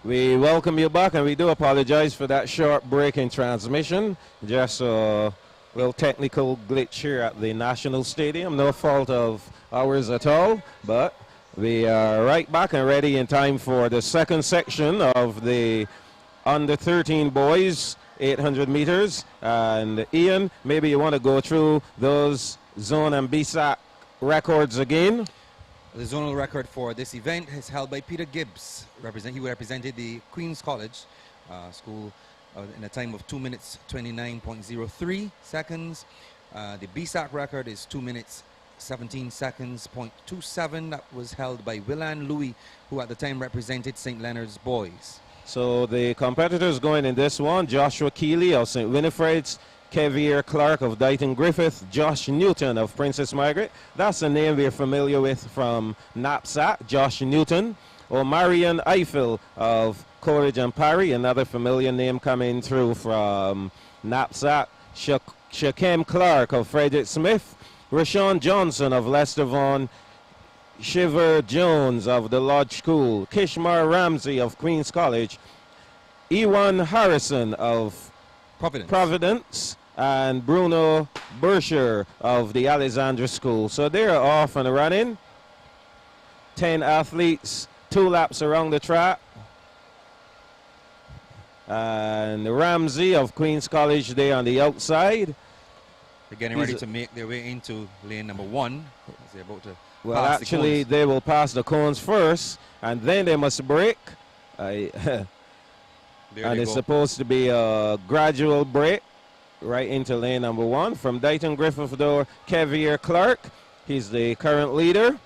We welcome you back, and we do apologize for that short break in transmission. Just a little technical glitch here at the National Stadium. No fault of ours at all, but we are right back and ready in time for the second section of the under 13 boys 800 meters. And Ian, maybe you want to go through those zone and Bssac records again. The zonal record for this event is held by Peter Gibbs. He represented the Queen's College school in a time of 2 minutes 29.03 seconds. The Bssac record is 2 minutes 17 seconds, .27. That was held by Willan Louis, who at the time represented St. Leonard's boys. So the competitors going in this one: Joshua Keeley of St. Winifred's, Kevier Clark of Dighton Griffith, Josh Newton of Princess Margaret. That's a name we're familiar with from Bssac, Josh Newton. Or Marion Eiffel of Coleridge and Parry, another familiar name coming through from Bssac. Shaquem Clark of Frederick Smith, Rashawn Johnson of Leicester Vaughan, Shiver Jones of the Lodge School, Kishmar Ramsey of Queen's College, Ewan Harrison of Providence, and Bruno Burscher of the Alexandra School. So they're off and running. 10 athletes, 2 laps around the track. And Ramsey of Queen's College there on the outside. They're getting ready to make their way into lane number 1. They're about to pass actually, the they will pass the cones first, and then they must break. And it's supposed to be a gradual break right into lane number 1. From Dighton Griffith door, Kevier Clark. He's the current leader.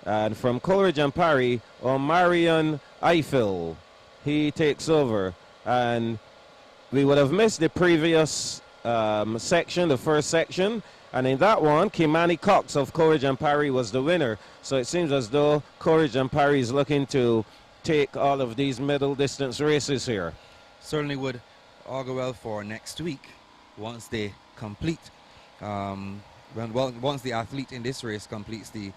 And from Coleridge and Parry, Marion Eiffel. He takes over. And we would have missed the previous section, the first section. And in that one, Kimani Cox of Coleridge and Parry was the winner. So it seems as though Coleridge and Parry is looking to take all of these middle distance races here. Certainly would augur well for next week once they complete. Once the athlete in this race completes the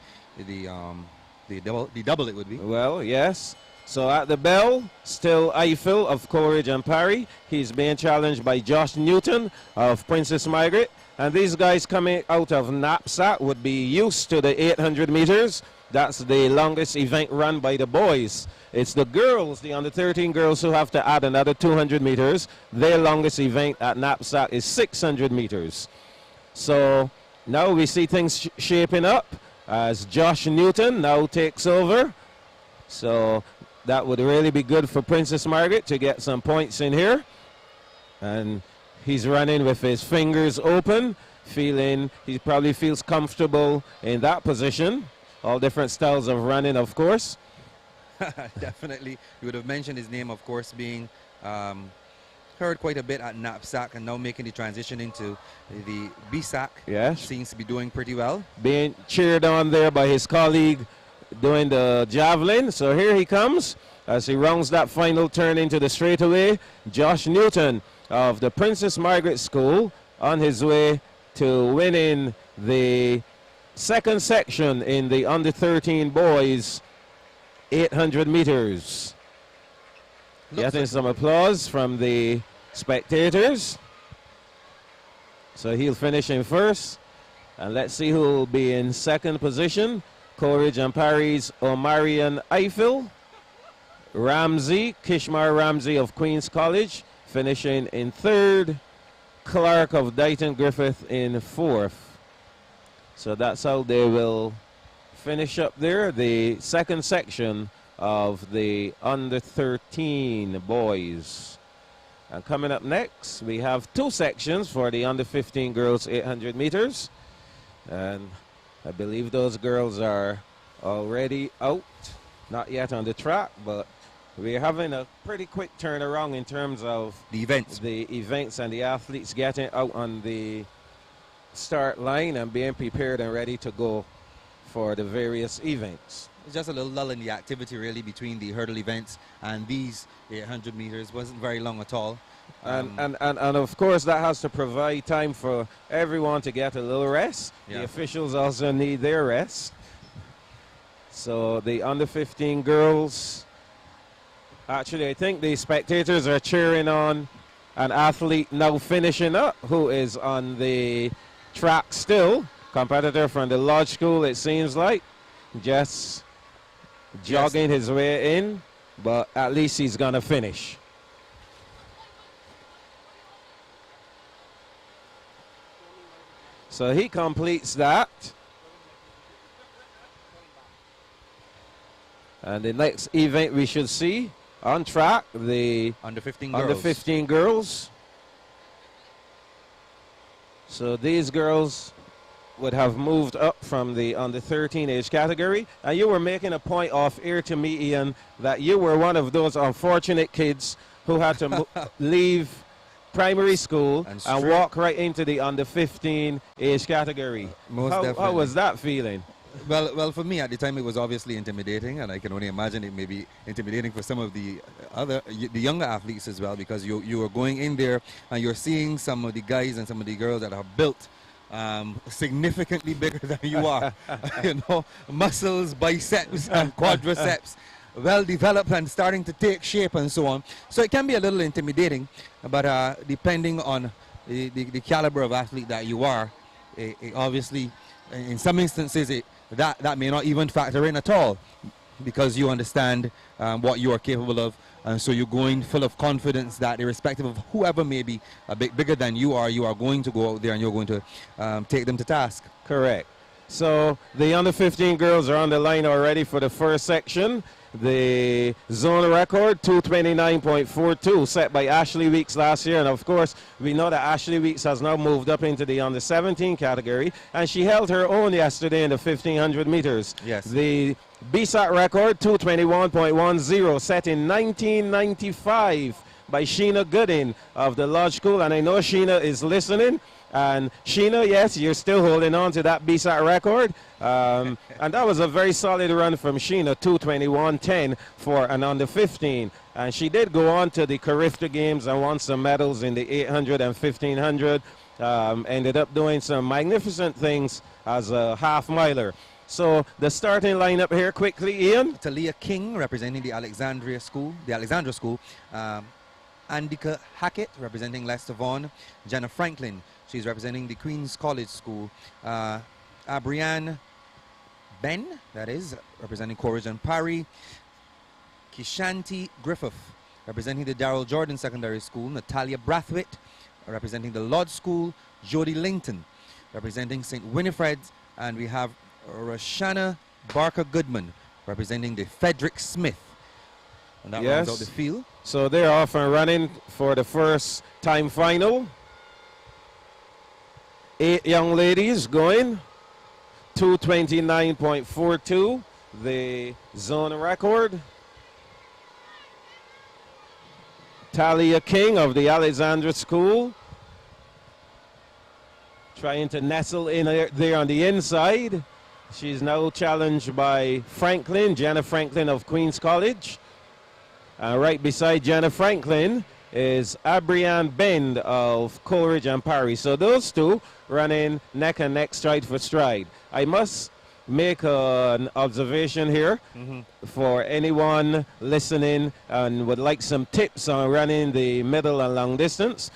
double, it would be. Well, yes. So at the bell, still Eiffel of Coleridge and Parry. He's being challenged by Josh Newton of Princess Margaret. And these guys coming out of Bssac would be used to the 800 meters. That's the longest event run by the boys. It's the girls, the under 13 girls, who have to add another 200 meters. Their longest event at Bssac is 600 meters. So now we see things shaping up as Josh Newton now takes over. So that would really be good for Princess Margaret to get some points in here. And he's running with his fingers open, he probably feels comfortable in that position. All different styles of running, of course. Definitely. You would have mentioned his name, of course, being heard quite a bit at Bssac and now making the transition into the Bssac. Yes. Seems to be doing pretty well. Being cheered on there by his colleague doing the javelin. So here he comes as he rounds that final turn into the straightaway. Josh Newton of the Princess Margaret School on his way to winning the second section in the under 13 boys 800 meters. Getting some applause from the spectators. So he'll finish in first. And let's see who will be in second position. Coleridge and Parry's Marion Eiffel. Ramsey, Kishmar Ramsey of Queen's College, finishing in third. Clark of Dighton Griffith in fourth. So that's how they will finish up there, the second section of the under 13 boys. And coming up next, we have 2 sections for the under 15 girls 800 meters. And I believe those girls are already out, not yet on the track, but we're having a pretty quick turnaround in terms of the events and the athletes getting out on the start line and being prepared and ready to go for the various events. It's just a little lull in the activity really between the hurdle events and these 800 meters. Wasn't very long at all. And of course that has to provide time for everyone to get a little rest. Yeah. The officials also need their rest. So the under 15 girls Actually, I think the spectators are cheering on an athlete now finishing up who is on the track still. Competitor from the Lodge School, it seems like. Just jogging his way in, but at least he's going to finish. So he completes that. And the next event we should see on track, the under 15 girls. So these girls would have moved up from the under 13 age category. And you were making a point off air to me, Ian, that you were one of those unfortunate kids who had to leave primary school and walk right into the under 15 age category. How was that feeling? Well, for me at the time it was obviously intimidating, and I can only imagine it may be intimidating for some of the younger athletes as well, because you are going in there and you're seeing some of the guys and some of the girls that are built significantly bigger than you are. You know, muscles, biceps, and quadriceps, well developed and starting to take shape and so on. So it can be a little intimidating, but depending on the caliber of athlete that you are, it obviously, in some instances, that may not even factor in at all, because you understand what you are capable of, and so you're going full of confidence that irrespective of whoever may be a bit bigger than you are going to go out there and you're going to take them to task. Correct. So the under 15 girls are on the line already for the first section. The zone record, 229.42, set by Ashley Weeks last year. And of course, we know that Ashley Weeks has now moved up into the under 17 category, and she held her own yesterday in the 1500 meters. Yes. The Bssac record, 221.10, set in 1995 by Sheena Gooding of the Lodge School. And I know Sheena is listening. And Sheena, yes, you're still holding on to that Bssac record. And that was a very solid run from Sheena, 221.10 for an under 15. And she did go on to the Carifta Games and won some medals in the 800 and 1500. Ended up doing some magnificent things as a half miler. So the starting lineup here quickly, Ian. Talia King representing the Alexandra School. Andika Hackett representing Leicester Vaughan. Jenna Franklin, she's representing the Queen's College School. Abrianne Ben, that is, representing Coleridge and Parry. Kishanti Griffith, representing the Darrell Jordan Secondary School. Natalia Brathwaite, representing the Lodge School. Jodie Langton, representing St. Winifred's. And we have Roshana Barker Goodman, representing the Frederick Smith. And that rounds out the field. So they're off and running for the first time final. 8 young ladies going. 229.42, the zone record. Talia King of the Alexandra School trying to nestle in there on the inside. She's now challenged by Jenna Franklin of Queen's College. Right beside Jenna Franklin is Abrianne Bend of Coleridge and Parry. So those two running neck and neck, stride for stride. I must make an observation here for anyone listening and would like some tips on running the middle and long distance.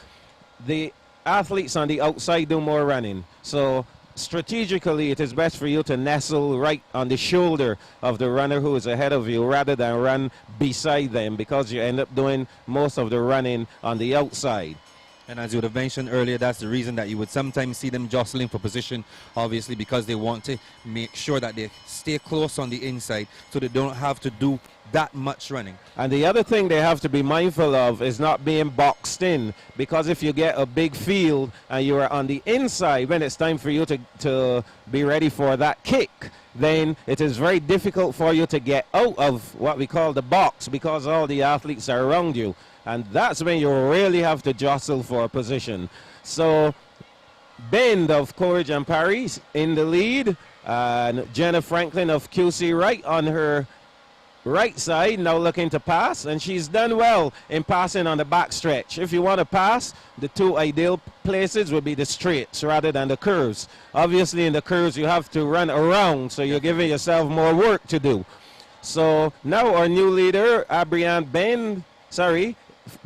The athletes on the outside do more running. So strategically, it is best for you to nestle right on the shoulder of the runner who is ahead of you rather than run beside them, because you end up doing most of the running on the outside. And as you would have mentioned earlier, that's the reason that you would sometimes see them jostling for position, obviously, because they want to make sure that they stay close on the inside so they don't have to do that much running. And the other thing they have to be mindful of is not being boxed in, because if you get a big field and you are on the inside when it's time for you to be ready for that kick, then it is very difficult for you to get out of what we call the box, because all the athletes are around you. And that's when you really have to jostle for a position. So Bend of Coleridge and Parry in the lead, and Jenna Franklin of QC right on her right side, now looking to pass, and she's done well in passing on the back stretch. If you want to pass, the two ideal places would be the straights rather than the curves. Obviously in the curves you have to run around, so you're giving yourself more work to do. So now our new leader,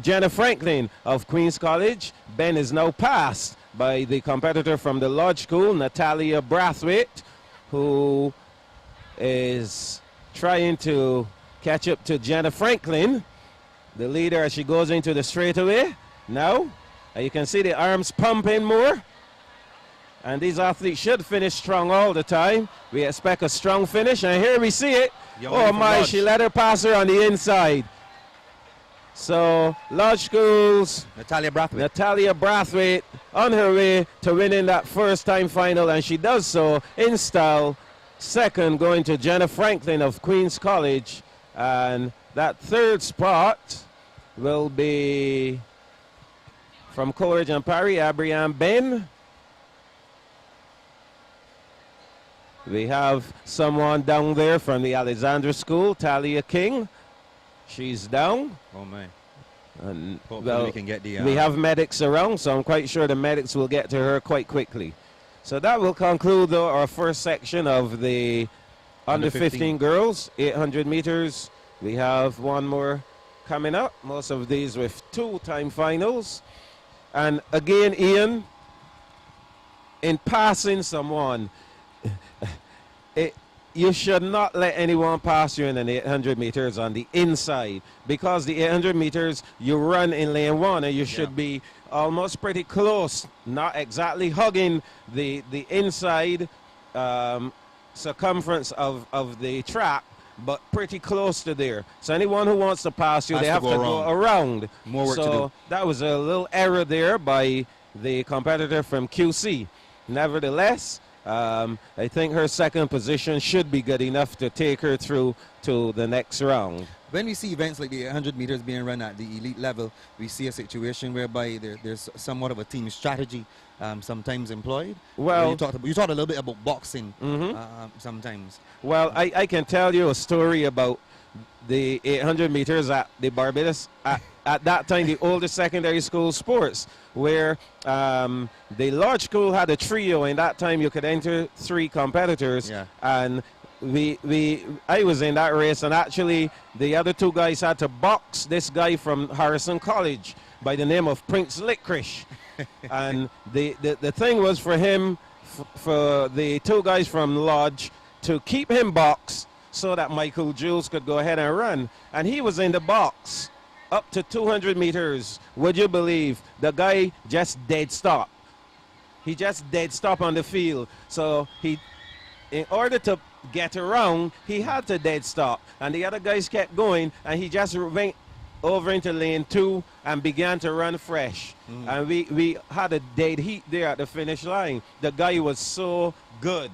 Jenna Franklin of Queen's College. Ben is now passed by the competitor from the Lodge School, Natalia Brathwaite, who is trying to catch up to Jenna Franklin, the leader, as she goes into the straightaway. Now, you can see the arms pumping more. And these athletes should finish strong all the time. We expect a strong finish, and here we see it. Oh my, she let her pass her on the inside. So, Lodge School's Natalia Brathwaite on her way to winning that first-time final, and she does so in style. Second going to Jenna Franklin of Queen's College, and that third spot will be from Coleridge and Parry, Abrianne Ben. We have someone down there from the Alexandra School, Talia King. She's down. Oh, man. And, hopefully we can get the... we have medics around, so I'm quite sure the medics will get to her quite quickly. So that will conclude our first section of the under 15 girls, 800 meters. We have one more coming up, most of these with 2-time finals. And again, Ian, in passing someone, you should not let anyone pass you in an 800 meters on the inside, because the 800 meters you run in lane 1 and you should be almost pretty close, not exactly hugging the inside circumference of the track, but pretty close to there. So anyone who wants to pass you, they have to go around. More work to do. That was a little error there by the competitor from QC. Nevertheless, I think her second position should be good enough to take her through to the next round. When we see events like the 800 meters being run at the elite level, we see a situation whereby there's somewhat of a team strategy sometimes employed. Well, you talked a little bit about boxing sometimes. Well, I can tell you a story about the 800 meters at the Barbados, at that time the oldest secondary school sports, where the Lodge School had a trio. In that time you could enter 3 competitors, and I was in that race, and actually the other 2 guys had to box this guy from Harrison College by the name of Prince Licorice. And the thing was for him, for the 2 guys from Lodge, to keep him boxed so that Michael Jules could go ahead and run. And he was in the box up to 200 meters. Would you believe the guy just dead stop? He just dead stop on the field. So in order to get around, he had to dead stop. And the other guys kept going, and he just went over into lane 2 and began to run fresh. And we had a dead heat there at the finish line. The guy was so good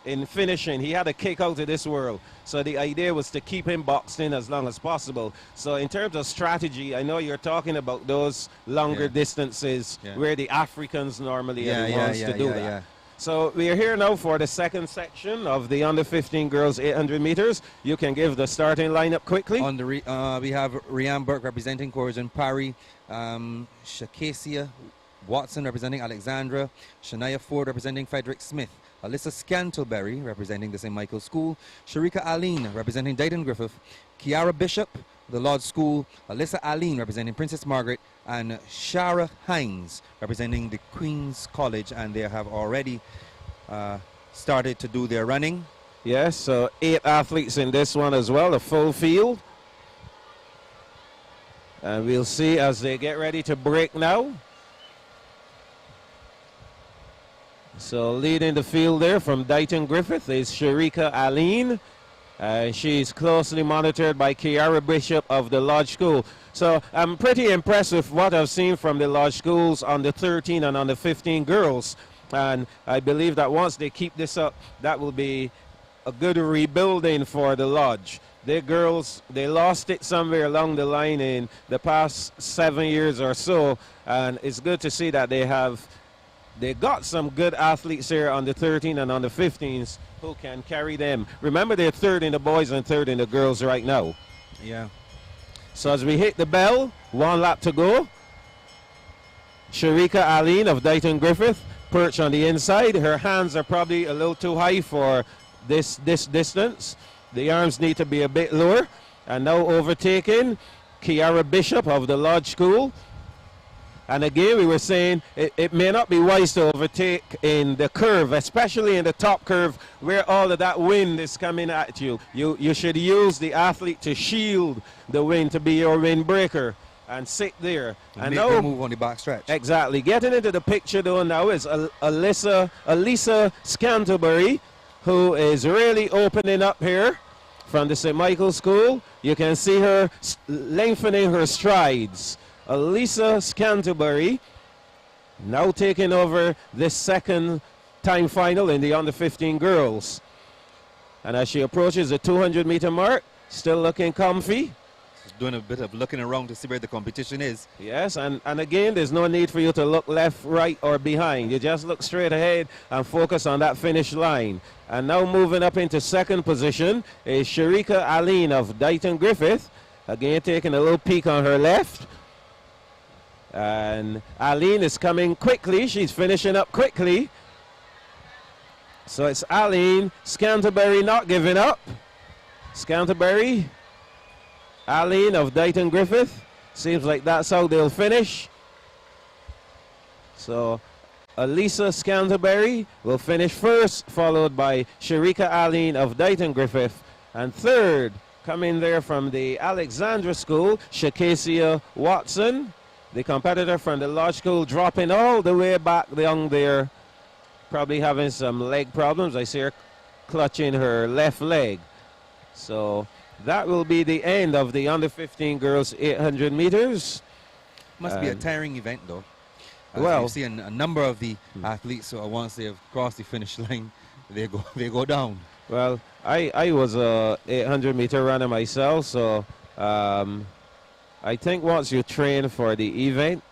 in finishing. He had a kick out of this world. So the idea was to keep him boxed in as long as possible. So in terms of strategy, I know you're talking about those longer distances where the Africans normally are the ones to do that. So we are here now for the second section of the under 15 girls 800 meters. You can give the starting lineup quickly. On the we have Rianne Burke representing Coleridge and Parry, Shakasia Watson representing Alexandra, Shania Ford representing Frederick Smith, Alyssa Scantleberry representing the St. Michael's School, Sharika Aline representing Dayton Griffith, Kiara Bishop, the Lodge School, Alyssa Aline representing Princess Margaret, and Shara Hines representing the Queen's College, and they have already started to do their running. Yes, so 8 athletes in this one as well, a full field. And we'll see as they get ready to break now. So leading the field there from Dayton Griffith is Sharika Aline. She's closely monitored by Kiara Bishop of the Lodge School. So I'm pretty impressed with what I've seen from the Lodge Schools on the 13 and on the 15 girls. And I believe that once they keep this up, that will be a good rebuilding for the Lodge. Their girls, they lost it somewhere along the line in the past 7 years or so. And it's good to see that they got some good athletes here on the 13 and on the 15s who can carry them. Remember, they're 3rd in the boys and 3rd in the girls right now. Yeah. So as we hit the bell, 1 lap to go. Sharika Aline of Dayton Griffith, perched on the inside. Her hands are probably a little too high for this distance. the arms need to be a bit lower. And now overtaking Kiara Bishop of the Lodge School. And again, we were saying it may not be wise to overtake in the curve, especially in the top curve where all of that wind is coming at you. You should use the athlete to shield the wind, to be your windbreaker, and sit there. And now move on the back stretch. Exactly. Getting into the picture though now is Alisa Scantlebury, who is really opening up here from the St. Michael's School. You can see her lengthening her strides. Alisa Scantlebury now taking over this second time final in the under 15 girls. And as she approaches the 200-meter mark, still looking comfy. She's doing a bit of looking around to see where the competition is. Yes, and again, there's no need for you to look left, right, or behind. You just look straight ahead and focus on that finish line. And now moving up into second position is Sharika Aline of Dighton Griffith. Again, taking a little peek on her left. And Aline is coming quickly. She's finishing up quickly. So it's Aline. Scantlebury not giving up. Scantlebury. Aline of Dighton Griffith. Seems like that's how they'll finish. So Alisa Scantlebury will finish first, followed by Sharika Aline of Dighton Griffith. And third, coming there from the Alexandra School, Shakasia Watson. The competitor from the Lodge School dropping all the way back down there, probably having some leg problems. I see her clutching her left leg. So that will be the end of the under 15 girls 800 meters. Must be a tiring event though. Well, you see a number of the athletes, so once they have crossed the finish line, they go down. Well, I was a 800 meter runner myself, so I think once you train for the event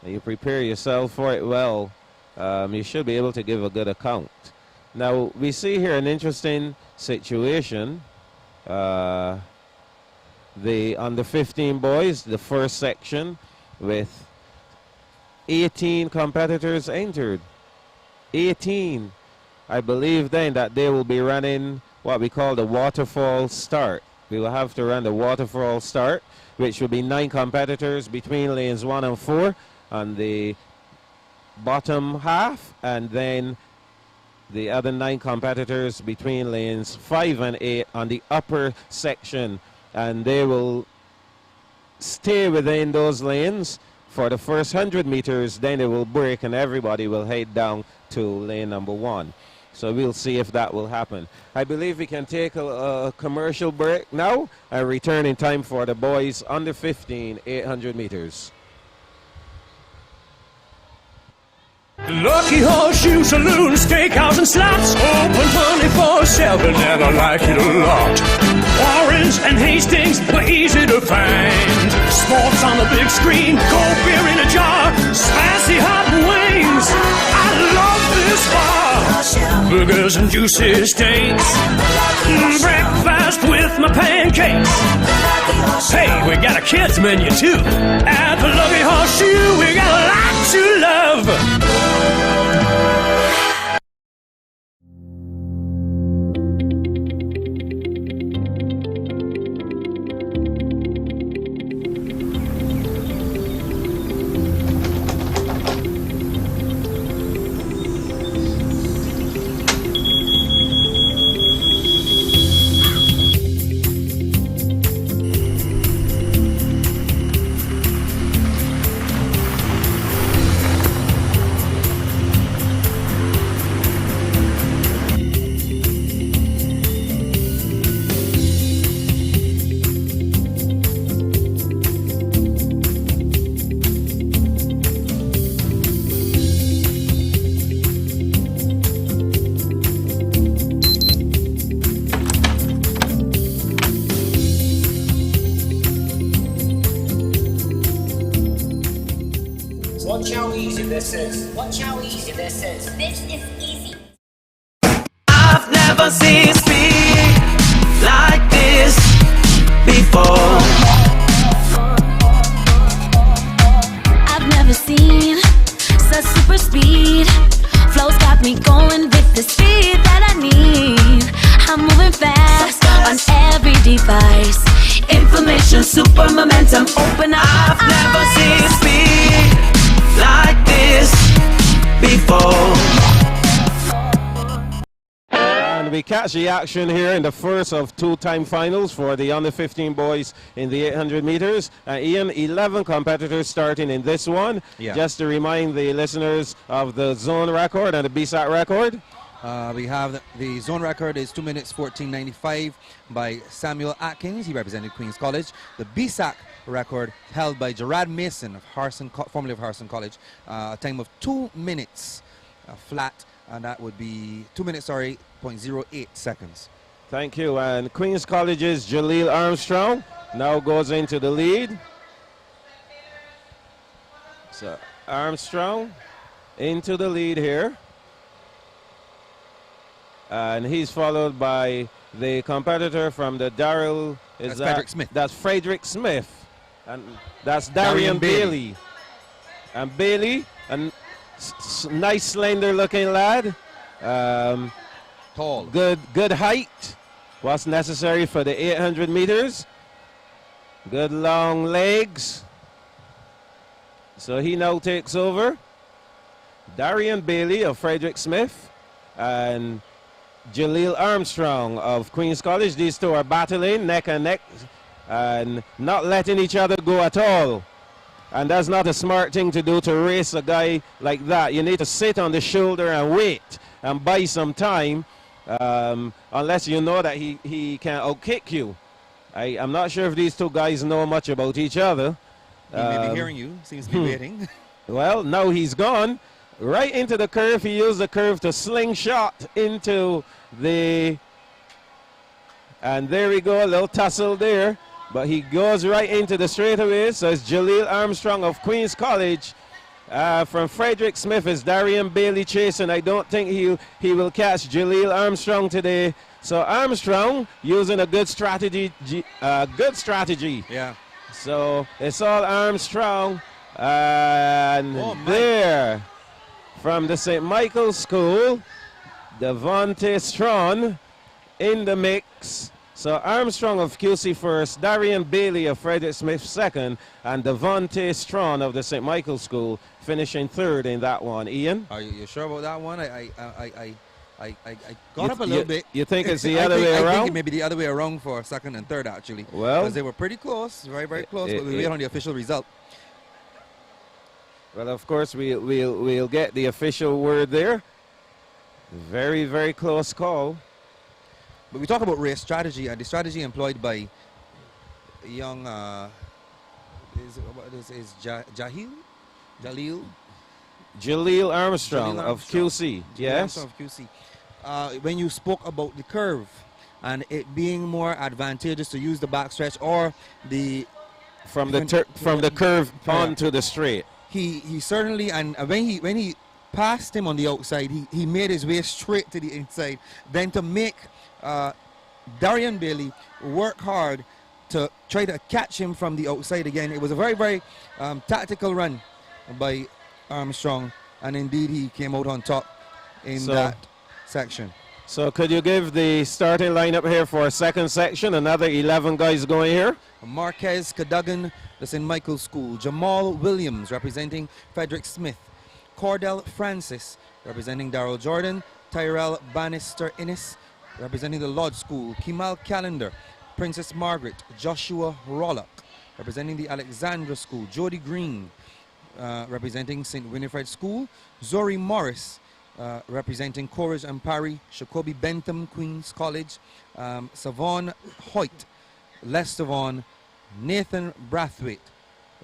and you prepare yourself for it well, you should be able to give a good account. Now, we see here an interesting situation. The under 15 boys, the first section, with 18 competitors entered. 18. I believe then that they will be running what we call the waterfall start. We will have to run the waterfall start, which will be 9 competitors between lanes 1 and 4 on the bottom half, and then the other 9 competitors between lanes 5 and 8 on the upper section, and they will stay within those lanes for the first 100 meters. Then it will break and everybody will head down to lane number 1. So we'll see if that will happen. I believe we can take a commercial break now and return in time for the boys under 15 800 meters. Lucky Horseshoe Saloon, steakhouse and slots, open 24/7, and I like it a lot. Orange and Hastings were easy to find. Sports on the big screen, cold beer in a jar, spicy hot wings. I love this bar. Burgers and juicy steaks, breakfast with my pancakes. Hey, we got a kids menu too. At the Lucky Horseshoe, we got a lot to love. Watch how easy this is. Watch how easy this is. This is easy. I've never seen speed like this before. I've never seen such super speed. Flow's got me going with the speed that I need. I'm moving fast on pace. Information, super momentum, open up. I've never seen speed like this before. And we catch the action here in the first of two-time finals for the under 15 boys in the 800 meters. Ian, 11 competitors starting in this one. Yeah. Just to remind the listeners of the zone record and the Bssac record. We have the zone record is 2 minutes 14:95 by Samuel Atkins. He represented Queen's College. The Bssac record held by Gerard Mason of formerly of Harrison College. A time of 2 minutes flat, and that would be 2 minutes, sorry, 0.08 seconds. Thank you. And Queen's College's Jaleel Armstrong now goes into the lead. So Armstrong into the lead here. And he's followed by the competitor from the Darrell. That's Frederick Smith. That's Frederick Smith. And that's Darian Bailey. And Bailey, a nice slender looking lad. Tall. Good height. What's necessary for the 800 meters. Good long legs. So he now takes over. Darian Bailey of Frederick Smith and Jaleel Armstrong of Queen's College. These two are battling neck and neck and not letting each other go at all. And that's not a smart thing to do, to race a guy like that. You need to sit on the shoulder and wait and buy some time, unless you know that he can outkick you. I'm not sure if these two guys know much about each other. He may be hearing you. Seems to be waiting. Well, now he's gone. Right into the curve. He used the curve to slingshot into the... And there we go, a little tussle there. But he goes right into the straightaway. So it's Jaleel Armstrong of Queen's College. From Frederick Smith is Darian Bailey chasing. I don't think he will catch Jaleel Armstrong today. So Armstrong using a good strategy. Yeah. So it's all Armstrong. And there, from the St. Michael's School, Devontae Strawn in the mix. So Armstrong of QC first, Darian Bailey of Frederick Smith second, and Devontae Strawn of the St. Michael's School finishing third in that one. Ian? Are you sure about that one? I got up a little bit. You think it's the other way I around? think it may be the other way around for second and third, actually. Well, because they were pretty close, very, very close, but we wait on the official result. Well, of course, we'll get the official word there. Very, very close call. But we talk about race strategy, and the strategy employed by young, Jaleel Armstrong of QC. Yes. Armstrong of QC. When you spoke about the curve and it being more advantageous to use the backstretch or the from the curve onto the straight. He certainly, and when he passed him on the outside, he made his way straight to the inside. Then to make Darian Bailey work hard to try to catch him from the outside again. It was a very, very tactical run by Armstrong, and indeed he came out on top in that section. So could you give the starting lineup here for a second section? Another 11 guys going here. Marquez Cadogan, the St. Michael's School. Jamal Williams, representing Frederick Smith. Cordell Francis, representing Darrell Jordan. Tyrell Bannister Innes, representing the Lodge School. Kemal Calendar, Princess Margaret. Joshua Rollock, representing the Alexandra School. Jody Green, representing St. Winifred School. Zori Morris, representing Courage and Parry. Shakobi Bentham, Queen's College. Savon Hoyt, Lester Vaughan. Nathan Brathwaite,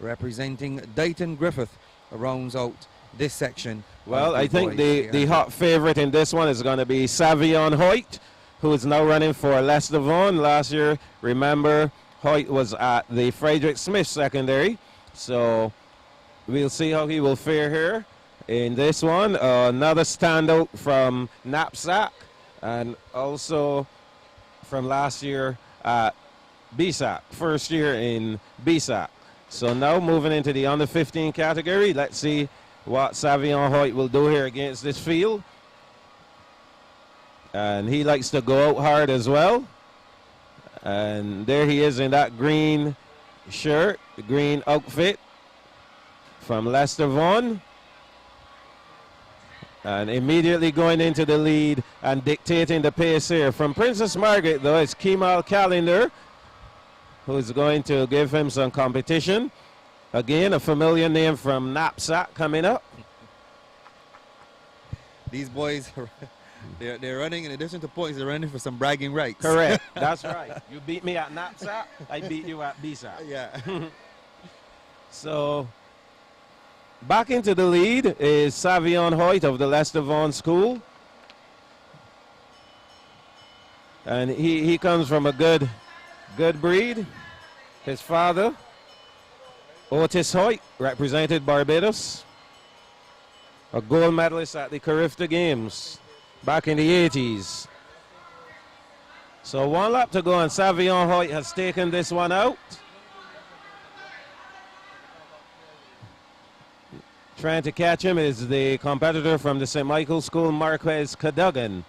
representing Dayton Griffith, rounds out this section. Well, I think the hot favorite in this one is going to be Savion Hoyt, who is now running for Lester Vaughan. Last year, remember, Hoyt was at the Frederick Smith secondary. So we'll see how he will fare here in this one. Another standout from Knapsack and also from last year at Bssac, first year in Bssac. So now moving into the under 15 category. Let's see what Savion Hoyt will do here against this field. And he likes to go out hard as well. And there he is in that green shirt, the green outfit from Lester Vaughan. And immediately going into the lead and dictating the pace here. From Princess Margaret, though, it's Kemal Calendar who's going to give him some competition. Again, a familiar name from Bssac coming up. These boys, they're running, in addition to points, they're running for some bragging rights. Correct. That's right. You beat me at Bssac, I beat you at Bssac. Yeah. So, back into the lead is Savion Hoyt of the Lester Vaughan School. And he comes from a good breed. His father, Otis Hoyt, represented Barbados. A gold medalist at the Carifta Games back in the 80s. So 1 lap to go, and Savion Hoyt has taken this one out. Trying to catch him is the competitor from the St. Michael's School, Marquez Cadogan.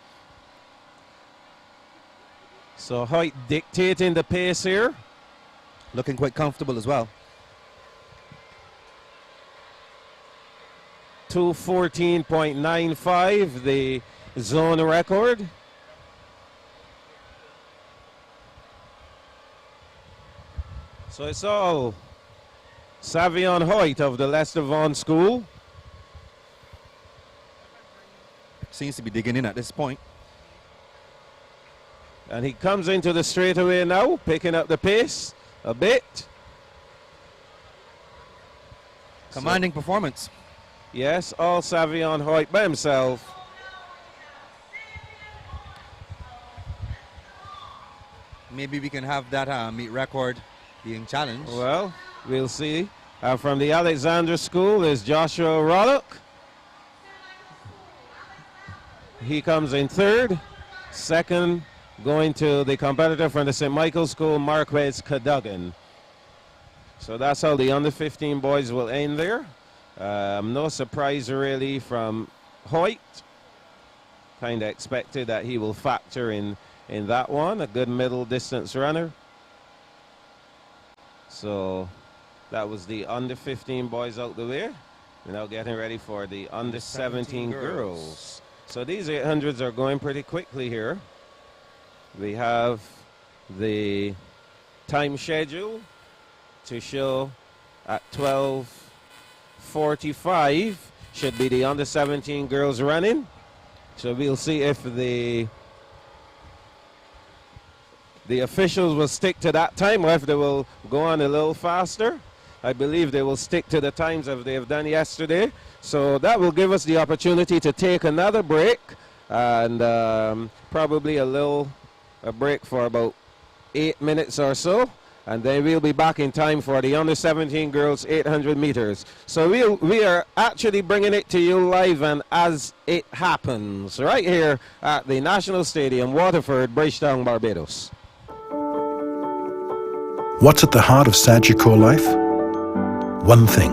So Hoyt dictating the pace here. Looking quite comfortable as well. 2:14.95, the zone record. So it's all Savion Hoyt of the Lester Vaughan School. Seems to be digging in at this point. And he comes into the straightaway now, picking up the pace a bit. Commanding performance. Yes, all Savion Hoyt by himself. Maybe we can have that meet record being challenged. Well, we'll see. From the Alexandra School is Joshua Rollock. He comes in third. Second, going to the competitor from the St. Michael's School, Marquez Cadogan. So that's how the under 15 boys will end there. No surprise really from Hoyt. Kind of expected that he will factor in that one. A good middle distance runner. So that was the under 15 boys out the way. We're now getting ready for the under 17 girls. So these 800s are going pretty quickly here. We have the time schedule to show at 12:45 should be the under 17 girls running. So we'll see if the officials will stick to that time or if they will go on a little faster. I believe they will stick to the times as they have done yesterday. So that will give us the opportunity to take another break and probably a break for about 8 minutes or so. And then we'll be back in time for the under 17 girls 800 meters. So we are actually bringing it to you live and as it happens right here at the National Stadium, Waterford, Bridgetown, Barbados. What's at the heart of Sagicor life? One thing: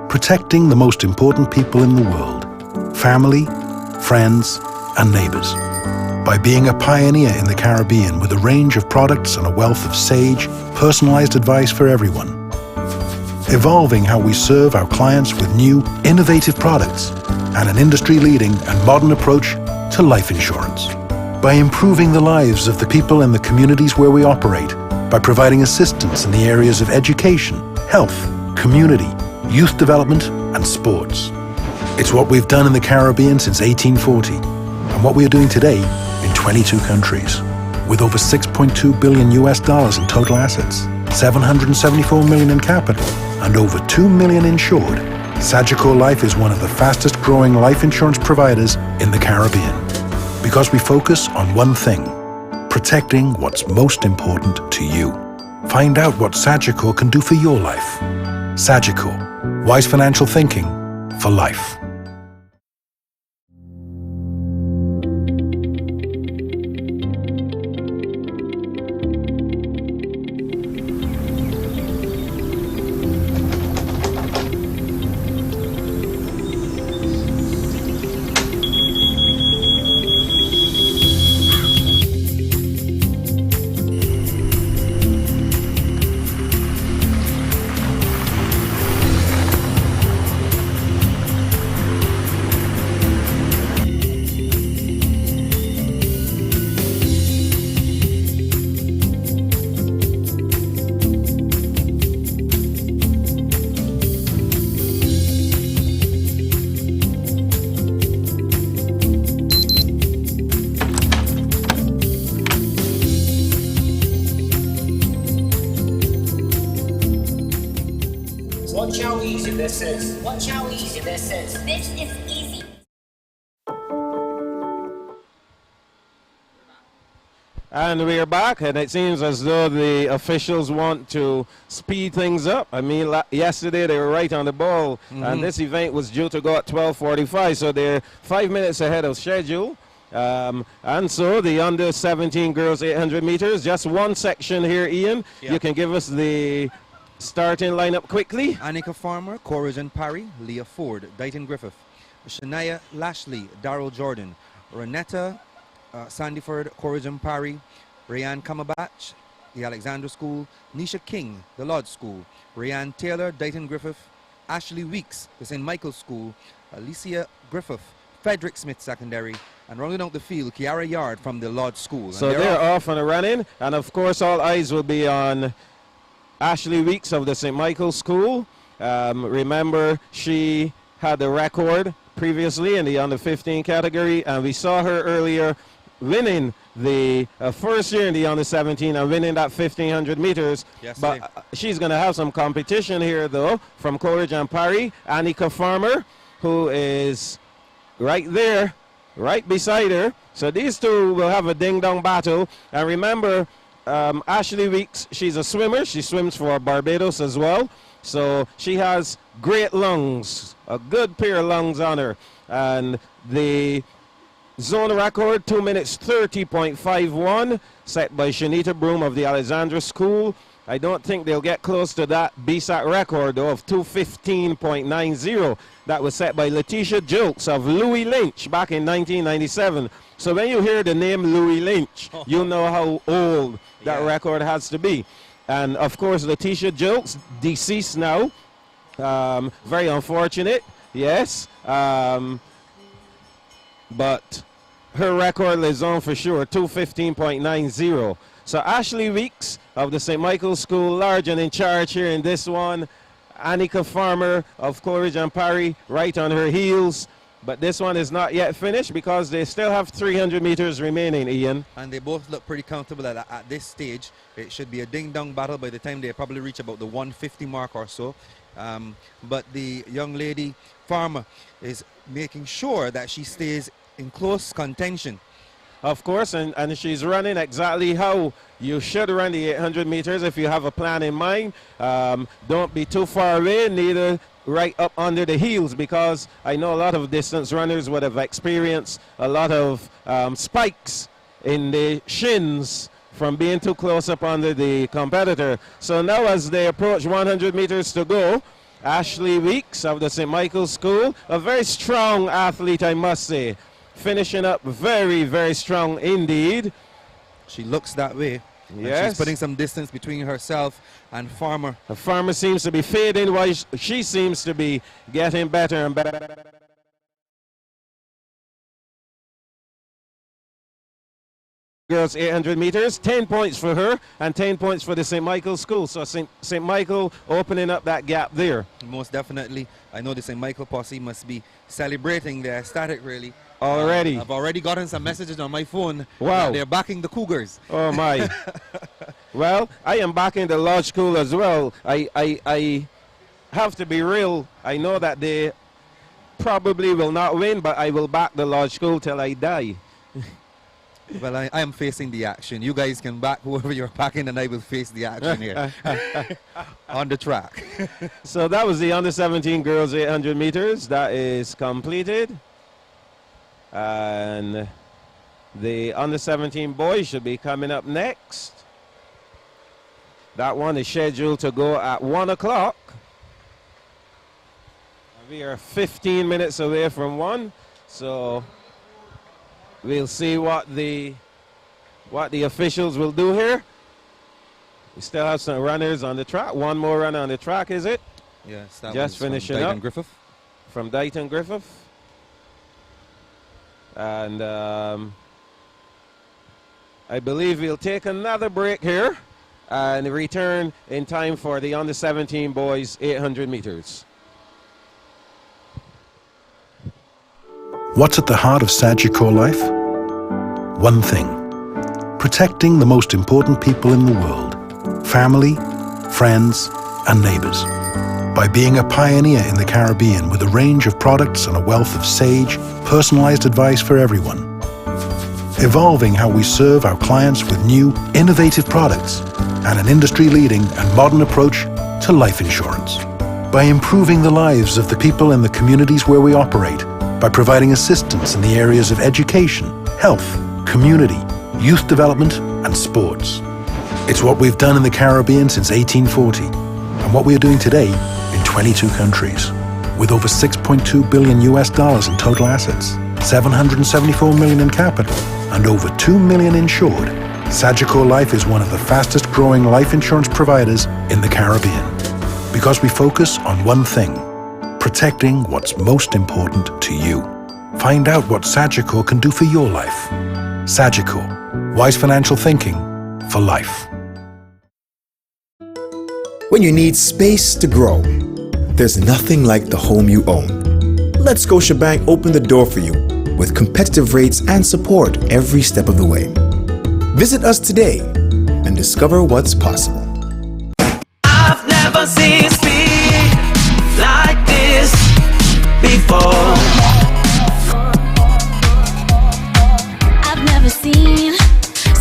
protecting the most important people in the world, family, friends, and neighbors. By being a pioneer in the Caribbean with a range of products and a wealth of sage, personalized advice for everyone. Evolving how we serve our clients with new, innovative products and an industry-leading and modern approach to life insurance. By improving the lives of the people in the communities where we operate, by providing assistance in the areas of education, health, community, youth development, and sports. It's what we've done in the Caribbean since 1840, and what we are doing today in 22 countries. With over $6.2 billion in total assets, $774 million in capital, and over 2 million insured, Sagicor Life is one of the fastest growing life insurance providers in the Caribbean. Because we focus on one thing: protecting what's most important to you. Find out what Sagicor can do for your life. Sagicor, wise financial thinking for life. Watch how easy this is. Watch how easy this is. This is easy. And we're back, and it seems as though the officials want to speed things up. I mean, yesterday they were right on the ball, and this event was due to go at 12:45, so they're 5 minutes ahead of schedule. And so the under 17 girls 800 meters, just one section here, Ian. You can give us the starting lineup quickly. Annika Farmer, Corajan Parry, Leah Ford, Dighton Griffith, Shania Lashley, Darrell Jordan, Renetta Sandyford, Corajan Parry, Rayanne Kamabach, the Alexandra School, Nisha King, the Lodge School, Rayanne Taylor, Dighton Griffith, Ashley Weeks, the St. Michael's School, Alicia Griffith, Frederick Smith Secondary, and rounding out the field, Kiara Yard from the Lodge School. So they're off and running, and of course all eyes will be on Ashley Weeks of the St. Michael's School. Remember, she had the record previously in the under 15 category, and we saw her earlier winning the first year in the under 17 and winning that 1500 meters. Yes, but she's going to have some competition here though from Corajan Parry, Annika Farmer, who is right there, right beside her. So these two will have a ding-dong battle. And remember, Ashley Weeks, she's a swimmer. She swims for Barbados as well. So she has great lungs, a good pair of lungs on her. And the zone record, 2 minutes 30.51, set by Shanita Broom of the Alexandra School. I don't think they'll get close to that Bssac record, though, of 2:15.90. That was set by Letitia Jolks of Louis Lynch back in 1997. So when you hear the name Louis Lynch, you know how old that record has to be. And, of course, Letitia Jolks, deceased now. Very unfortunate, yes. But her record lives on for sure, 2:15.90. So Ashley Weeks of the St. Michael's School, large and in charge here in this one. Annika Farmer of Corajan Parry right on her heels. But this one is not yet finished because they still have 300 meters remaining, Ian. And they both look pretty comfortable at this stage. It should be a ding-dong battle by the time they probably reach about the 150 mark or so. But the young lady Farmer is making sure that she stays in close contention. Of course, and she's running exactly how you should run the 800 meters if you have a plan in mind. Don't be too far away, neither right up under the heels, because I know a lot of distance runners would have experienced a lot of spikes in the shins from being too close up under the competitor. So now as they approach 100 meters to go, Ashley Weeks of the St. Michael's School, a very strong athlete, I must say. Finishing up very, very strong indeed. She looks that way. Yes. She's putting some distance between herself and Farmer. The Farmer seems to be fading while she seems to be getting better and better. Girls 800 meters, 10 points for her and 10 points for the St. Michael School. So St. Michael opening up that gap there. Most definitely. I know the St. Michael posse must be celebrating. They're ecstatic, really. Already. I've already gotten some messages on my phone. Wow. They're backing the Cougars. Oh, my. Well, I am backing the Lodge School as well. I have to be real. I know that they probably will not win, but I will back the Lodge School till I die. Well, I am facing the action. You guys can back whoever you're backing, and I will face the action here on the track. So that was the under 17 girls 800 meters. That is completed. And the under 17 boys should be coming up next. That one is scheduled to go at 1 o'clock. We are 15 minutes away from 1. So we'll see what the officials will do here. We still have some runners on the track. One more runner on the track, is it? Yes, that just was finishing from Dighton up. Griffith. From Dighton Griffith. And I believe we'll take another break here and return in time for the under 17 boys 800 meters. What's at the heart of Sagicor life? One thing: protecting the most important people in the world. Family, friends, and neighbors. by being a pioneer in the Caribbean with a range of products and a wealth of sage, personalized advice for everyone. Evolving how we serve our clients with new, innovative products and an industry-leading and modern approach to life insurance. By improving the lives of the people in the communities where we operate, by providing assistance in the areas of education, health, community, youth development and sports. It's what we've done in the Caribbean since 1840 and what we are doing today in 22 countries. With over $6.2 billion in total assets, $774 million in capital, and over 2 million insured, Sagicor Life is one of the fastest growing life insurance providers in the Caribbean. Because we focus on one thing, protecting what's most important to you. Find out what Sagicor can do for your life. Sagicor, wise financial thinking for life. When you need space to grow, there's nothing like the home you own. Let Scotiabank open the door for you with competitive rates and support every step of the way. Visit us today and discover what's possible. I've never seen speed like this before. I've never seen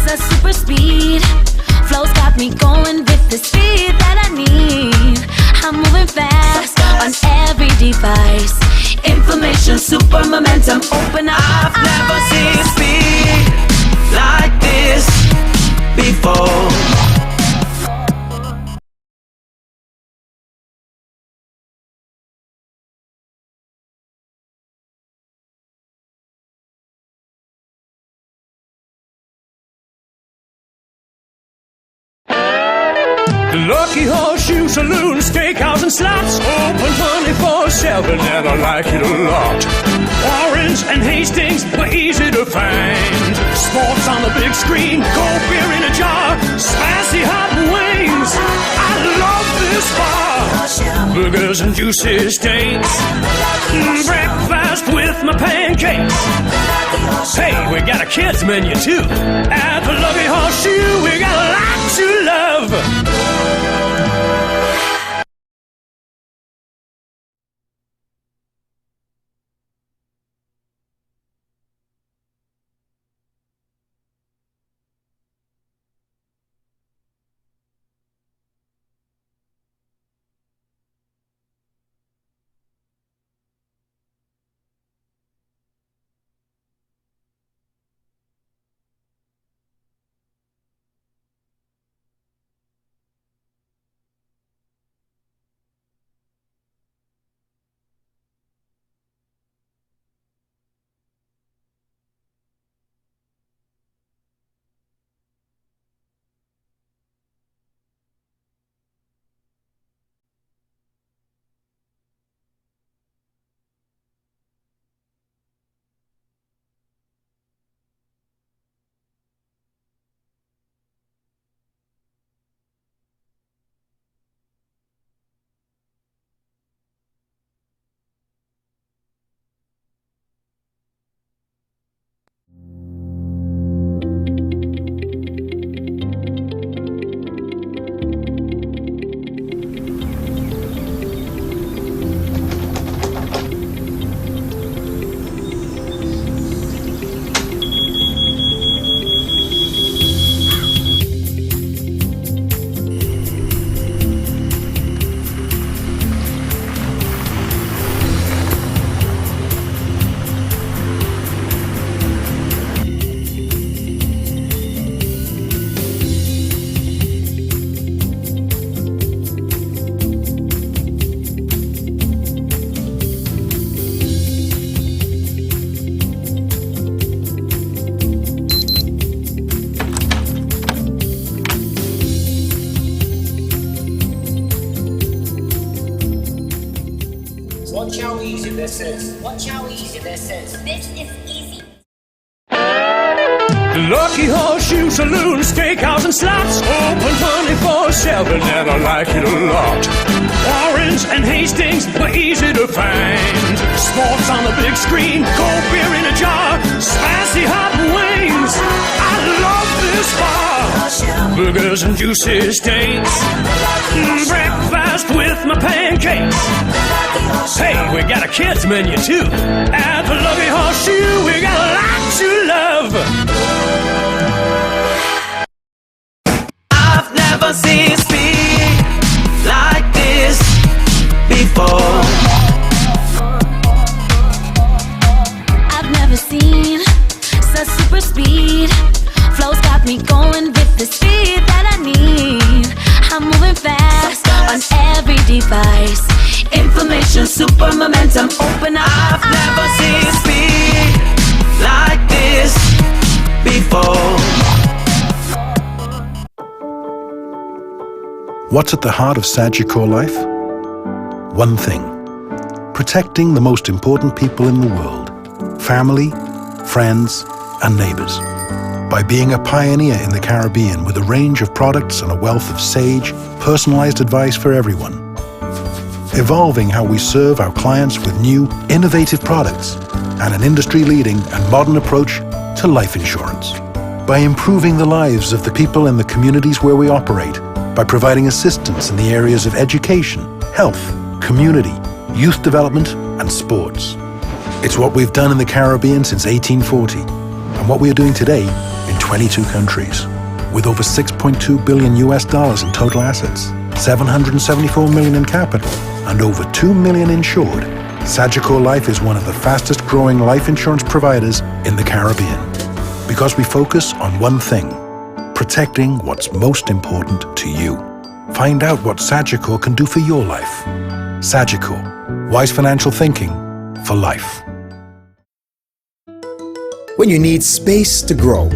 such super speed. Flow's got me going with the speed that I need. I'm moving fast on every device. Information, super momentum, open up. I've never seen speed like this before. Lucky Horseshoe Saloon, Steakhouse and Slots, open 24/7 and I like it a lot. Orange and Hastings were easy to find. Sports on the big screen, cold beer in a jar, spicy hot wings. I love this bar. Burgers and juicy steaks, breakfast with my pancakes. Hey, we got a kids menu too. At the Lucky Horseshoe, we got a lot to love. Watch how easy this is. Watch how easy this is. This is easy. Lucky Horseshoe Saloon, Steakhouse and Slots, open 24/7 and I like it a lot. Orange and Hastings were easy to find. Sports on the big screen, cold beer in a jar, spicy hot wings. I love this bar. Burgers and juicy steaks, breakfast breakfast with my pancakes. Hey, we got a kids menu too. At the Lucky Horseshoe, we got lots to love. I've never seen speed like this before. I've never seen such super speed. Flow's got me going with the speed that I need. I'm moving fast on every device. Information, super momentum, open up. I've never seen speed like this before. What's at the heart of Sagicor Life? One thing: protecting the most important people in the world, family, friends, and neighbors. By being a pioneer in the Caribbean with a range of products and a wealth of sage, personalized advice for everyone. Evolving how we serve our clients with new, innovative products and an industry-leading and modern approach to life insurance. By improving the lives of the people in the communities where we operate, by providing assistance in the areas of education, health, community, youth development, and sports. It's what we've done in the Caribbean since 1840, and what we are doing today in 22 countries, with over $6.2 billion in total assets, 774 million in capital, and over 2 million insured. Sagicor Life is one of the fastest growing life insurance providers in the Caribbean, because we focus on one thing: protecting what's most important to you. Find out what Sagicor can do for your life. Sagicor, wise financial thinking for life. When you need space to grow,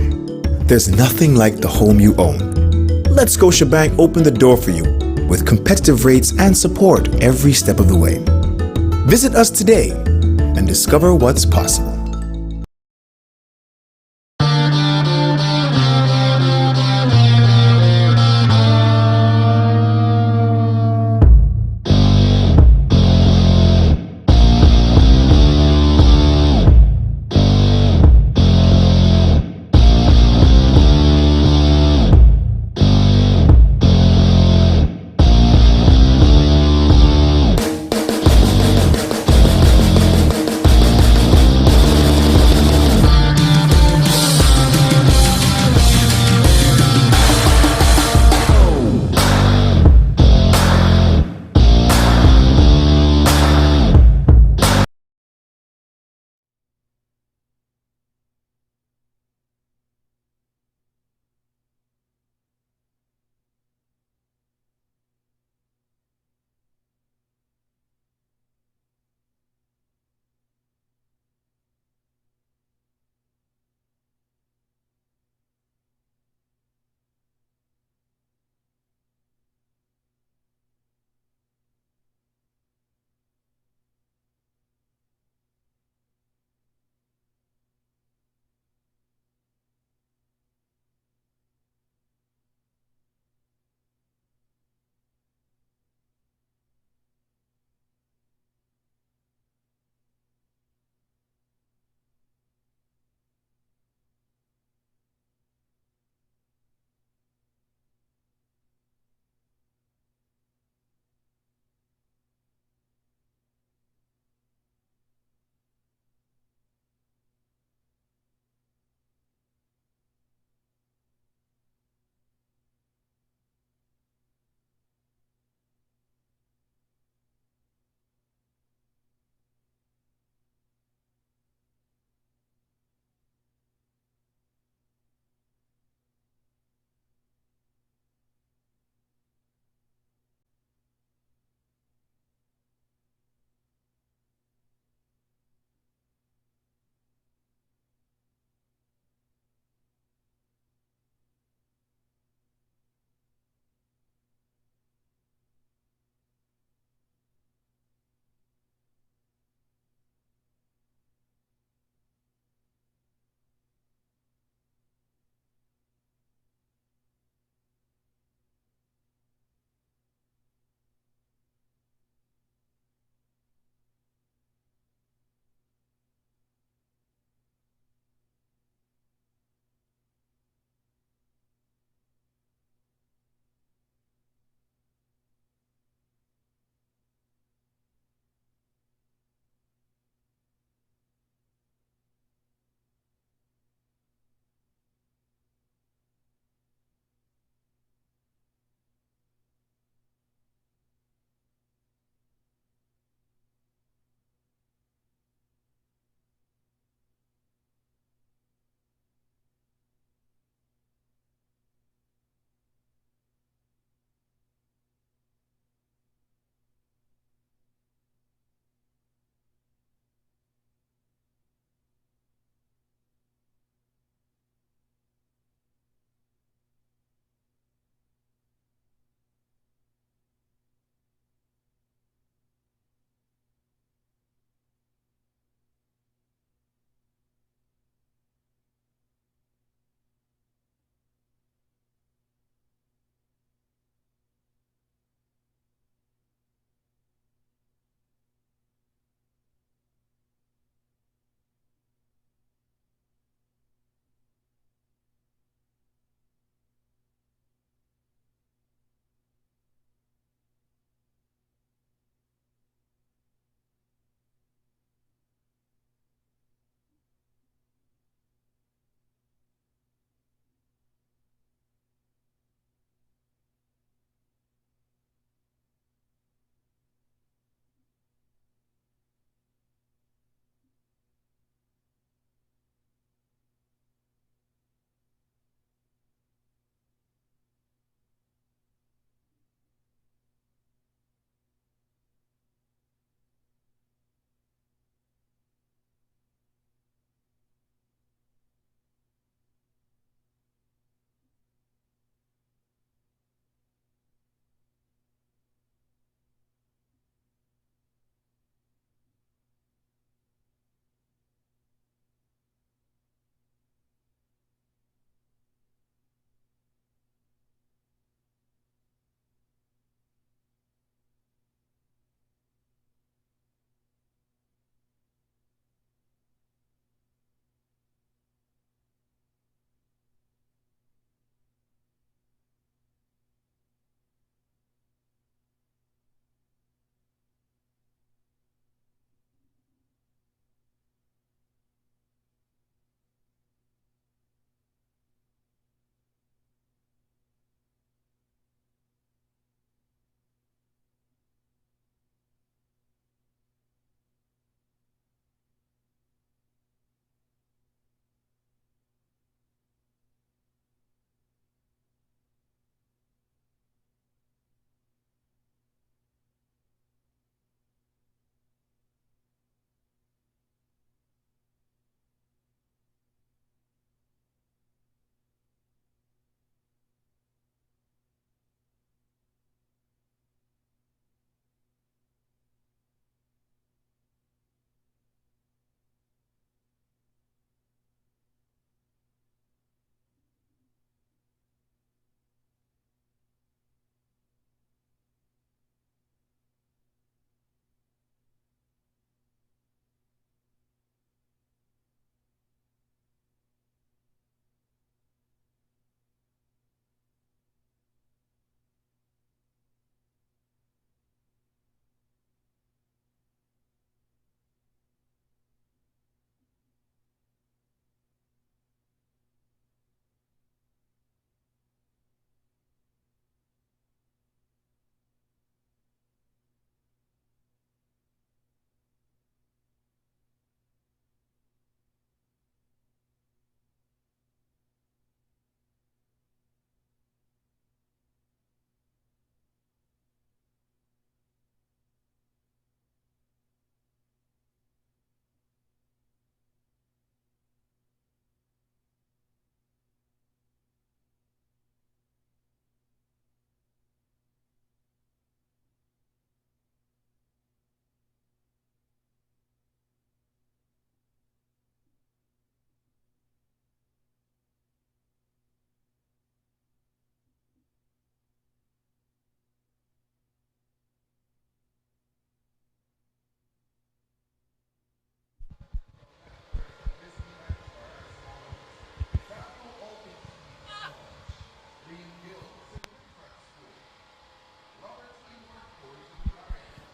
there's nothing like the home you own. Let Scotiabank open the door for you with competitive rates and support every step of the way. Visit us today and discover what's possible.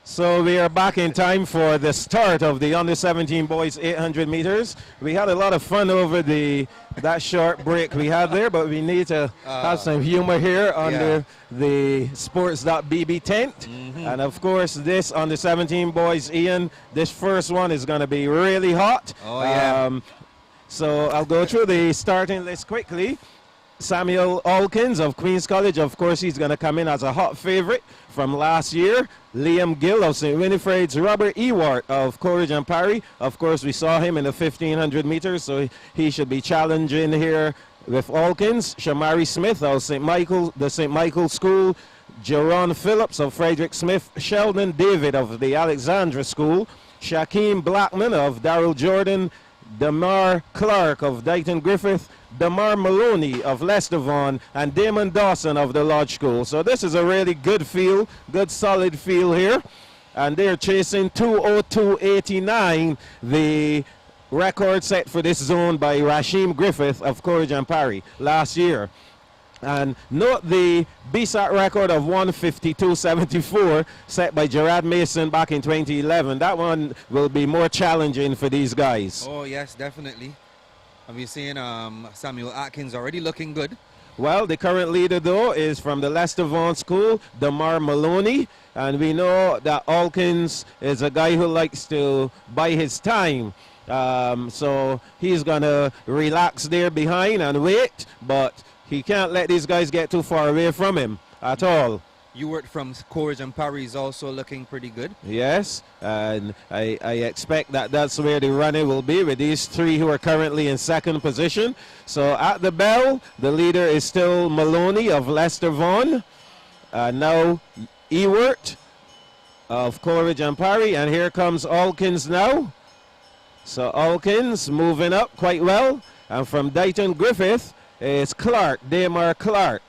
So we are back in time for the start of the under-17 boys 800 meters. We had a lot of fun over that short break we had there, but we need to have some humor here under the Sports.bb tent. And of course, this under-17 boys, Ian, this first one is going to be really hot. Oh, yeah. So I'll go through the starting list quickly. Samuel Alkins of Queen's College, of course, he's going to come in as a hot favorite from last year. Liam Gill of St. Winifred's, Robert Ewart of Coleridge and Parry. Of course, we saw him in the 1500 meters, so he should be challenging here with Alkins. Shamari Smith of the St. Michael School. Jerron Phillips of Frederick Smith. Sheldon David of the Alexandra School. Shaquem Blackman of Darrell Jordan. Damar Clark of Dighton Griffith, Damar Maloney of Leicester Vaughan, and Damon Dawson of the Lodge School. So this is a really good field, good solid field here. And they're chasing 2:02.89, the record set for this zone by Rasheem Griffith of Coleridge and Parry last year. And note the Bssac record of 1:52.74 set by Gerard Mason back in 2011. That one will be more challenging for these guys. Oh, yes, definitely. And we're seeing Samuel Atkins already looking good. Well, the current leader, though, is from the Leicester Vaughan School, Damar Maloney. And we know that Alkins is a guy who likes to buy his time. So he's going to relax there behind and wait. But he can't let these guys get too far away from him at all. Ewart from Coleridge and Parry is also looking pretty good. Yes, and I expect that's where the running will be with these three who are currently in second position. So at the bell, the leader is still Maloney of Leicester Vaughan. Now Ewart of Coleridge and Parry, and here comes Alkins now. So Alkins moving up quite well. And from Dighton Griffith, it's Clark, Damar Clark.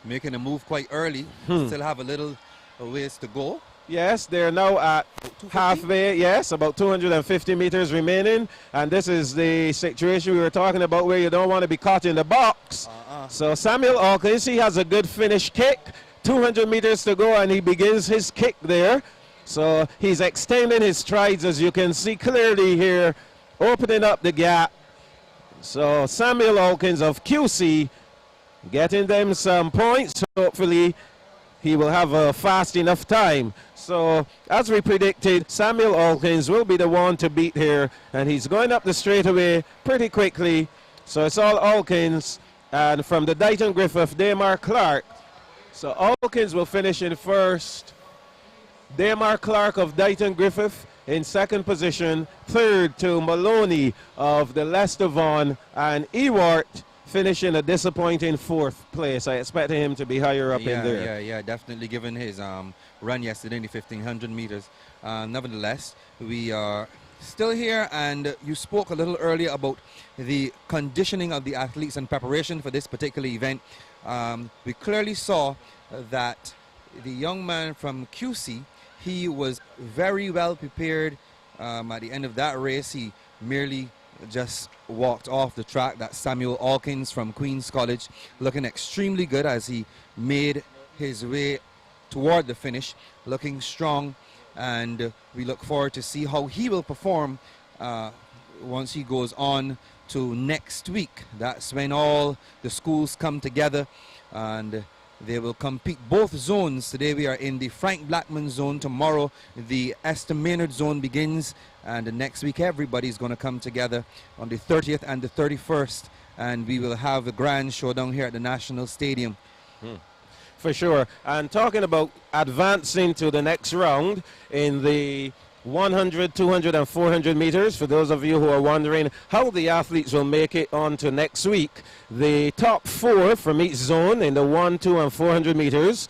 Making a move quite early. Still have a little ways to go. Yes, they're now at halfway, yes, about 250 meters remaining. And this is the situation we were talking about where you don't want to be caught in the box. So Samuel Alkins, he has a good finish kick. 200 meters to go, and he begins his kick there. So he's extending his strides, as you can see clearly here, opening up the gap. So Samuel Alkins of QC getting them some points. Hopefully he will have a fast enough time. So as we predicted, Samuel Alkins will be the one to beat here, and he's going up the straightaway pretty quickly. So it's all Alkins, and from the Dighton Griffith, Damar Clark. So Alkins will finish in first. Damar Clark of Dighton Griffith in second position, third to Maloney of the Leicester Vaughan, and Ewart finishing a disappointing fourth place. I expected him to be higher up in there. Yeah, definitely given his run yesterday in the 1500 meters. Nevertheless, we are still here, and you spoke a little earlier about the conditioning of the athletes and preparation for this particular event. We clearly saw that the young man from QC, he was very well prepared. At the end of that race, he merely just walked off the track. That's Samuel Alkins from Queen's College, looking extremely good as he made his way toward the finish, looking strong. And we look forward to see how he will perform once he goes on to next week. That's when all the schools come together and they will compete both zones. Today we are in the Frank Blackman zone. Tomorrow the Esther Maynard zone begins, and the next week everybody's going to come together on the 30th and the 31st, and we will have a grand showdown here at the National Stadium. For sure. And talking about advancing to the next round in the 100, 200, and 400 meters, for those of you who are wondering how the athletes will make it on to next week, the top four from each zone in the 1, 2, and 400 meters,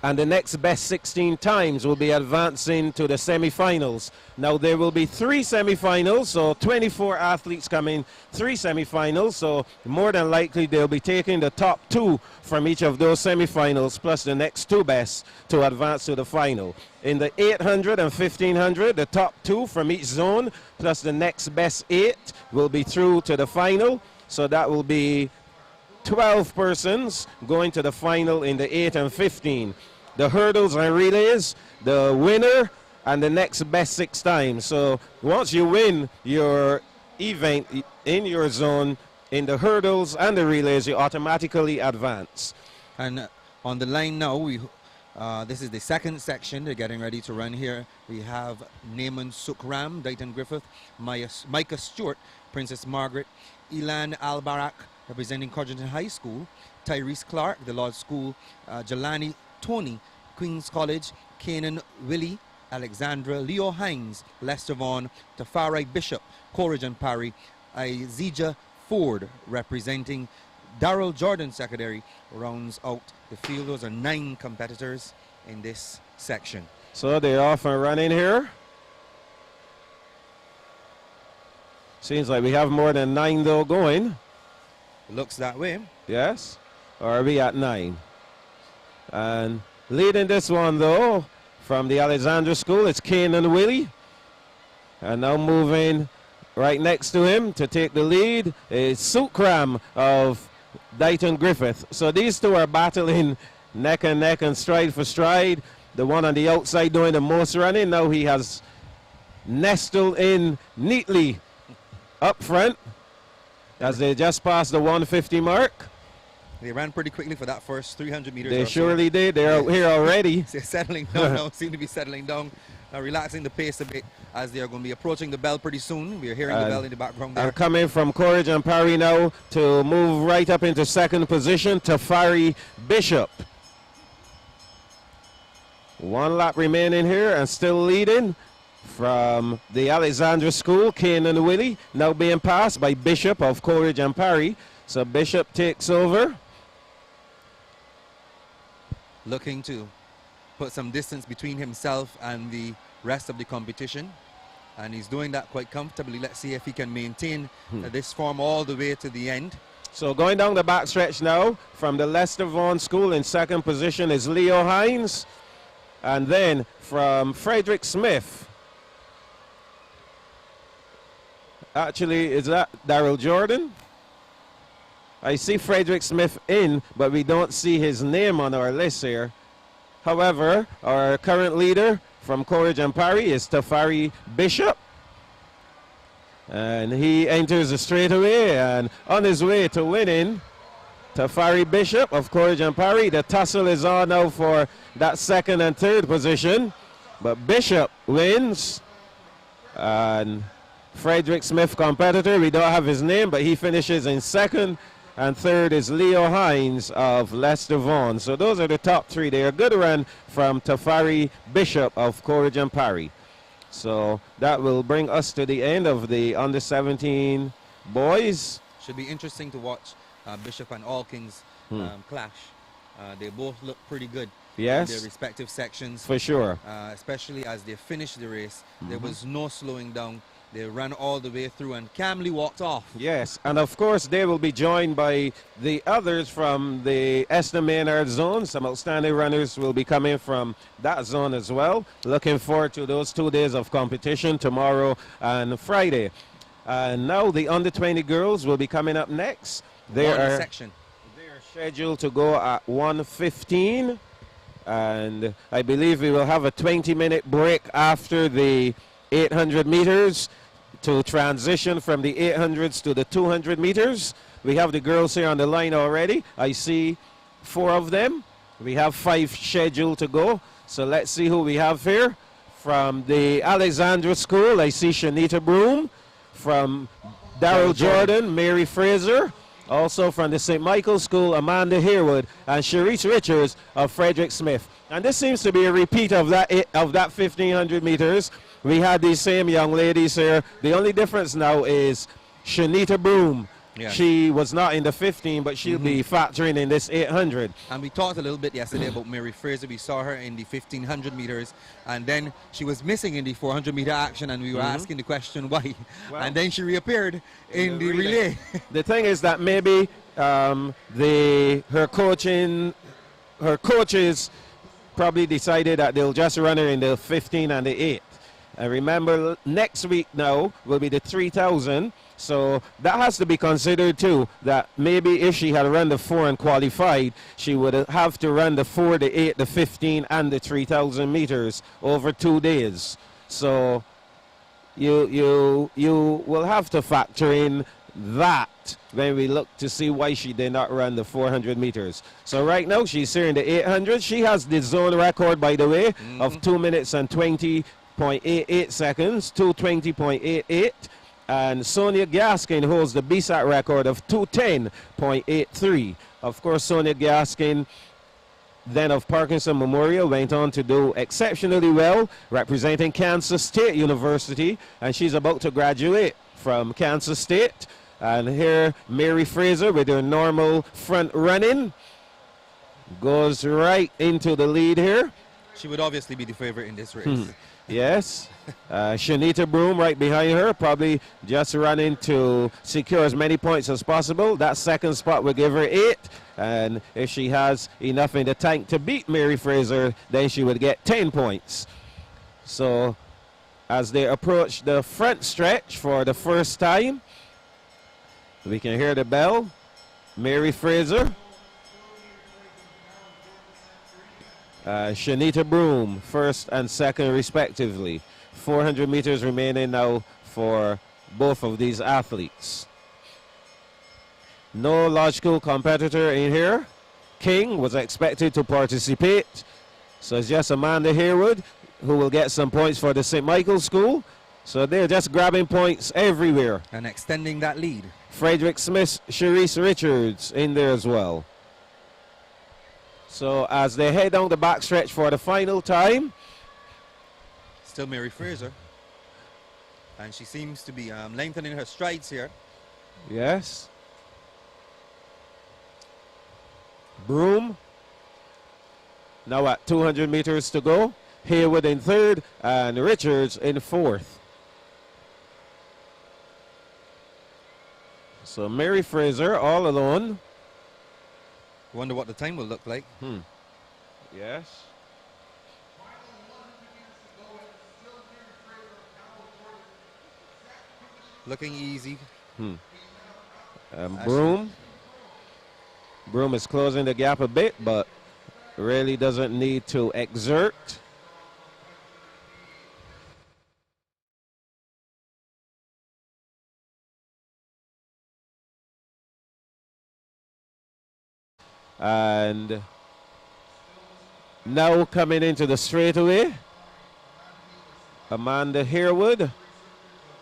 and the next best 16 times will be advancing to the semi-finals. Now there will be 3 semi-finals, so 24 athletes coming, 3 semi-finals, so more than likely they'll be taking the top 2 from each of those semi-finals plus the next 2 best to advance to the final. In the 800 and 1500, the top 2 from each zone plus the next best 8 will be through to the final, so that will be 12 persons going to the final in the 8 and 15. the hurdles and relays, the winner, and the next best 6 times. So once you win your event in your zone in the hurdles and the relays, you automatically advance. And on the line now, this is the second section. They're getting ready to run here. We have Naaman Sukram, Dighton Griffith, Micah Stewart, Princess Margaret, Elan Albarak, representing Codrington High School, Tyrese Clark, the Lord School, Jelani Tony, Queen's College, Kanan Willie, Alexandra, Leo Hines, Lester Vaughan, Tafari Bishop, Coleridge and Parry, Izija Ford, representing Darrell Jordan Secondary, rounds out the field. Those are 9 competitors in this section. So they're off and running here. Seems like we have more than 9 though going. Looks that way. Yes. Or are we at 9? And leading this one though, from the Alexandra School, it's Kanan Willie. And now moving right next to him to take the lead is Sukram of Dighton Griffith. So these two are battling neck and neck and stride for stride. The one on the outside doing the most running. Now he has nestled in neatly up front as they just passed the 150 mark. They ran pretty quickly for that first 300 meters. They surely did. They're out here already. They're settling down now, seem to be settling down, relaxing the pace a bit as they are going to be approaching the bell pretty soon. We are hearing the bell in the background there. And coming from Coleridge and Parry now to move right up into second position, Tafari Bishop. 1 lap remaining here and still leading from the Alexandra School, Kanan Willie, now being passed by Bishop of Coleridge and Parry. So Bishop takes over. Looking to put some distance between himself and the rest of the competition. And he's doing that quite comfortably. Let's see if he can maintain this form all the way to the end. So going down the back stretch now, from the Lester Vaughan School in second position is Leo Hines. And then from Frederick Smith, actually, is that Darrell Jordan? I see Frederick Smith in, but we don't see his name on our list here. However, our current leader from Coleridge and Parry is Tafari Bishop. And he enters the straightaway and on his way to winning, Tafari Bishop of Coleridge and Parry. The tussle is on now for that second and third position. But Bishop wins. And Frederick Smith, competitor, we don't have his name, but he finishes in second. And third is Leo Hines of Lester Vaughan. So those are the top 3. They are a good run from Tafari Bishop of Coleridge and Parry. So that will bring us to the end of the under 17 boys. Should be interesting to watch Bishop and Alkins clash. They both look pretty good in their respective sections. For sure. Especially as they finished the race. There was no slowing down. They ran all the way through and calmly walked off. Yes, and of course they will be joined by the others from the Esther Maynard zone. Some outstanding runners will be coming from that zone as well. Looking forward to those 2 days of competition, tomorrow and Friday. And now the under 20 girls will be coming up next. They are scheduled to go at 1:15, and I believe we will have a 20-minute break after the 800 meters to transition from the 800s to the 200 meters. We have the girls here on the line already. I see 4 of them. We have 5 scheduled to go. So let's see who we have here. From the Alexandra School, I see Shanita Broom. From Darrell Jordan, Mary Fraser. Also from the St. Michael School, Amanda Harewood and Sharice Richards of Frederick Smith. And this seems to be a repeat of that 1,500 meters. We had these same young ladies here. The only difference now is Shanita Broom. Yeah. She was not in the 15, but she'll be factoring in this 800. And we talked a little bit yesterday about Mary Fraser. We saw her in the 1,500 meters, and then she was missing in the 400-meter action, and we were asking the question why. Well, and then she reappeared in the relay. The thing is that maybe her coaches probably decided that they'll just run her in the 15 and the 8. And remember, next week now will be the 3,000. So that has to be considered too, that maybe if she had run the 4 and qualified, she would have to run the 4, the 8, the 15, and the 3,000 meters over 2 days. So you will have to factor in that when we look to see why she did not run the 400 meters. So right now she's here in the 800. She has the zone record, by the way, of 2 minutes and 20.88 seconds, 2:20.88. And Sonia Gaskin holds the Bssac record of 2:10.83. Of course, Sonia Gaskin, then of Parkinson Memorial, went on to do exceptionally well, representing Kansas State University, and she's about to graduate from Kansas State. And here, Mary Fraser, with her normal front running, goes right into the lead here. She would obviously be the favorite in this race. Yes. Shanita Broom right behind her, probably just running to secure as many points as possible. That second spot will give her 8. And if she has enough in the tank to beat Mary Fraser, then she would get 10 points. So as they approach the front stretch for the first time, we can hear the bell. Mary Fraser. Shanita Broom, first and second respectively. 400 meters remaining now for both of these athletes. No logical competitor in here. King was expected to participate. So it's just Amanda Harewood who will get some points for the St. Michael's School. So they're just grabbing points everywhere. And extending that lead. Frederick Smith, Sharice Richards in there as well. So as they head down the backstretch for the final time. Still Mary Fraser. And she seems to be lengthening her strides here. Yes. Broom. Now at 200 meters to go. Haywood in third and Richards in fourth. So Mary Fraser all alone. Wonder what the time will look like. Yes. Looking easy. Broom. Broom is closing the gap a bit, but really doesn't need to exert. And now coming into the straightaway, Amanda Harewood,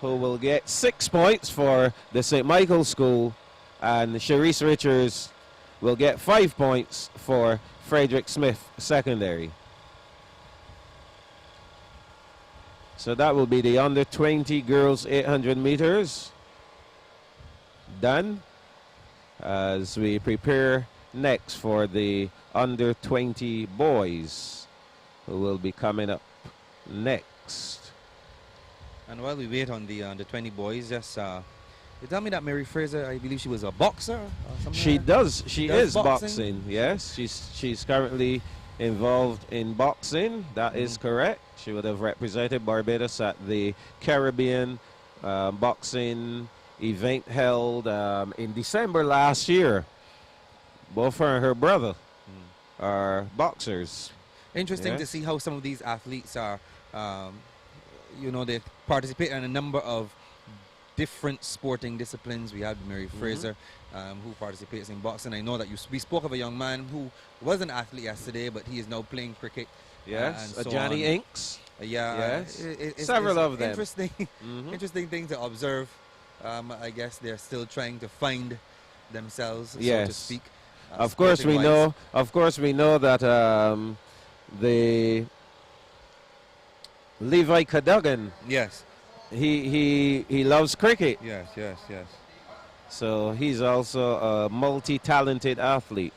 who will get 6 points for the St. Michael's School, and Sharice Richards will get 5 points for Frederick Smith Secondary. So that will be the under 20 girls 800 meters done, as we prepare next for the under 20 boys, who will be coming up next. And while we wait on the under 20 boys, just you tell me that Mary Fraser, I believe she was a boxer or something. She like does. She is boxing. boxing. Yes, she's currently involved in boxing. That is correct. She would have represented Barbados at the Caribbean boxing event held in December last year. Both her and her brother are boxers. Interesting to see how some of these athletes are, you know, they participate in a number of different sporting disciplines. We have Mary Fraser, who participates in boxing. I know that we spoke of a young man who was an athlete yesterday, but he is now playing cricket. Yes, and so Johnny Inks. Yes, several of them. Interesting, interesting thing to observe. I guess they're still trying to find themselves, so to speak. Of course, we know. Of course, we know that the Levi Cadogan. Yes. He loves cricket. Yes. So he's also a multi-talented athlete.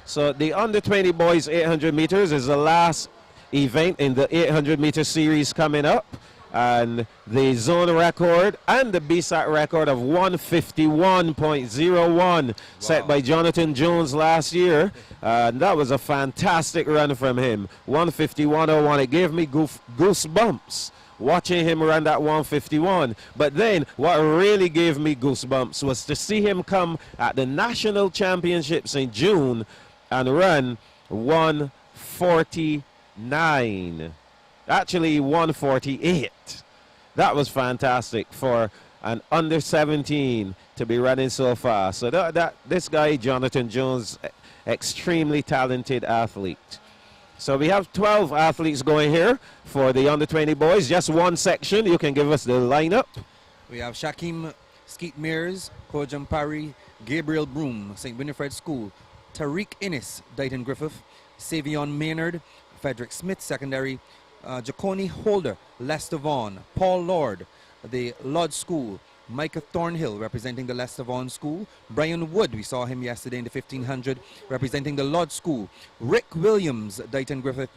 So the under 20 boys 800 meters is the last event in the 800 meter series coming up. And the zone record and the Bssac record of 151.01 set by Jonathan Jones last year. And that was a fantastic run from him. 151.01. It gave me goosebumps watching him run that 151. But then what really gave me goosebumps was to see him come at the national championships in June and run 149. Actually 148. That was fantastic for an under 17 to be running so fast. So this guy, Jonathan Jones, extremely talented athlete. So we have 12 athletes going here for the under 20 boys. Just one section. You can give us the lineup. We have Shakim Skeet Mears, Kojam Parry, Gabriel Broom, St. Winifred School, Tariq Innis, Dighton Griffith, Savion Maynard, Frederick Smith Secondary, Jaconi Holder, Lester Vaughan, Paul Lord, the Lodge School, Micah Thornhill representing the Lester Vaughan School, Brian Wood, we saw him yesterday in the 1500 representing the Lodge School, Rick Williams, Dighton Griffith,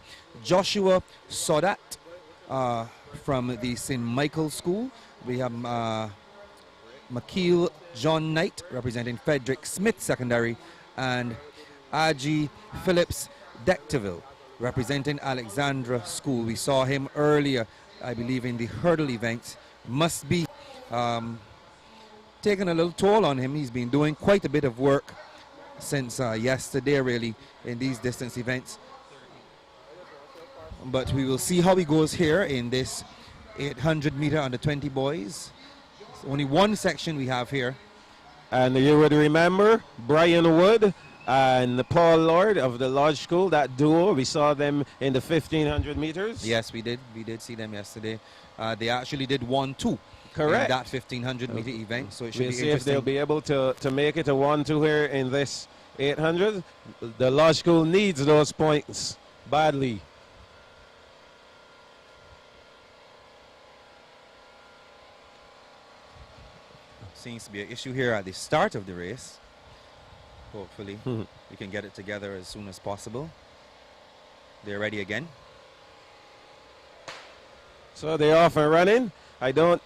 Joshua Sodat from the St. Michael School, we have McKeel John Knight representing Frederick Smith Secondary, and Aji Phillips Decteville representing Alexandra School. We saw him earlier, I believe, in the hurdle event. Must be taking a little toll on him. He's been doing quite a bit of work since yesterday, really, in these distance events. But we will see how he goes here in this 800 meter under 20 boys. It's only one section we have here. And you would remember Brian Wood and Paul Lord of the Lodge School, that duo. We saw them in the 1500 meters. Yes, we did. We did see them yesterday. They actually did 1-2. Correct. In that 1500 meter event. So it should we'll be see if interesting. they'll be able to make it a 1-2 here in this 800. The Lodge School needs those points badly. Seems to be an issue here at the start of the race. Hopefully we can get it together as soon as possible. They're ready again. So they're off and running. I don't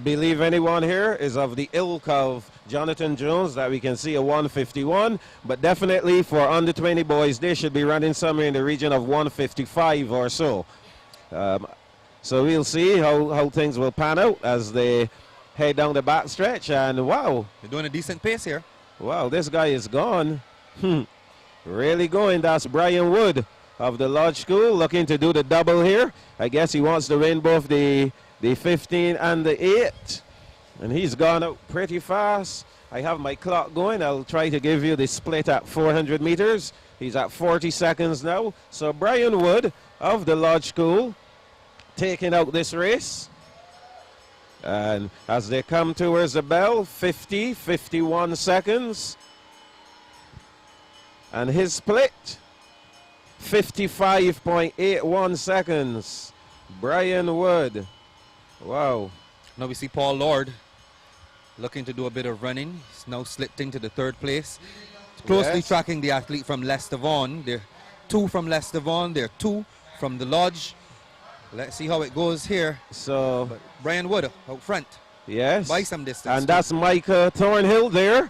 believe anyone here is of the ilk of Jonathan Jones that we can see a 151, but definitely for under 20 boys, they should be running somewhere in the region of 155 or so. So we'll see how things will pan out as they head down the back stretch. And wow, they're doing a decent pace here. Wow, this guy is gone. Really going. That's Brian Wood of the Lodge School looking to do the double here. I guess he wants to win both the 15 and the 8. And he's gone out pretty fast. I have my clock going. I'll try to give you the split at 400 meters. He's at 40 seconds now. So Brian Wood of the Lodge School taking out this race. And as they come towards the bell, 51 seconds. And his split, 55.81 seconds. Brian Wood. Wow. Now we see Paul Lord looking to do a bit of running. He's now slipped into the 3rd place. Closely tracking the athlete from Lester Vaughan. There are 2 from Lester Vaughan. There are 2 from the Lodge. Let's see how it goes here. So but Brian Wood out front. Yes. By some distance. And that's Micah Thornhill there.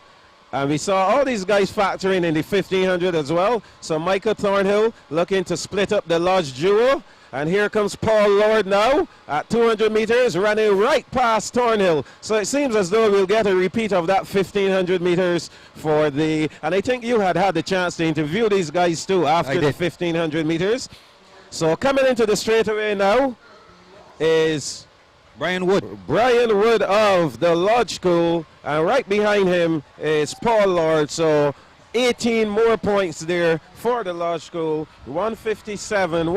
And we saw all these guys factoring in the 1500 as well. So Micah Thornhill looking to split up the Lodge duo. And here comes Paul Lord now at 200 meters, running right past Thornhill. So it seems as though we'll get a repeat of that 1500 meters for the... And I think you had the chance to interview these guys too after the 1500 meters. So coming into the straightaway now is Brian Wood. Brian Wood of the Lodge School, and right behind him is Paul Lord. So 18 more points there for the Lodge School. 157,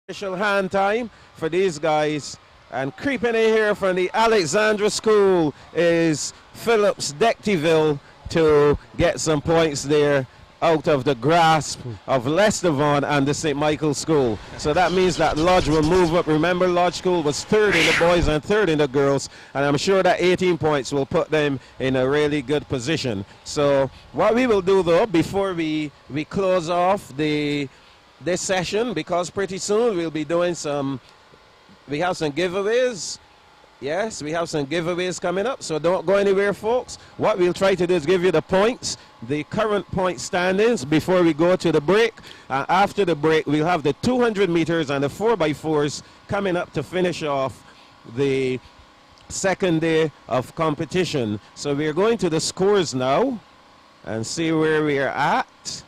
official hand time for these guys. And creeping in here from the Alexandra School is Phillips Decteville to get some points there out of the grasp of Lester Vaughan and the St. Michael School. So that means that Lodge will move up. Remember, Lodge School was 3rd in the boys and 3rd in the girls, and I'm sure that 18 points will put them in a really good position. So what we will do though, before we close off this session, because pretty soon we'll be doing we have some giveaways Yes, we have some giveaways coming up, so don't go anywhere, folks. What we'll try to do is give you the points, the current point standings before we go to the break. After the break, we'll have the 200 meters and the 4x4s coming up to finish off the second day of competition. So we're going to the scores now and see where we're at.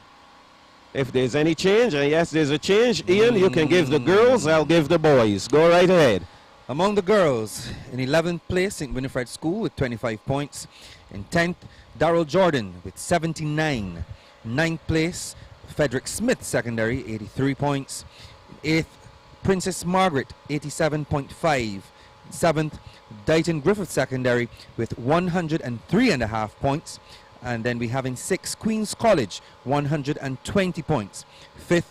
If there's any change, and yes, there's a change. Ian, you can give the girls, I'll give the boys. Go right ahead. Among the girls, in 11th place, St. Winifred School with 25 points. In 10th, Darrell Jordan with 79. 9th place, Frederick Smith Secondary, 83 points. 8th, Princess Margaret, 87.5. 7th, Dighton Griffith Secondary with 103.5 points. And then we have in 6th, Queen's College, 120 points. 5th,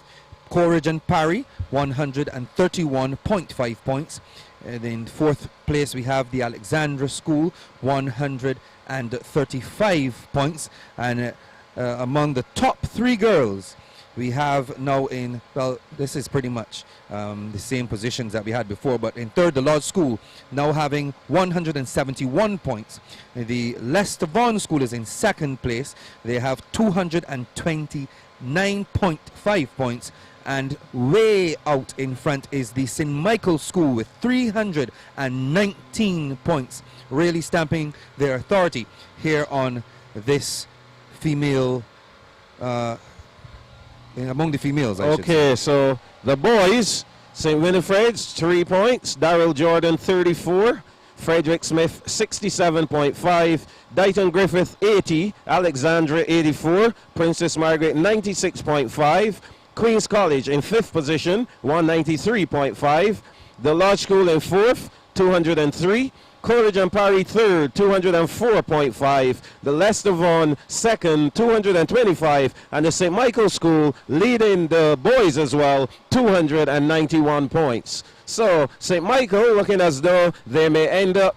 Coleridge and Parry, 131.5 points. And in 4th place, we have the Alexandra School, 135 points. And among the top 3 girls, we have now in, well, this is pretty much the same positions that we had before, but in 3rd, the Lodge School, now having 171 points. The Leicester Vaughan School is in 2nd place. They have 229.5 points. And way out in front is the St. Michael's School with 319 points, really stamping their authority here on this female, among the females, I should say. Okay, so the boys, St. Winifred's, 3 points. Darrell Jordan, 34. Frederick Smith, 67.5. Dighton Griffith, 80. Alexandra, 84. Princess Margaret, 96.5. Queen's College in 5th position, 193.5. The Lodge School in 4th, 203. Coleridge and Parry 3rd, 204.5. The Leicester Vaughan 2nd, 225. And the St. Michael's School leading the boys as well, 291 points. So St. Michael looking as though they may end up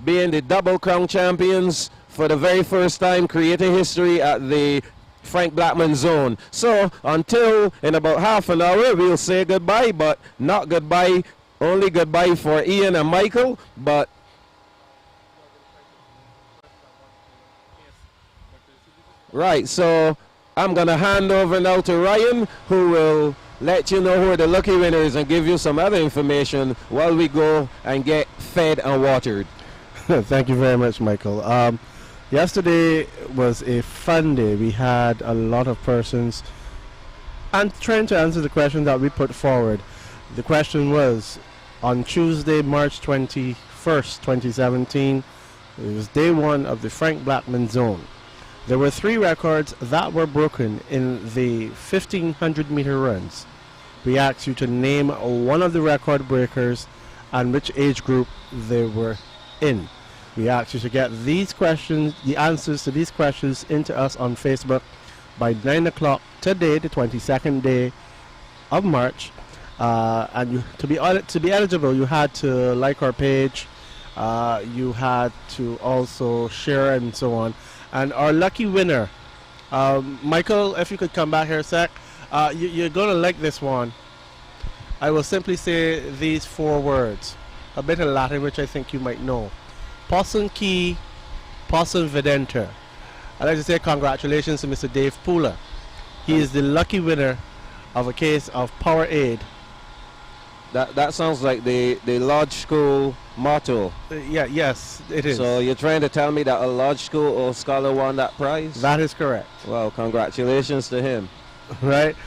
being the double crown champions for the very first time, creating history at the Frank Blackman zone. So until in about half an hour, we'll say goodbye, but not goodbye, only goodbye for Ian and Michael. But right, so I'm gonna hand over now to Ryan, who will let you know who are the lucky winners and give you some other information while we go and get fed and watered. Thank you very much, Michael. Yesterday was a fun day. We had a lot of persons and trying to answer the question that we put forward. The question was, on Tuesday, March 21st, 2017, it was day 1 of the Frank Blackman zone. There were 3 records that were broken in the 1,500 meter runs. We asked you to name one of the record breakers and which age group they were in. We asked you to get these questions, the answers to these questions, into us on Facebook by 9 o'clock today, the 22nd day of March. And to be eligible, you had to like our page, you had to also share and so on. And our lucky winner, Michael, if you could come back here a sec, you're going to like this one. I will simply say these 4 words, a bit of Latin, which I think you might know. Possum Key, Possum Videnter. I'd like to say congratulations to Mr. Dave Pooler. He is the lucky winner of a case of Powerade. That sounds like the Lodge School motto. Yes, it is. So you're trying to tell me that a Lodge School or scholar won that prize? That is correct. Well, congratulations to him. Right.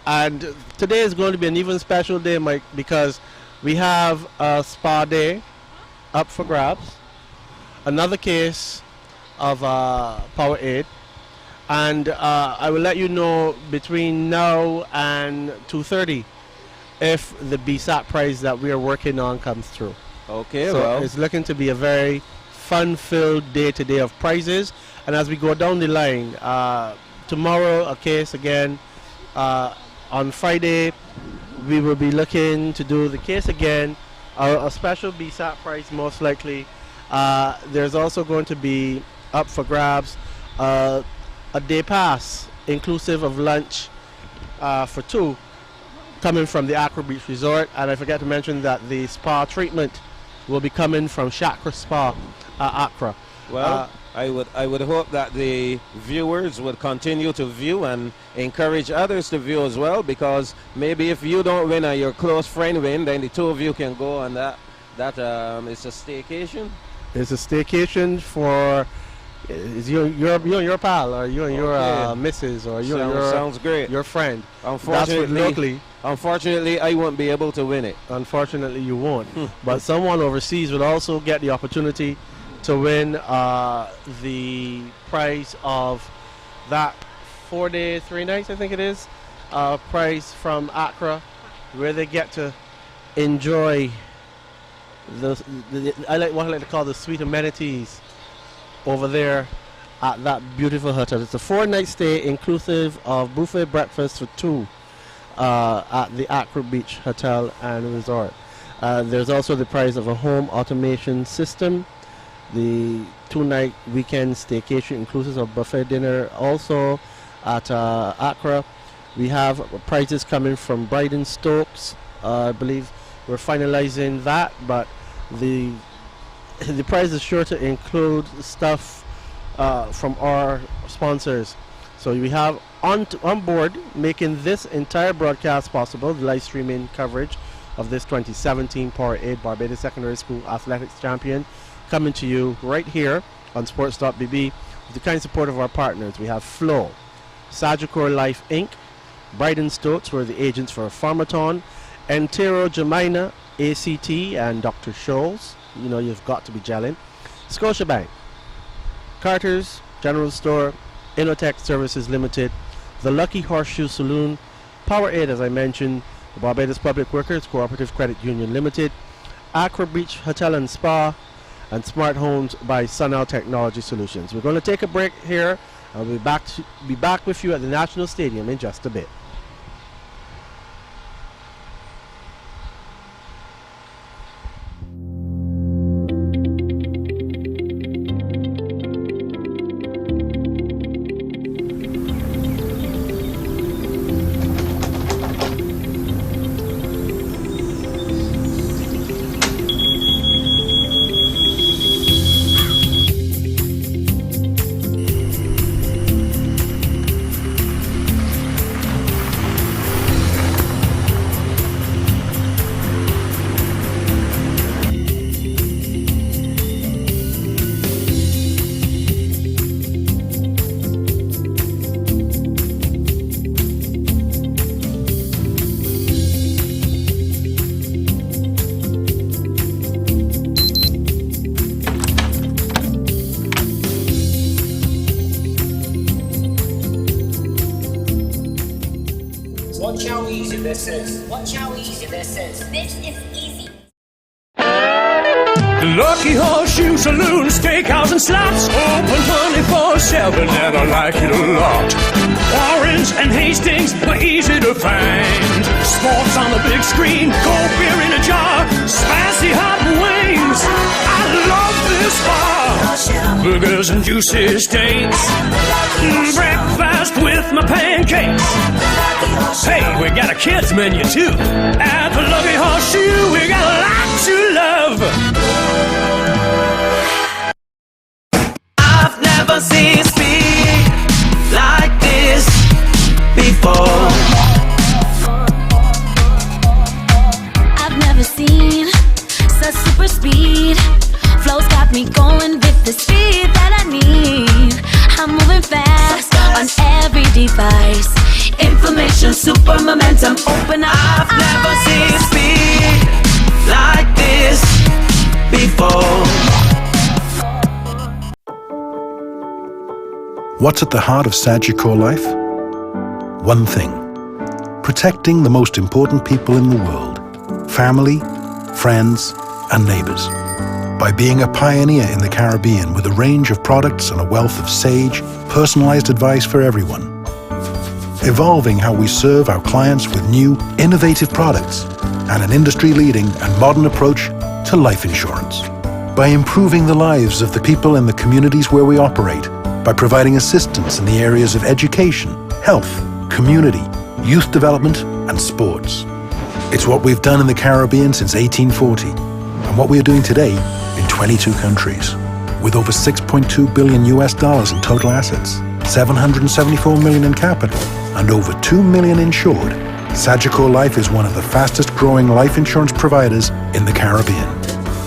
And today is going to be an even special day, Mike, because we have a spa day up for grabs. Another case of Powerade. And I will let you know between now and 2:30 if the Bssac prize that we are working on comes through. Okay, so well, it's looking to be a very fun-filled day today of prizes. And as we go down the line, tomorrow a case again. On Friday, we will be looking to do the case again. A special Bssac prize, most likely. There's also going to be up for grabs a day pass, inclusive of lunch for 2, coming from the Accra Beach Resort. And I forgot to mention that the spa treatment will be coming from Chakra Spa, Accra. Well, I would hope that the viewers would continue to view and encourage others to view as well, because maybe if you don't win and your close friend win, then the two of you can go on that. It's a staycation. It's a staycation for you and your pal, or you and your missus, or sounds great. Your friend. Unfortunately, I won't be able to win it. Unfortunately, you won't. But someone overseas will also get the opportunity to win the prize of that 4 days, 3 nights, I think it is, prize from Accra, where they get to enjoy what I like to call the sweet amenities over there at that beautiful hotel. It's a 4-night stay inclusive of buffet breakfast for 2 at the Accra Beach Hotel and Resort. There's also the prize of a home automation system, the 2-night weekend staycation inclusive of buffet dinner also at Accra. We have prizes coming from Bryden Stokes. I believe we're finalizing that, but the prize is sure to include stuff from our sponsors. So we have on board making this entire broadcast possible, the live streaming coverage of this 2017 Power 8 Barbados Secondary School Athletics Champion, coming to you right here on Sports.bb with the kind support of our partners. We have Flow, Sagicor Life Inc., Bryden Stokes, we're the agents for Pharmaton, Entero Jamina, ACT, and Dr. Scholl's. You know you've got to be gelling. Scotiabank, Carter's General Store, Innotech Services Limited, the Lucky Horseshoe Saloon, Power 8, as I mentioned, the Barbados Public Workers Cooperative Credit Union Limited, Accra Beach Hotel and Spa, and Smart Homes by Sunel Technology Solutions. We're going to take a break here. I'll be back with you at the National Stadium in just a bit. Watch how easy this is. Watch how easy this is. This is easy. Lucky Horseshoe Saloon, Steakhouse and Slots, open 24/7 and I like it a lot. Warrens and Hastings were easy to find. Sports on the big screen, cold beer in a jar, spicy hot wings. I love this bar. Burgers and juicy steaks, breakfast with my pancakes. Hey, we got a kids menu too. At the Lucky Horseshoe, we got a lot to love. I've never seen speed like this before. I've never seen such super speed. Flow's got me going with the speed that I need. I'm moving fast on every device. Information, super momentum, open up. I've never seen speed like this before. What's at the heart of Sagicor life? One thing: protecting the most important people in the world, family, friends, and neighbors. By being a pioneer in the Caribbean with a range of products and a wealth of sage, personalized advice for everyone. Evolving how we serve our clients with new, innovative products and an industry-leading and modern approach to life insurance. By improving the lives of the people in the communities where we operate, by providing assistance in the areas of education, health, community, youth development, and sports. It's what we've done in the Caribbean since 1840. and what we are doing today in 22 countries. With over $6.2 billion in total assets, 774 million in capital, and over 2 million insured, Sagicor Life is one of the fastest growing life insurance providers in the Caribbean.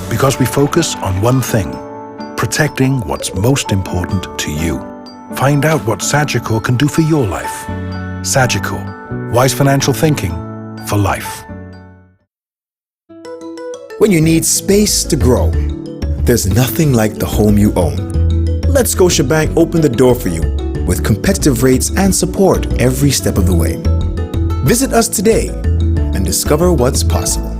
Because we focus on one thing, protecting what's most important to you. Find out what Sagicor can do for your life. Sagicor, wise financial thinking for life. When you need space to grow, there's nothing like the home you own. Let Scotiabank open the door for you with competitive rates and support every step of the way. Visit us today and discover what's possible.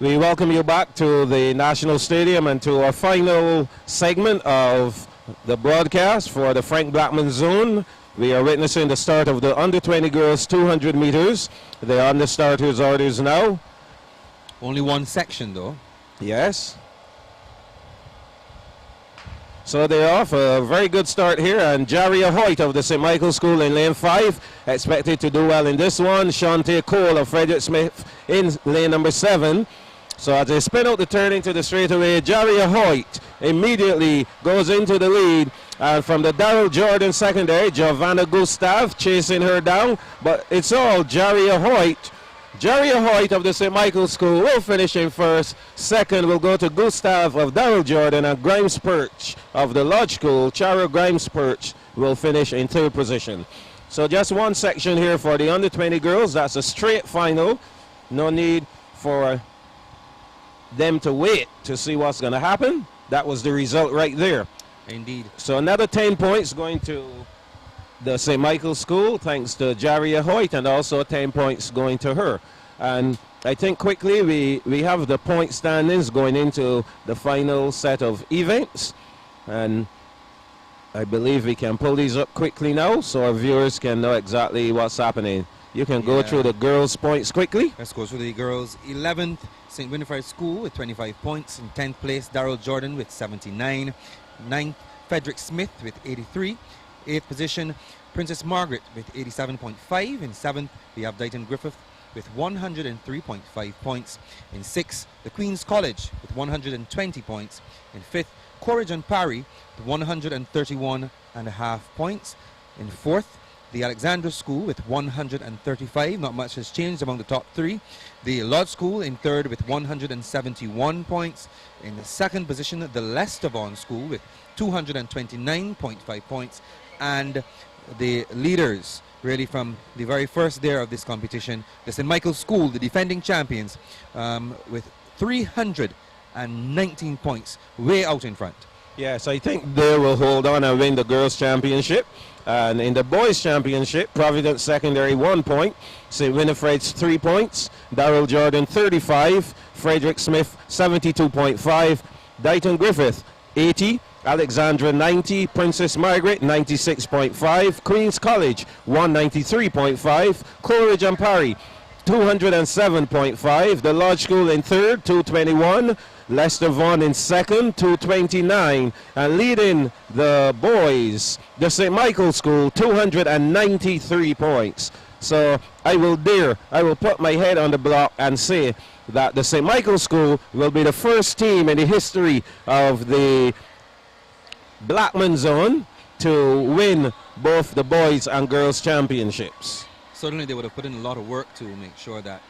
We welcome you back to the National Stadium and to our final segment of the broadcast for the Frank Blackman Zone. We are witnessing the start of the under-20 girls 200 meters. They are on the starters' orders now. Only one section though. Yes. So they're off a very good start here, and Jaria Hoyt of the St. Michael School in lane 5 expected to do well in this one. Shantae Cole of Frederick Smith in lane number 7. So as they spin out the turn into the straightaway, Jaria Hoyt immediately goes into the lead, and from the Darrell Jordan secondary, Giovanna Gustav chasing her down, but it's all Jaria Hoyt. Jaria Hoyt of the St. Michael School will finish in first. Second will go to Gustav of Darrell Jordan, and Grimes Perch of the Lodge School, Charo Grimes Perch, will finish in third position. So just one section here for the under 20 girls. That's a straight final. No need for them to wait to see what's going to happen. That was the result right there. Indeed. So another 10 points going to the St. Michael School, thanks to Jaria Hoyt, and also 10 points going to her. And I think quickly we have the point standings going into the final set of events. And I believe we can pull these up quickly now so our viewers can know exactly what's happening. You can go through the girls' points quickly. Let's go through the girls. 11th, St. Winifred School with 25 points. In 10th place, Darrell Jordan with 79. 9th, Frederick Smith with 83. 8th position, Princess Margaret with 87.5. In 7th, we have Dighton Griffith with 103.5 points. In 6th, the Queen's College with 120 points. In 5th, Courage and Parry with 131.5 points. In 4th, the Alexandra School with 135. Not much has changed among the top 3. The Lodge School in 3rd with 171 points. In the 2nd position, the Leicester Vaughan School with 229.5 points. And the leaders, really from the very first day of this competition, the St. Michael School, the defending champions, with 319 points, way out in front. Yes, I think they will hold on and win the girls' championship. And in the boys' championship, Providence Secondary 1 point, St. Winifred's 3 points, Darrell Jordan 35, Frederick Smith 72.5, Dighton Griffith 80, Alexandra 90, Princess Margaret 96.5, Queen's College 193.5, Coleridge and Parry 207.5, the Lodge School in 3rd 221, Leicester Vaughan in 2nd 229, and leading the boys, the St. Michael School 293 points. So I will put my head on the block and say that the St. Michael School will be the first team in the history of the Blackman Zone to win both the boys and girls championships. Certainly they would have put in a lot of work to make sure that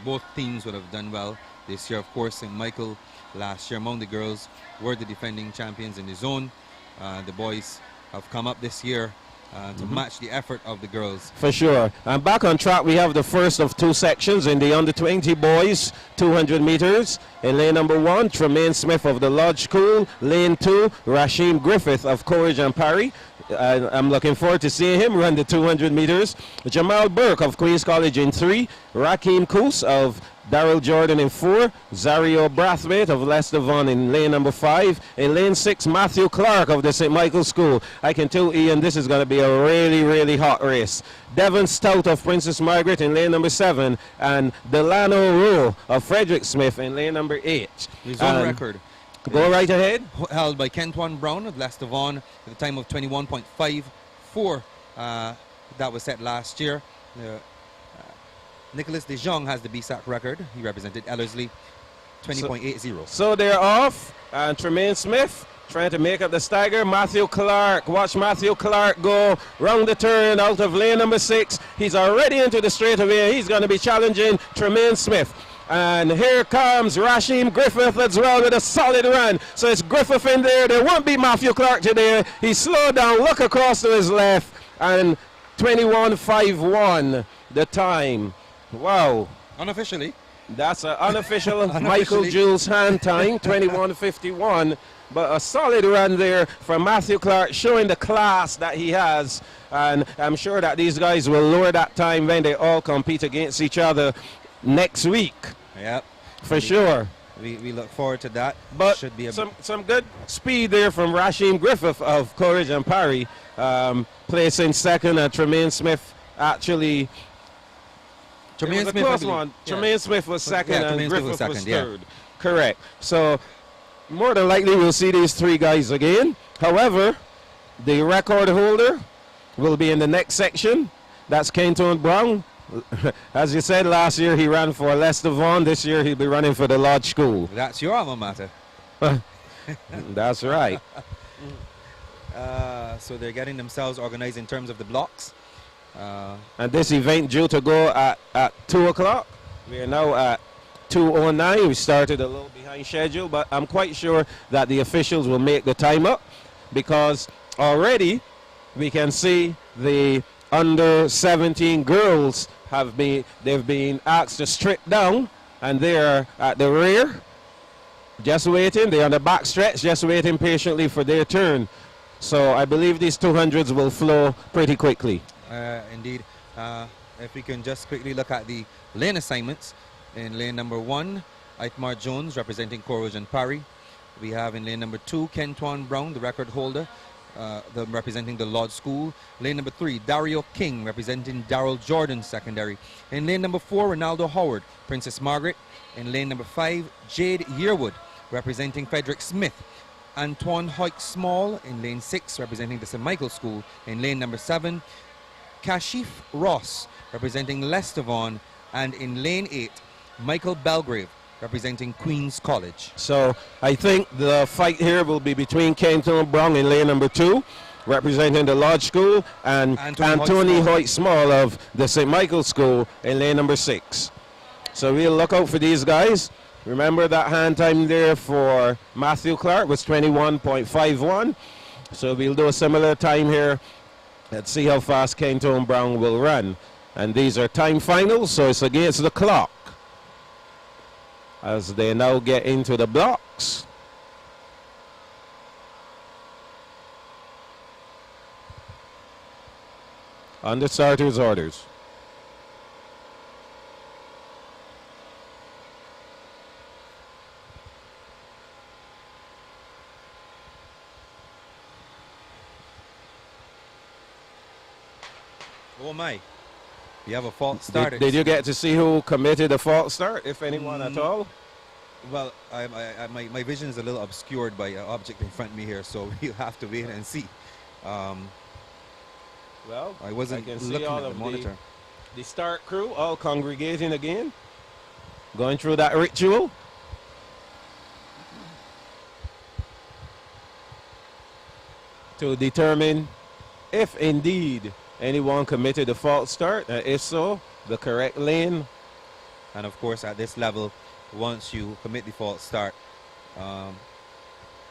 both teams would have done well this year. Of course, St. Michael last year among the girls were the defending champions in the zone. The boys have come up this year to match the effort of the girls. For sure. And back on track, we have the first of 2 sections in the under 20 boys 200 meters. In lane number 1, Tremaine Smith of the Lodge School. Lane 2, Rasheem Griffith of Courage and Parry. I'm looking forward to seeing him run the 200 meters. Jamal Burke of Queen's College in 3. Rakeem Koos of Darrell Jordan in 4. Zario Brathwaite of Leicester Vaughan in lane number 5. In lane 6, Matthew Clark of the St. Michael School. I can tell Ian this is going to be a really, really hot race. Devon Stout of Princess Margaret in lane number 7. And Delano Rowe of Frederick Smith in lane number 8. His own record. Go right ahead. Held by Kentwan Brown of Leicester Vaughan at a time of 21.54. That was set last year. Nicholas De Jong has the Bssac record. He represented Ellerslie, 20.80. So they're off. And Tremaine Smith trying to make up the stagger. Matthew Clark. Watch Matthew Clark go round the turn out of lane number 6. He's already into the straightaway. He's going to be challenging Tremaine Smith. And here comes Rasheem Griffith as well with a solid run. So it's Griffith in there. There won't be Matthew Clark today. He slowed down, look across to his left, and 21.51 the time. Wow. Unofficially. That's an unofficial Michael Jules hand time, 21.51. But a solid run there from Matthew Clark, showing the class that he has. And I'm sure that these guys will lower that time when they all compete against each other next week Yep. For sure. We look forward to that. But should be a some good speed there from Rasheem Griffith of Courage and Parry, placing second, and Tremaine Smith actually. Tremaine Smith, close one. Yeah. Tremaine Smith was second, and Tremaine Smith Griffith was was second, third. Correct. So more than likely we'll see these three guys again. However, the record holder will be in the next section. That's Kenton Brown. As you said, last year he ran for Leicester Vaughan. This year he'll be running for the Lodge School. That's your alma mater. That's right. So they're getting themselves organized in terms of the blocks. And this event due to go at 2 o'clock. We are now at 2:09. We started a little behind schedule, but I'm quite sure that the officials will make the time up, because already we can see the under 17 girls they've been asked to strip down, and they're at the rear just waiting. They're on the back stretch just waiting patiently for their turn. So I believe these 200s will flow pretty quickly. Indeed. If we can just quickly look at the lane assignments. In lane number 1, Aitmar Jones representing Courage and Parry. We have in lane number 2, Kenton Brown, the record holder, representing the Lodge School. Lane number 3, Dario King representing Darrell Jordan Secondary. In lane number 4, Ronaldo Howard, Princess Margaret. In lane number 5, Jade Yearwood representing Frederick Smith. Antoine Hoyt Small in lane 6 representing the St. Michael School. In lane number 7, Kashif Ross representing Leicester Vaughan. And in lane 8, Michael Belgrave representing Queen's College. So I think the fight here will be between Kenton Brown in lane number 2, representing the Lodge School, and Anthony Hoyt Small of the St. Michael School in lane number 6. So we'll look out for these guys. Remember that hand time there for Matthew Clark was 21.51. So we'll do a similar time here. Let's see how fast Kenton Brown will run. And these are time finals, so it's against the clock as they now get into the blocks. Under starters' orders. Oh my. You have a false start. Did you get to see who committed a false start, if anyone at all? Well, my vision is a little obscured by an object in front of me here, so we'll have to wait and see. Well, I wasn't looking at the monitor. The start crew all congregating again, going through that ritual. To determine if indeed anyone committed a false start, and if so, the correct lane. And of course, at this level, once you commit the false start,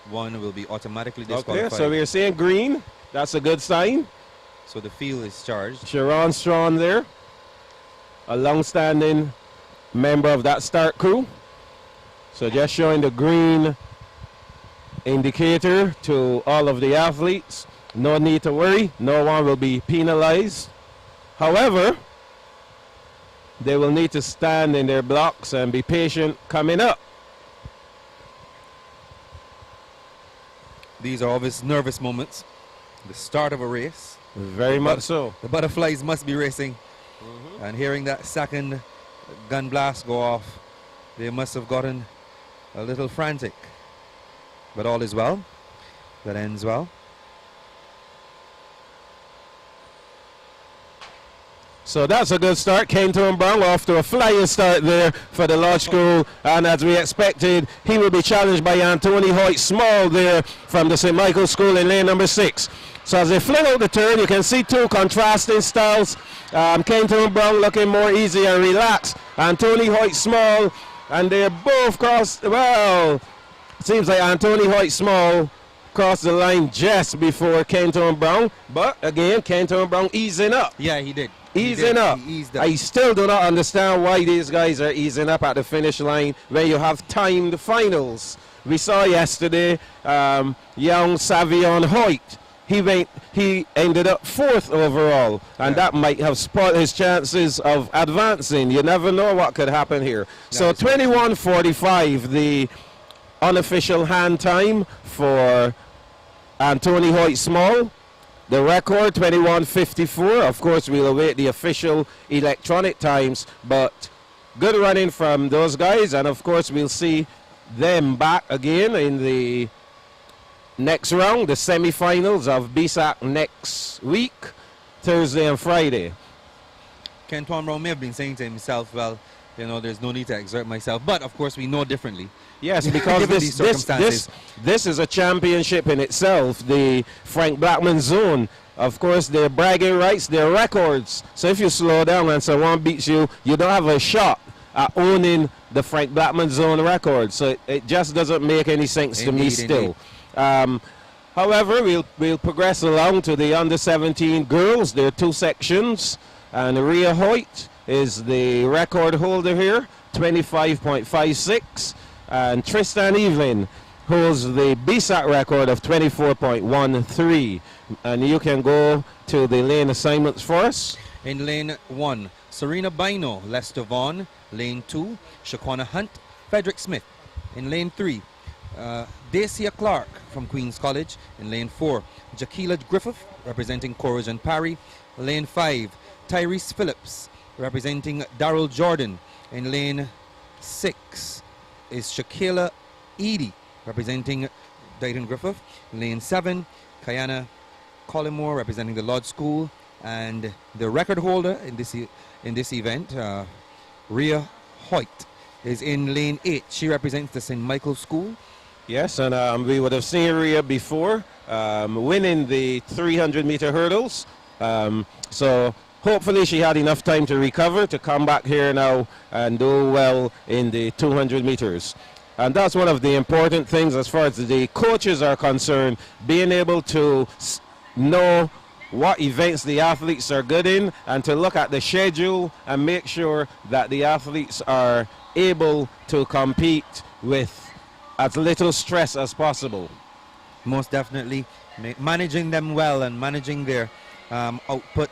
one will be automatically disqualified. Okay, so we're seeing green. That's a good sign. So the field is charged. Sharon Strawn there, a long-standing member of that start crew. So just showing the green indicator to all of the athletes. No need to worry. No one will be penalized. However, they will need to stand in their blocks and be patient coming up. These are obvious nervous moments. The start of a race. Very much so. The butterflies must be racing. And hearing that second gun blast go off, they must have gotten a little frantic. But all is well. That ends well. So that's a good start. Kenton Brown off to a flying start there for the Lodge School. And as we expected, he will be challenged by Anthony Hoyt Small there from the St. Michael School in lane number 6. So as they fling out the turn, you can see two contrasting styles. Kenton Brown looking more easy and relaxed. Anthony Hoyt Small, and they're both crossed. Well, it seems like Anthony Hoyt Small crossed the line just before Kenton Brown. But again, Kenton Brown easing up. Yeah, he did. Easing up. He eased up. I still do not understand why these guys are easing up at the finish line when you have timed finals. We saw yesterday young Savion Hoyt he ended up 4th overall, and that might have spoiled his chances of advancing. You never know what could happen here. So 21:45, the unofficial hand time for Anthony Hoyt Small. The record 21:54. Of course, we'll await the official electronic times, but good running from those guys, and of course we'll see them back again in the next round, the semi-finals of Bssac next week, Thursday and Friday. Kenton Brown may have been saying to himself, well, you know, there's no need to exert myself, but of course we know differently. Yes, because this is a championship in itself, the Frank Blackman zone. Of course, their bragging rights, their records. So if you slow down and someone beats you, you don't have a shot at owning the Frank Blackman zone record. So it just doesn't make any sense to me still. However, we'll progress along to the under-17 girls. There are 2 sections, and Rhea Hoyt is the record holder here, 25.56, and Tristan Evelyn holds the Bssac record of 24.13. And you can go to the lane assignments for us. In lane 1, Serena Bino, Lester Vaughan. Lane 2, Shaquana Hunt, Frederick Smith. In lane 3, Dacia Clark from Queen's College. In lane 4, Jaquila Griffith representing Courage and Parry. Lane 5, Tyrese Phillips representing Darrell Jordan. In lane 6 is Shaquila Edie representing Dayton Griffith. In lane 7, Kayana Collymore representing the Lodge School. And the record holder in this event, Rhea Hoyt, is in lane 8. She represents the St. Michael's School. Yes, and we would have seen Rhea before winning the 300-meter hurdles. So hopefully she had enough time to recover to come back here now and do well in the 200 meters. And that's one of the important things as far as the coaches are concerned, being able to know what events the athletes are good in and to look at the schedule and make sure that the athletes are able to compete with as little stress as possible. Most definitely managing them well and managing their output.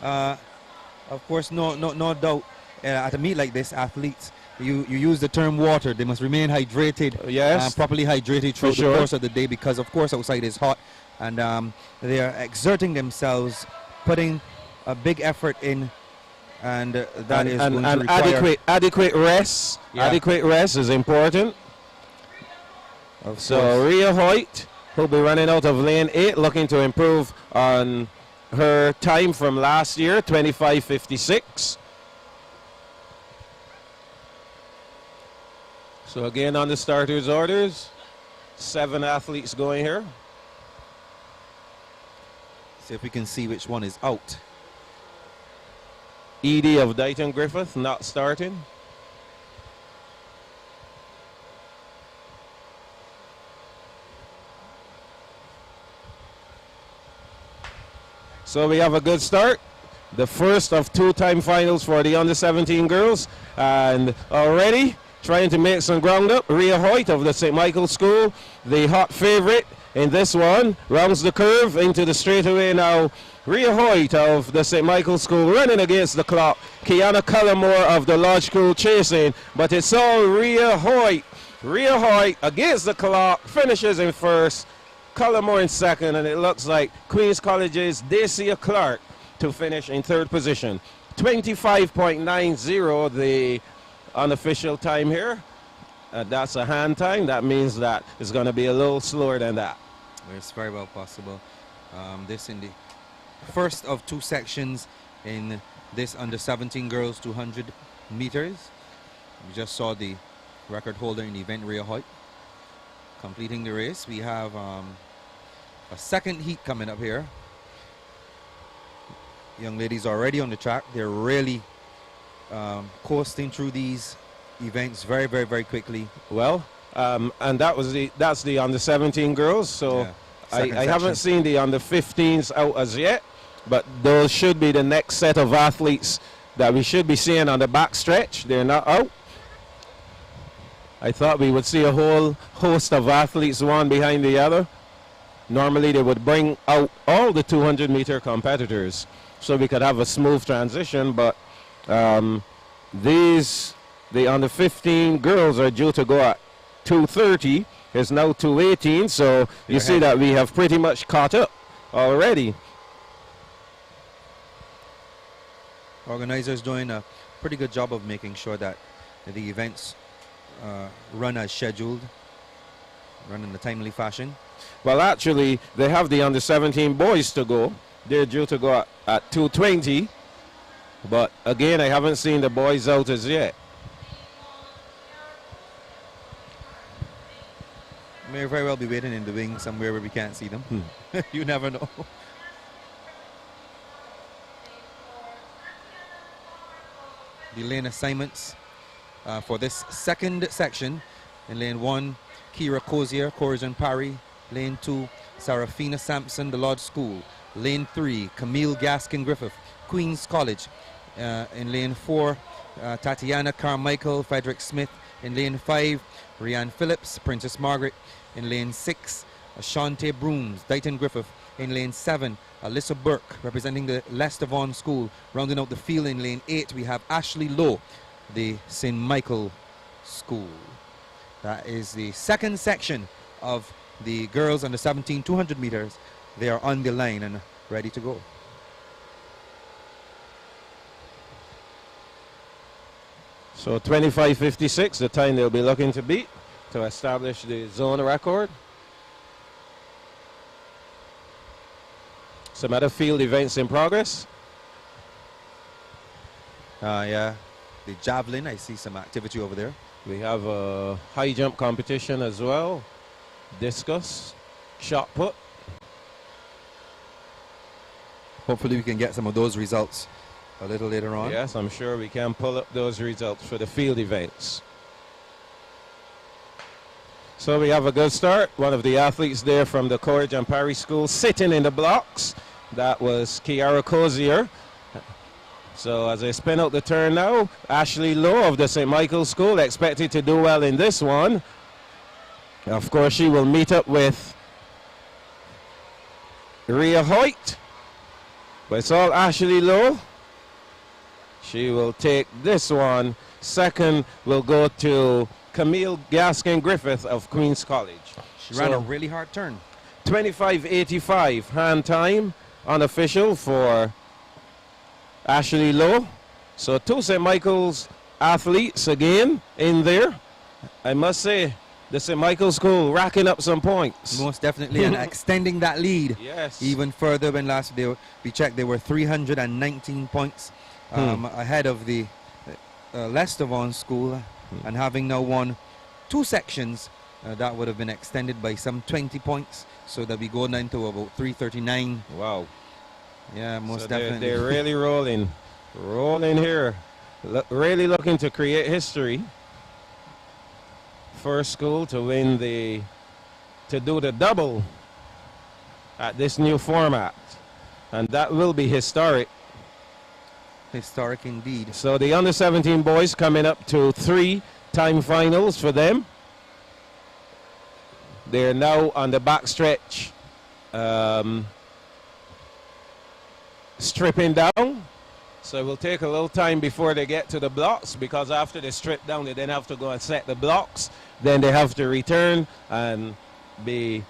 Of course, no doubt at a meet like this, athletes, you use the term water. They must remain hydrated, yes, properly hydrated throughout the course of the day, because of course outside is hot, and they are exerting themselves, putting a big effort in, and that is going to require adequate rest. Yeah. Adequate rest is important. So Rhea Hoyt will be running out of lane 8, looking to improve on her time from last year, 25:56. So again, on the starters' orders, 7 athletes going here. See if we can see which one is out. Edie of Dayton Griffith not starting. So we have a good start. The first of 2-time finals for the under-17 girls. And already trying to make some ground up, Rhea Hoyt of the St. Michael's School, the hot favorite in this one, rounds the curve into the straightaway now. Rhea Hoyt of the St. Michael's School running against the clock. Kiana Cullimore of the Lodge School chasing, but it's all Rhea Hoyt. Rhea Hoyt against the clock, finishes in first. Cullimore in second, and it looks like Queen's College's Dacia Clark to finish in third position. 25.90, the unofficial time here. That's a hand time. That means that it's going to be a little slower than that. It's very well possible. This in the first of 2 sections in this under-17 girls 200 meters. We just saw the record holder in the event, Rhea Hoyt, completing the race. We have a second heat coming up here. Young ladies already on the track. They're really coasting through these events very, very, very quickly. Well, and that's the under-17 girls. So yeah, I haven't seen the under-15s out as yet, but those should be the next set of athletes that we should be seeing on the back stretch. They're not out. I thought we would see a whole host of athletes, one behind the other. Normally they would bring out all the 200-meter competitors so we could have a smooth transition, but the under 15 girls are due to go at 2:30. It's now 2:18, so you see that we have pretty much caught up already. Organizers doing a pretty good job of making sure that the events run as scheduled, run in a timely fashion. Well, actually, they have the under 17 boys to go. They're due to go at 2:20, but again, I haven't seen the boys out as yet. May very well be waiting in the wing somewhere where we can't see them. You never know. The lane assignments for this second section. In lane 1, Kira Cozier, Corazon Parry. Lane 2, Sarafina Sampson, the Lodge School. Lane 3, Camille Gaskin Griffith, Queen's College. In lane 4, Tatiana Carmichael, Frederick Smith. In lane 5, Rianne Phillips, Princess Margaret. In lane 6, Ashante Brooms, Dighton Griffith. In lane 7, Alyssa Burke, representing the Leicester Vaughan School. Rounding out the field in lane 8, we have Ashley Lowe, the St. Michael School. That is the second section of the girls under 17 200 meters. They are on the line and ready to go. So 25:56, the time they'll be looking to beat to establish the zone record. Some other field events in progress. Yeah, the javelin, I see some activity over there. We have a high jump competition as well. Discus, shot put. Hopefully we can get some of those results a little later on. Yes, I'm sure we can pull up those results for the field events. So we have a good start. One of the athletes there from the Corazon Parry School sitting in the blocks. That was Kiara Cozier. So as I spin out the turn now, Ashley Lowe of the St. Michael School expected to do well in this one. Of course, she will meet up with Rhea Hoyt. But it's all Ashley Lowe. She will take this one. Second will go to Camille Gaskin Griffith of Queen's College. She ran a really hard turn. 25:85 hand time unofficial for Ashley Lowe. So two St. Michael's athletes again in there. I must say, the St. Michael School racking up some points. Most definitely, and extending that lead even further. When last we checked, they were 319 points ahead of the Leicester Vaughan School, and having now won two sections, that would have been extended by some 20 points, so that we go down to about 339. Wow. Yeah, most so definitely. They're really rolling here. Really looking to create history. First school to win to do the double at this new format, and that will be historic. Historic indeed. So the under 17 boys coming up to 3 time finals for them. They're now on the back stretch, stripping down. So it will take a little time before they get to the blocks, because after they strip down, they then have to go and set the blocks. Then they have to return and be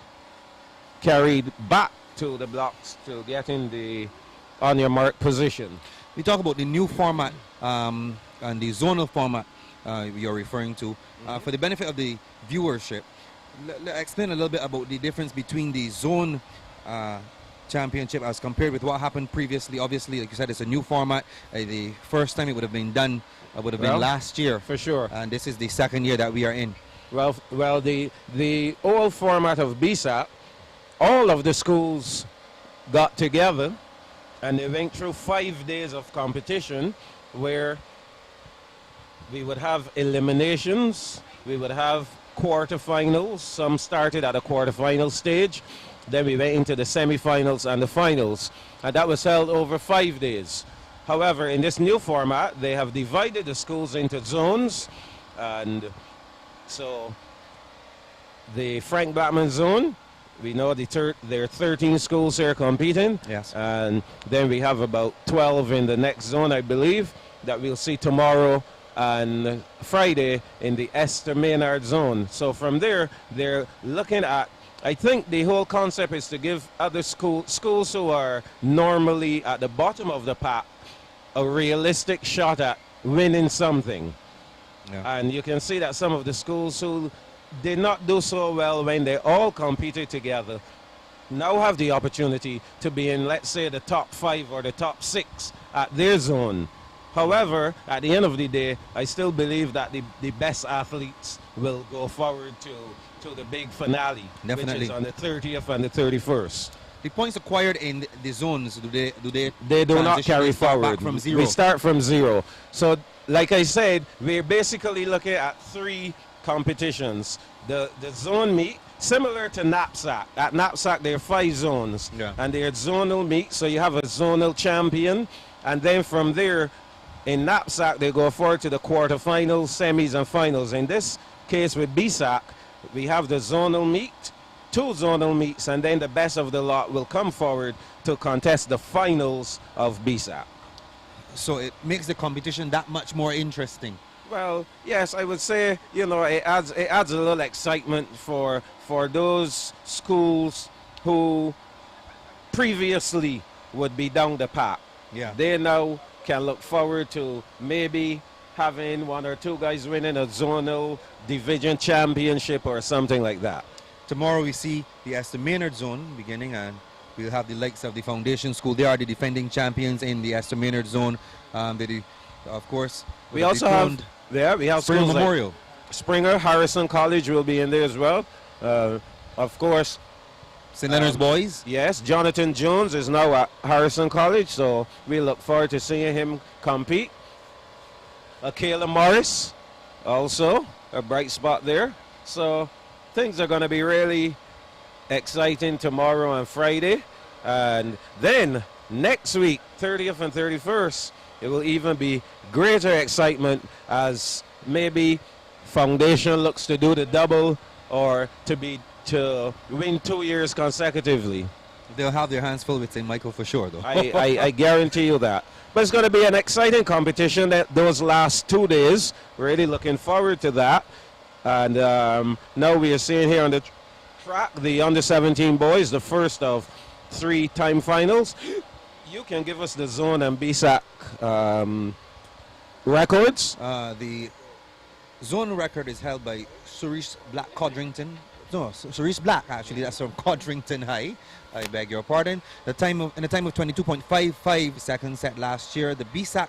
carried back to the blocks to get in the on your mark position. We talk about the new format and the zonal format you're referring to. For the benefit of the viewership, explain a little bit about the difference between the zone championship as compared with what happened previously. Obviously, like you said, it's a new format. The first time it would have been done would have been last year. For sure. And this is the second year that we are in. Well, the old format of Bssac, all of the schools got together and they went through 5 days of competition where we would have eliminations, we would have quarterfinals. Some started at a quarterfinal stage, then we went into the semifinals and the finals, and that was held over 5 days. However, in this new format, they have divided the schools into zones, and so the Frank Blackman zone we know there are 13 schools here competing. Yes. And then we have about 12 in the next zone, I believe, that we'll see tomorrow and Friday in the Esther Maynard zone. So from there, they're looking at, I think the whole concept is to give other schools who are normally at the bottom of the pack a realistic shot at winning something. Yeah. And you can see that some of the schools who did not do so well when they all competed together now have the opportunity to be in, let's say, the top 5 or the top 6 at their zone. However, at the end of the day, I still believe that the best athletes will go forward to the big finale, Definitely. which is on the 30th and the 31st. The points acquired in the zones, do they They do not transition? carry They start forward. back from zero? We start from zero. So, like I said, we're basically looking at 3 competitions. The zone meet, similar to Knapsack. At Knapsack, there are 5 zones, Yeah. and they're zonal meet. So you have a zonal champion, and then from there, in Knapsack, they go forward to the quarterfinals, semis, and finals. In this case with Bssac, we have the zonal meet, 2 zonal meets, and then the best of the lot will come forward to contest the finals of Bssac. So it makes the competition that much more interesting. Well, yes, I would say, it adds a little excitement for those schools who previously would be down the path. Yeah. They now can look forward to maybe having 1 or 2 guys winning a zonal division championship or something like that. Tomorrow we see the Esther Maynard zone beginning, and we'll have the likes of the Foundation School. They are the defending champions in the Esther Maynard zone. Of course, We also have Springer schools like Memorial. Springer, Harrison College will be in there as well. Of course, St. Leonard's Boys. yes, Jonathan Jones is now at Harrison College, so we look forward to seeing him compete. Kayla Morris, also a bright spot there. So things are going to be really exciting tomorrow and Friday. And then next week, 30th and 31st, it will even be greater excitement as maybe Foundation looks to do the double or to win 2 years consecutively. They'll have their hands full with St. Michael for sure, though. I guarantee you that. But it's going to be an exciting competition those last 2 days. We're really looking forward to that. And now we are seeing here on the track the under-17 boys, the first of 3 time finals. You can give us the zone and Bssac records. The zone record is held by Suresh Black Codrington. No, Suresh Black, actually. That's from Codrington High. I beg your pardon. In the time of 22.55 seconds set last year. The Bssac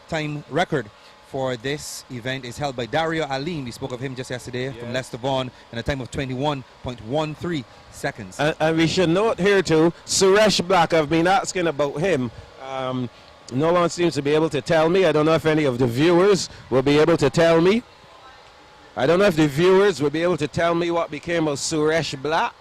time record for this event is held by Dario Aline. We spoke of him just yesterday from Leicester Vaughan in a time of 21.13 seconds. And we should note here too, Suresh Black, I've been asking about him. No one seems to be able to tell me. I don't know if any of the viewers will be able to tell me. I don't know if the viewers will be able to tell me what became of Suresh Black.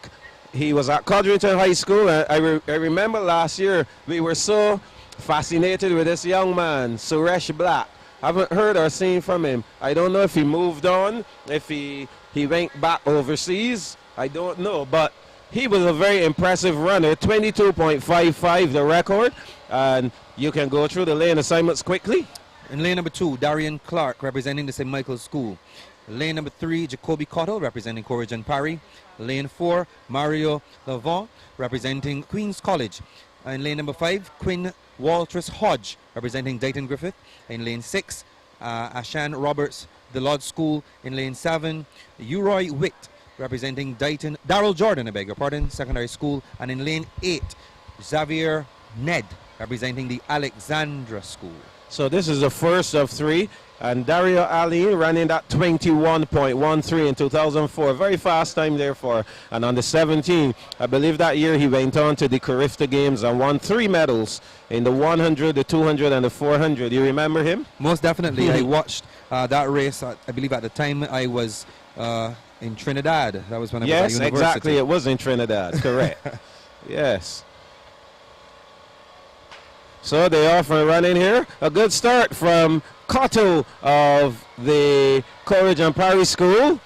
He was at Codrington High School. I remember last year we were so fascinated with this young man, Suresh Black. Haven't heard or seen from him. I don't know if he moved on, if he went back overseas. I don't know, but he was a very impressive runner. 22.55 the record, and you can go through the lane assignments quickly. In lane number 2, Darian Clark representing the St. Michael's School. Lane number 3, Jacoby Cottle representing Courage and Parry. Lane 4, Mario Lavon representing Queen's College. In lane number 5, Quinn Walters Hodge representing Dayton Griffith. In lane 6, Ashan Roberts, the Lodge School. In lane 7, Uroy Witt representing Darrell Jordan, I beg your pardon, Secondary School. And in lane 8, Xavier Ned representing the Alexandra School. So this is the first of 3, and Dario Ali running that 21.13 in 2004. Very fast time therefore. And on the 17, I believe that year he went on to the Carifta Games and won 3 medals in the 100, the 200, and the 400. You remember him? Most definitely. I watched that race, I believe at the time I was in Trinidad. That was when I was at university. Yes, exactly. It was in Trinidad. Correct. Yes. So they off and running here. A good start from Cotto of the Courage and Parry School.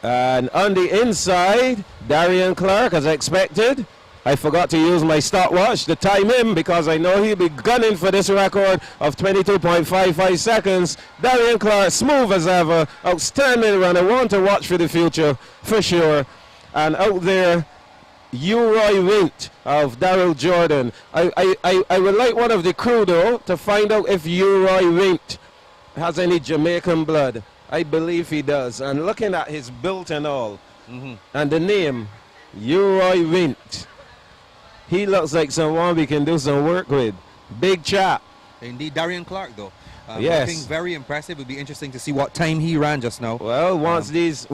And on the inside, Darian Clark, as expected. I forgot to use my stopwatch to time him because I know he'll be gunning for this record of 22.55 seconds. Darian Clark, smooth as ever, outstanding runner, one to watch for the future, for sure. And out there, Uroy Wint of Daryl Jordan. I would like one of the crew, though, to find out if Uroy Wint has any Jamaican blood. I believe he does. And looking at his build and all, and the name, Uroy Wint. He looks like someone we can do some work with. Big chap. Indeed, Darian Clark, though. Yes. Looking very impressive. It would be interesting to see what time he ran just now. Well, once these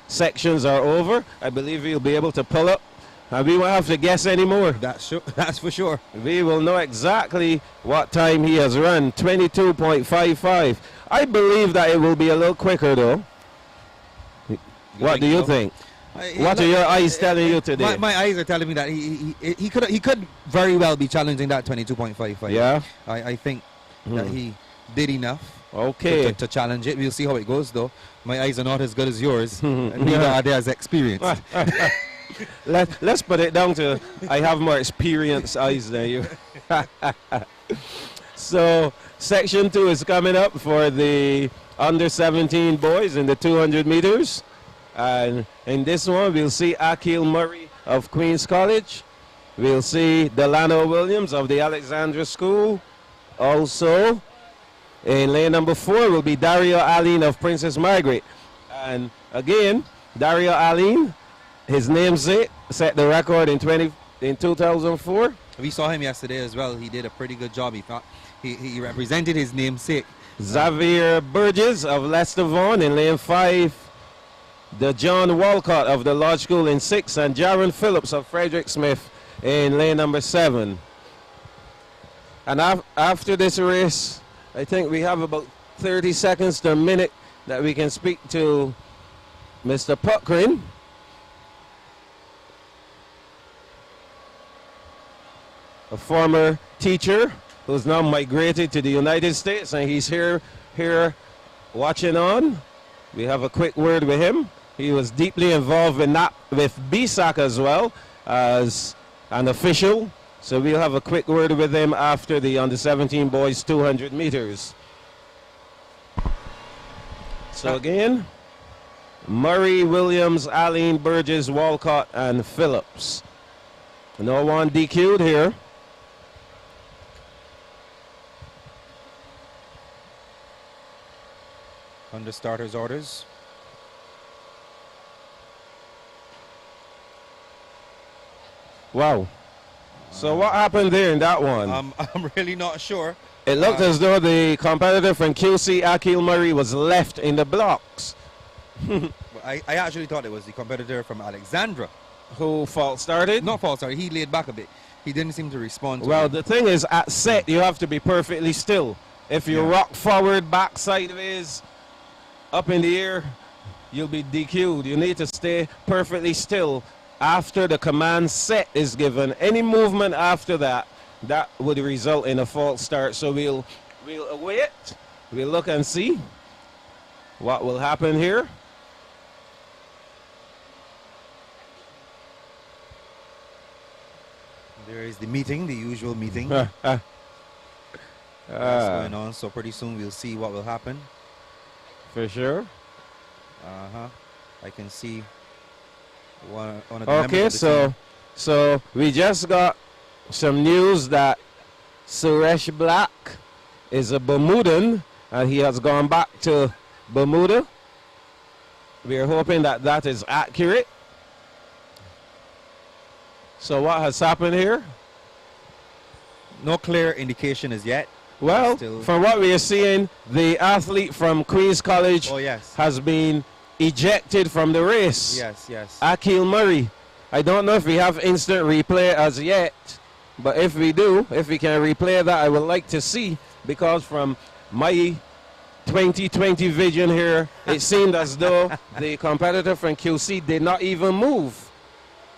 sections are over, I believe he'll be able to pull up. And we won't have to guess anymore. That's for sure. We will know exactly what time he has run. 22.55. I believe that it will be a little quicker, though. What do you think? What are your eyes telling you today? My eyes are telling me that he could very well be challenging that 22.55. Yeah. I think that he did enough. Okay. To challenge it. We'll see how it goes, though. My eyes are not as good as yours. And neither are they as experienced. Let's put it down to I have more experienced eyes than you. So section 2 is coming up for the under 17 boys in the 200 meters. And in this one, we'll see Akil Murray of Queen's College. We'll see Delano Williams of the Alexandra School. Also, in lane number 4 will be Dario Aline of Princess Margaret. And again, Dario Aline, his namesake, set the record in 2004. We saw him yesterday as well. He did a pretty good job. He represented his namesake. Xavier Burgess of Leicester Vaughan in lane 5. The John Walcott of the Lodge School in 6, and Jaron Phillips of Frederick Smith in lane number 7. And after this race, I think we have about 30 seconds to a minute that we can speak to Mr. Puckrin. A former teacher who's now migrated to the United States, and he's here watching on. We have a quick word with him. He was deeply involved in that with Bssac as well as an official. So we'll have a quick word with him after the under 17 boys 200 meters. So again, Murray, Williams, Aline, Burgess, Walcott, and Phillips. No one DQ'd here. Under starters' orders. Wow. So what happened there in that one? I'm really not sure. It looked as though the competitor from QC, Akil Murray, was left in the blocks. I actually thought it was the competitor from Alexandra. Who false started? Not false started. He laid back a bit. He didn't seem to respond to Well, it. the thing is, at set, you have to be perfectly still. If you rock forward, back sideways, up in the air, you'll be DQ'd. You need to stay perfectly still after the command set is given. Any movement after that, that would result in a false start. So we'll await. We'll look and see what will happen here. There is the meeting, the usual meeting. That's going on. So pretty soon we'll see what will happen. For sure. I can see one of the members of the team. So we just got some news that Suresh Black is a Bermudan and he has gone back to Bermuda. We are hoping that that is accurate. So what has happened here? No clear indication as yet. Well, from what we are seeing, the athlete from Queen's College has been ejected from the race. Yes. Akil Murray. I don't know if we have instant replay as yet, but if we do, if we can replay that, I would like to see, because from my 2020 vision here, it seemed as though the competitor from QC did not even move.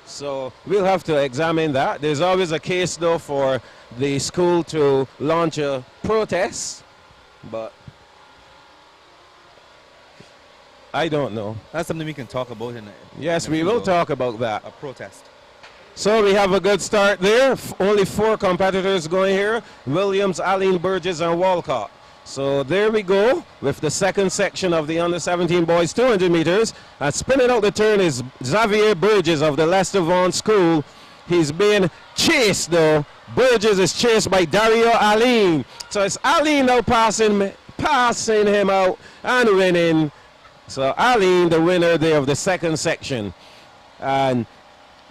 So we'll have to examine that. There's always a case, though, for the school to launch a protest, but I don't know. That's something we can talk about Yes, in a we few will hours. talk about that. A protest. So we have a good start there. Only 4 competitors going here. Williams, Aline, Burgess, and Walcott. So there we go with the second section of the under-17 boys 200 meters. And spinning out the turn is Xavier Burgess of the Leicester Vaughan School. He's being chased though. Burgess is chased by Dario Aline. So it's Aline now passing him out and winning. So Aline, the winner there of the second section. And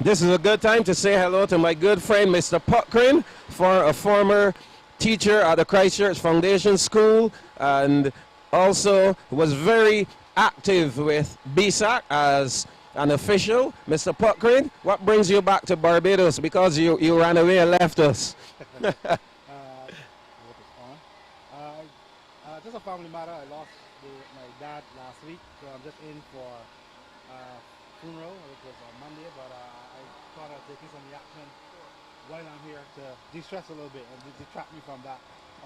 this is a good time to say hello to my good friend, Mr. Puckrin, for a former teacher at the Christchurch Foundation School, and also was very active with Bssac as an official. Mr. Puckrin, what brings you back to Barbados? Because you ran away and left us. Just a family matter. I lost my dad last week, so I'm just in for funeral. It was on Monday, but I thought I'd take some reaction while I'm here to de-stress a little bit and detract me from that.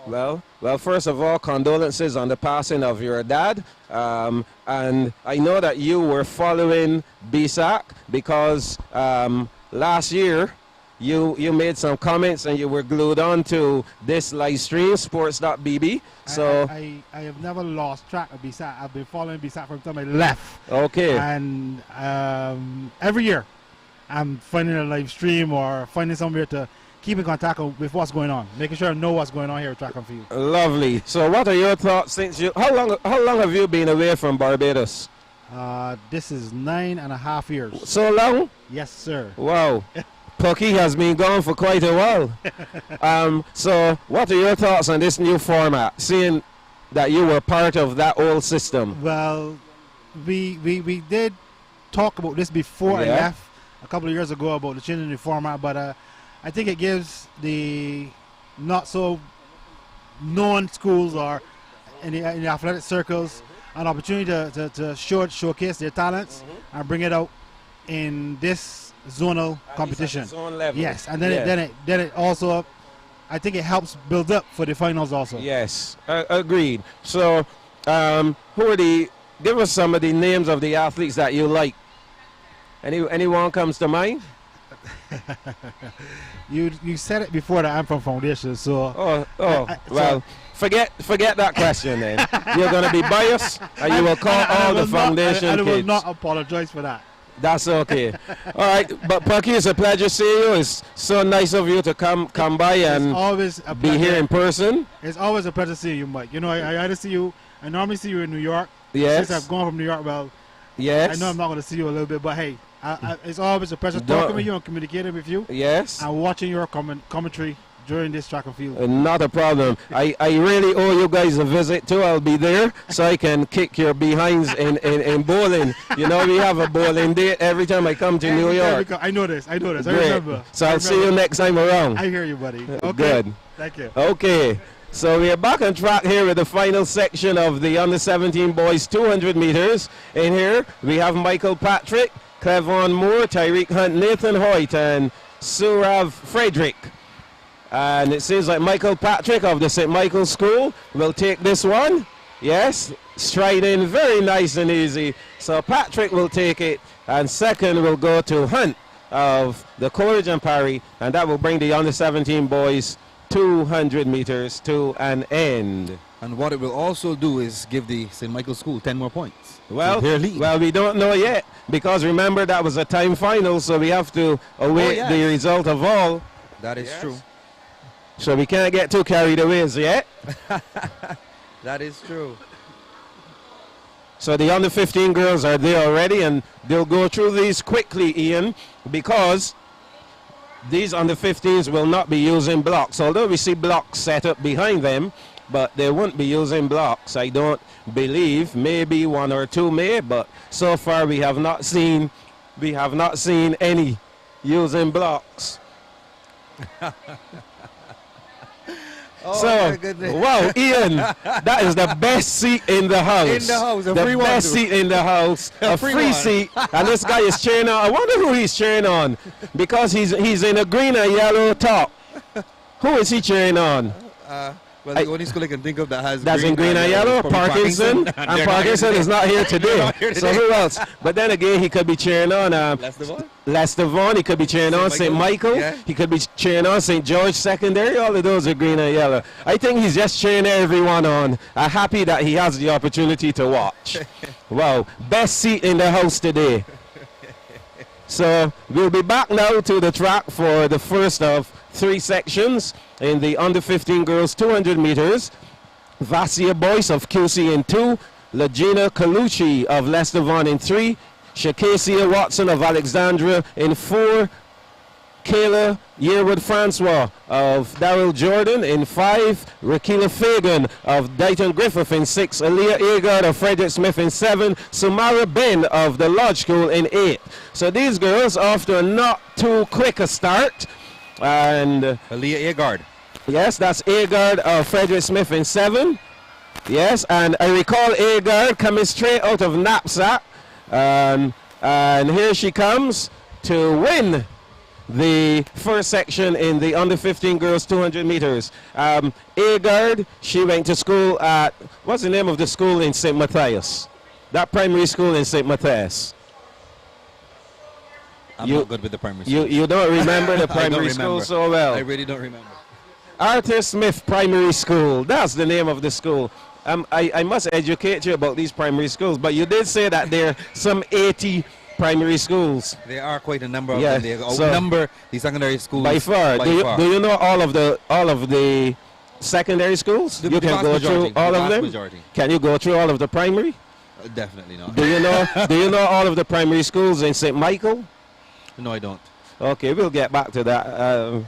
Well, first of all, condolences on the passing of your dad. And I know that you were following Bssac because last year you made some comments and you were glued on to this live stream, Sports.bb. So I have never lost track of Bssac. I've been following Bssac from the time I left. Okay. And every year I'm finding a live stream or finding somewhere to keep in contact with what's going on, making sure I know what's going on here at track and field. Lovely. So what are your thoughts since how long have you been away from Barbados? This is 9.5 years. So long? Yes, sir. Wow. Pucky has been gone for quite a while. So what are your thoughts on this new format, seeing that you were part of that old system? Well, we did talk about this before I left a couple of years ago about the changing the format, but I think it gives the not so known schools or in the athletic circles an opportunity to showcase their talents and bring it out in this zonal competition. Zone level. Yes, and then it also, I think it helps build up for the finals also. Yes, agreed. So give us some of the names of the athletes that you like. Anyone comes to mind? You said it before that I'm from Foundation, so forget that question then. You're going to be biased and you will call all the Foundation kids. I will kids. not apologize for that. That's okay. All right, but Pucky, it's a pleasure seeing you. It's so nice of you to come by and always a be here in person. It's always a pleasure seeing you, Mike. You know, I see you. I normally see you in New York. Yes. Since I've gone from New York, yes. I know I'm not going to see you a little bit, but hey, it's always a pleasure talking with you and communicating with you. Yes. And watching your commentary during this track and field. Not a problem. I really owe you guys a visit too. I'll be there so I can kick your behinds in bowling. You know, we have a bowling date every time I come to New York. I know this. I Great. remember. So I'll see you next time around. I hear you, buddy. Okay. Good. Thank you. Okay. So we are back on track here with the final section of the under-17 boys 200 meters. In here we have Michael Patrick, Clevon Moore, Tyreek Hunt, Nathan Hoyt, and Surav Frederick. And it seems like Michael Patrick of the St. Michael's School will take this one. Yes, striding very nice and easy. So Patrick will take it, and second will go to Hunt of the Coleridge and Parry, and that will bring the under-17 boys 200 meters to an end. And what it will also do is give the St. Michael's School 10 more points. Well, we don't know yet, because remember that was a time final, so we have to await the result of all. That is true. So we can't get too carried away as yet. That is true. So the under 15 girls are there already, and they'll go through these quickly, Ian, because these under 15s will not be using blocks. Although we see blocks set up behind them, but they won't be using blocks. I don't believe. Maybe one or two may, but so far we have not seen any using blocks. My goodness. Wow, Ian, that is the best seat in the house. In the house, the best seat in the house, a free seat, and this guy is cheering on. I wonder who he's cheering on, because he's in a green and yellow top. Who is he cheering on? Well, the only school I can think of that has that's in green and yellow. is probably Parkinson, and Parkinson is not here today. So who else? But then again, he could be cheering on Leicester Vaughan. He could be cheering on St. Michael. Yeah. He could be cheering on St. George Secondary. All of those are green and yellow. I think he's just cheering everyone on. I'm happy that he has the opportunity to watch. Wow, best seat in the house today. So we'll be back now to the track for the first of 3 sections in the under 15 girls 200 meters. Vassia Boyce of QC in 2, Legina Colucci of Leicester Vaughan in 3, Shakasia Watson of Alexandria in 4, Kayla Yearwood Francois of Darrell Jordan in 5, Rakila Fagan of Dighton Griffith in 6, Aaliyah Agard of Frederick Smith in 7, Sumara Ben of the Lodge School in 8. So these girls off to a not too quick a start. And Aaliyah Agard. Yes, that's Agard of Frederick Smith in 7. Yes, and I recall Agard coming straight out of Knapsack. And here she comes to win the first section in the under 15 girls 200 meters. Agard, she went to school at, what's the name of the school in St. Matthias? That primary school in St. Matthias. I'm not good with the primary school. You don't remember the primary school so well? I really don't remember. Arthur Smith Primary School. That's the name of the school. I must educate you about these primary schools, but you did say that there are some 80 primary schools. There are quite a number of Yeah, them. They so outnumber the secondary schools by far. Do you know all of the secondary schools? The you can vast go majority, through all the of vast them. majority. Can you go through all of the primary? Definitely not. Do you know? Do you know all of the primary schools in St. Michael? No, I don't. Okay, we'll get back to that.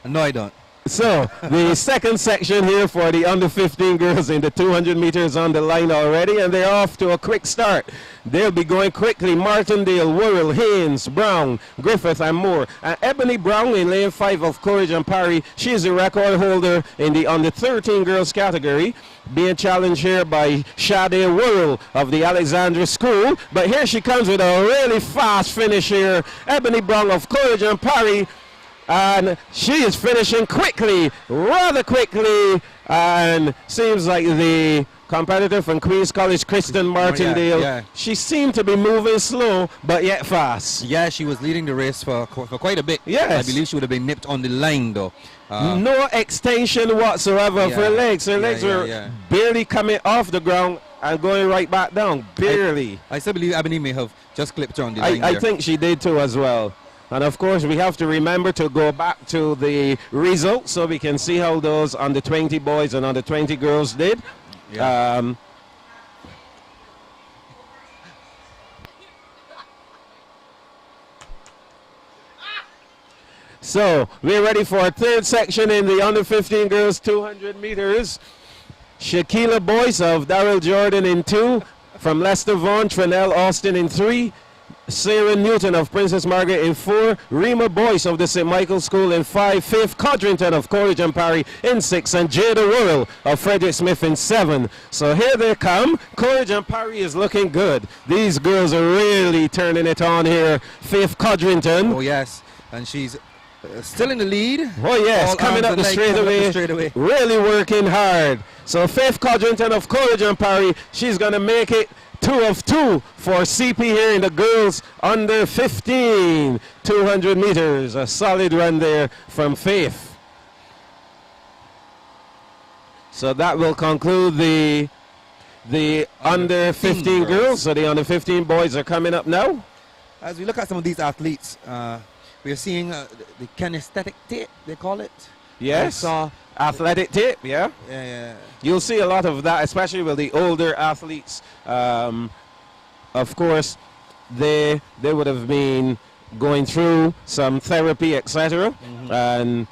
No, I don't. So, the second section here for the under 15 girls in the 200 meters on the line already, and they're off to a quick start. They'll be going quickly. Martindale, Worrell, Haynes, Brown, Griffith, and Moore. And Ebony Brown in lane 5 of Courage and Parry. She is the record holder in the under 13 girls category, being challenged here by Sade Worrell of the Alexandria School. But here she comes with a really fast finish here. Ebony Brown of Courage and Parry. And she is finishing quickly, rather quickly, and seems like the competitor from Queen's College, Kristen Martindale, yeah. she seemed to be moving slow, but yet fast. Yeah, she was leading the race for quite a bit. Yes. I believe she would have been nipped on the line, though. No extension whatsoever of her legs. Her legs were barely coming off the ground and going right back down, barely. I still believe Ebony may have just clipped her on the line I there. think she did too as well. And of course, we have to remember to go back to the results so we can see how those under 20 boys and under 20 girls did. Yeah. So we're ready for a third section in the under 15 girls 200 meters. Shaquila Boyce of Darrell Jordan in 2, from Leicester Vaughan, Trinell Austin in 3, Sarah Newton of Princess Margaret in 4, Rima Boyce of the St. Michael School in 5, Faith Codrington of Courage and Parry in 6, and Jada Worrell of Frederick Smith in 7. So here they come. Courage and Parry is looking good. These girls are really turning it on here. Faith Codrington. Oh, yes. And she's still in the lead. Oh, yes. Coming up the straightaway. Really working hard. So Faith Codrington of Courage and Parry, she's going to make it 2 of 2 for CP here in the girls under 15 200 meters. A solid run there from Faith. So that will conclude the under 15 girls. So the under 15 boys are coming up now. As we look at some of these athletes, we are seeing the kinesthetic tape, they call it. Yes. Athletic tape, yeah. Yeah. You'll see a lot of that, especially with the older athletes. Of course, they would have been going through some therapy, etc. And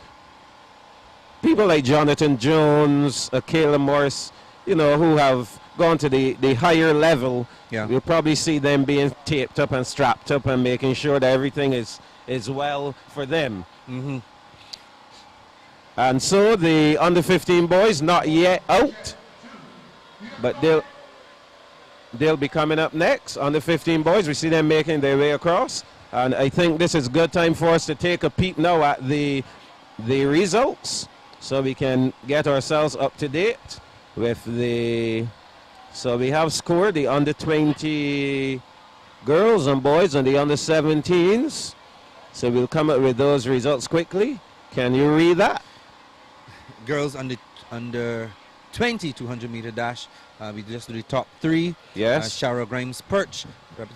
people like Jonathan Jones, Kayla Morris, who have gone to the higher level, you'll probably see them being taped up and strapped up and making sure that everything is well for them. And so the under 15 boys not yet out, but they'll be coming up next. Under 15 boys, we see them making their way across, and I think this is a good time for us to take a peek now at the results. so we can get ourselves up to date with the. So we have scored the under 20 girls and boys and the under 17s. So we'll come up with those results quickly. Can you read that? Girls under 20 200-meter dash. We just do the top three. Yes. Shara Grimes Perch,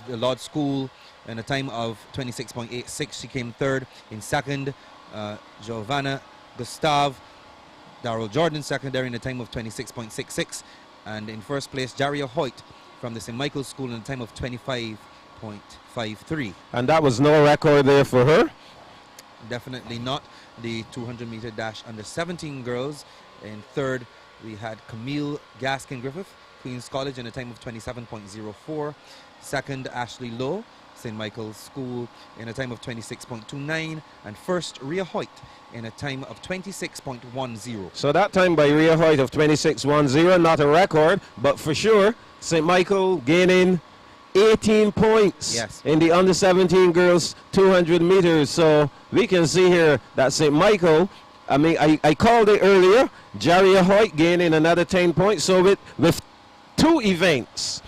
the Lord School, in a time of 26.86. She came third. In second, Giovanna Gustav, Darrell Jordan secondary in a time of 26.66. And in first place, Jaria Hoyt from the St. Michael's School in a time of 25.53. And that was no record there for her? Definitely not. The 200-meter dash under 17 girls. In third, we had Camille Gaskin-Griffith, Queen's College, in a time of 27.04. Second, Ashley Lowe, St. Michael's School, in a time of 26.29. And first, Rhea Hoyt, in a time of 26.10. So that time by Rhea Hoyt of 26.10, not a record, but for sure, St. Michael gaining 18 points in the under 17 girls 200 meters. So we can see here that St. Michael, I mean, I called it earlier, Jaria Hoyt gaining another 10 points. So with two events,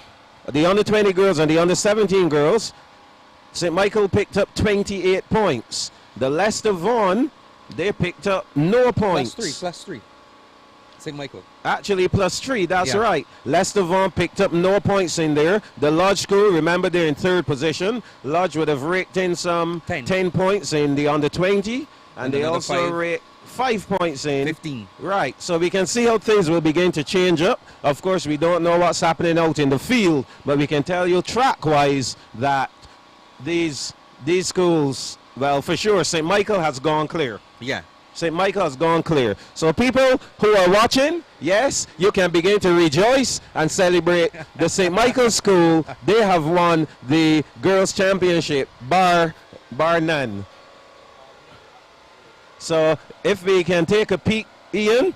the under 20 girls and the under 17 girls, St. Michael picked up 28 points. The Leicester Vaughan, they picked up no points. Plus three. St. Michael. Actually, plus 3, that's right. Leicester Vaughan picked up no points in there. The Lodge School, remember they're in third position. Lodge would have raked in some 10 points in the under 20. And they also raked 5 points in 15. Right, so we can see how things will begin to change up. Of course, we don't know what's happening out in the field, but we can tell you track-wise that these schools, well, for sure, St. Michael has gone clear. Yeah. St. Michael has gone clear. So people who are watching, yes, you can begin to rejoice and celebrate the St. Michael School. They have won the girls' championship, bar none. So if we can take a peek, Ian,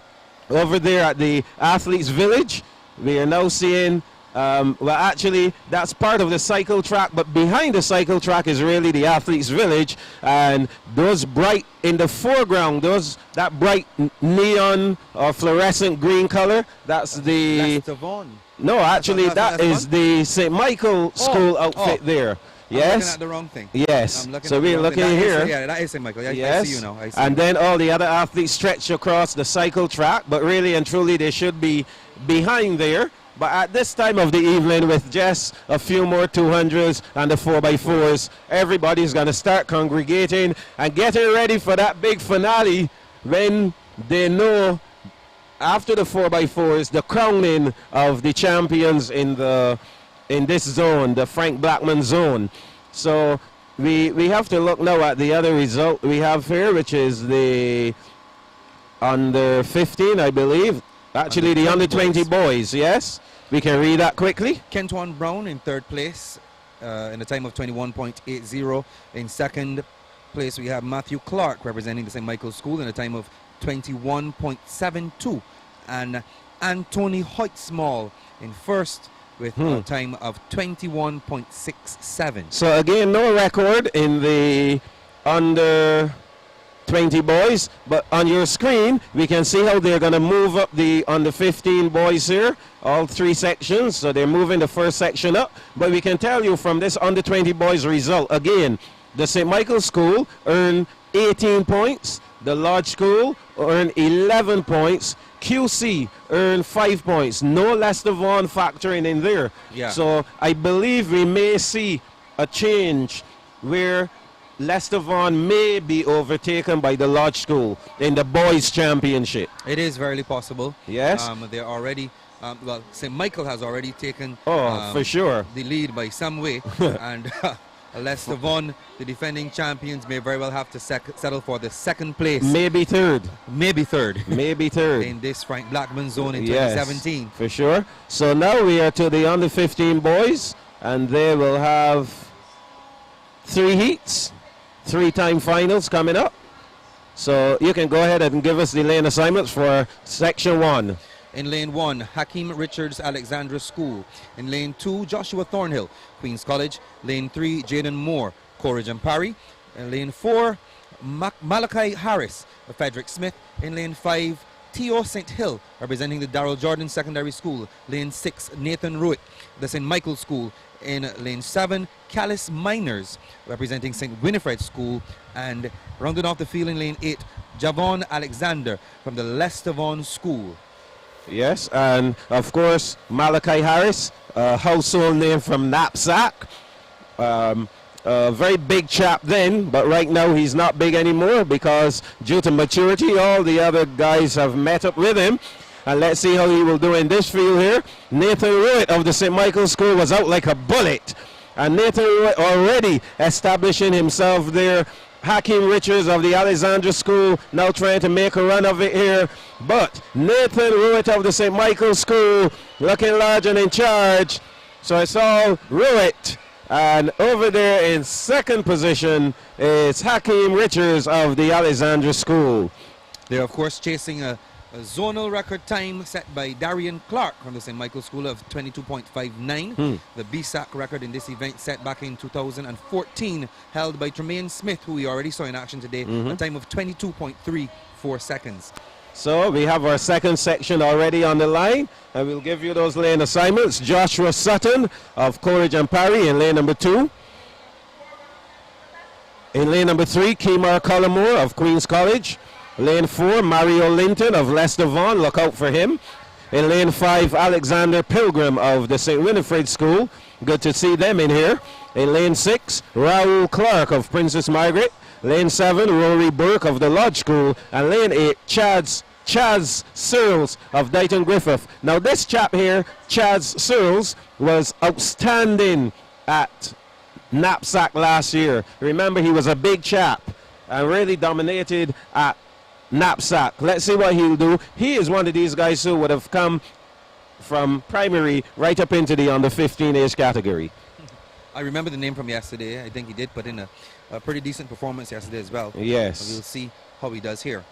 over there at the Athletes Village, we are now seeing, well, actually, that's part of the cycle track, but behind the cycle track is really the Athletes Village, and those bright in the foreground, that bright neon or fluorescent green color, that's the... Leicester Vaughan. No, actually, that is the St. Michael School outfit there. I'm Yes. looking at the wrong thing. Yes. So we're looking here. Yeah, that is St. Michael. Yes. I see you now. I see And you. then all the other athletes stretch across the cycle track, but really and truly they should be behind there. But at this time of the evening, with just a few more 200s and the 4x4s, everybody's going to start congregating and getting ready for that big finale when they know after the 4x4s, the crowning of the champions in this zone, the Frank Blackman zone. So we have to look now at the other result we have here, which is the under 15, I believe. Actually, the under 20 boys, yes. We can read that quickly. Kentwan Brown in third place in a time of 21.80. In second place, we have Matthew Clark representing the St. Michael's School in a time of 21.72. And Anthony Hoyt-Small in first with a time of 21.67. So again, no record in the under 20 boys, but on your screen we can see how they're going to move up the under 15 boys here, all three sections. So they're moving the first section up, but we can tell you from this under 20 boys result, again, the St. Michael's School earned 18 points, the Lodge School earned 11 points, QC earned 5 points, no Leicester Vaughan factoring in there. Yeah. So I believe we may see a change where Leicester Vaughan may be overtaken by the Lodge School in the boys' championship. It is very possible. Yes. They're already, well, St. Michael has already taken for sure the lead by some way. And Leicester Vaughan, the defending champions, may very well have to settle for the second place. Maybe third. Maybe third. Maybe third. In this Frank Blackman zone in Yes, 2017. for sure. So now we are to the under 15 boys, and they will have 3 heats. 3-time finals coming up. So you can go ahead and give us the lane assignments for section 1. In lane 1, Hakeem Richards Alexandra School. In lane 2, Joshua Thornhill, Queen's College. Lane 3, Jaden Moore, Coleridge and Parry. In lane 4, Malachi Harris of Frederick Smith. In lane 5, Theo St. Hill, representing the Darrell Jordan Secondary School. Lane 6, Nathan Ruitt, the St. Michael School. In lane 7, Callis Miners, representing St. Winifred School. And rounding off the field in lane 8, Javon Alexander from the Leicester Vaughan School. Yes, and of course, Malachi Harris, a household name from Knapsack. A very big chap then, but right now he's not big anymore because due to maturity, all the other guys have met up with him. And let's see how he will do in this field here. Nathan Ruitt of the St. Michael School was out like a bullet. And Nathan Ruitt already establishing himself there. Hakeem Richards of the Alexandra School now trying to make a run of it here. But Nathan Ruitt of the St. Michael School looking large and in charge. So it's all Ruitt. And over there in second position is Hakeem Richards of the Alexandra School. They're, of course, chasing a zonal record time set by Darian Clark from the St. Michael School of 22.59. The Bssac record in this event set back in 2014, held by Tremaine Smith, who we already saw in action today, a time of 22.34 seconds. So we have our second section already on the line, and we'll give you those lane assignments. Joshua Sutton of Coleridge and Parry in lane number 2. In lane number 3, Kemar Cullimore of Queen's College. Lane 4, Mario Linton of Leicester Vaughan, look out for him. In lane 5, Alexander Pilgrim of the St. Winifred School, good to see them in here. In lane 6, Raoul Clark of Princess Margaret. Lane 7, Rory Burke of the Lodge School. And lane 8, Chaz Searles of Dighton Griffith. Now this chap here, Chaz Searles, was outstanding at Knapsack last year. Remember, he was a big chap and really dominated at Knapsack. Let's see what he'll do. He is one of these guys who would have come from primary right up into the under 15 age category. I remember the name from yesterday. I think he did put in a pretty decent performance yesterday as well. Yes. We'll see how he does here.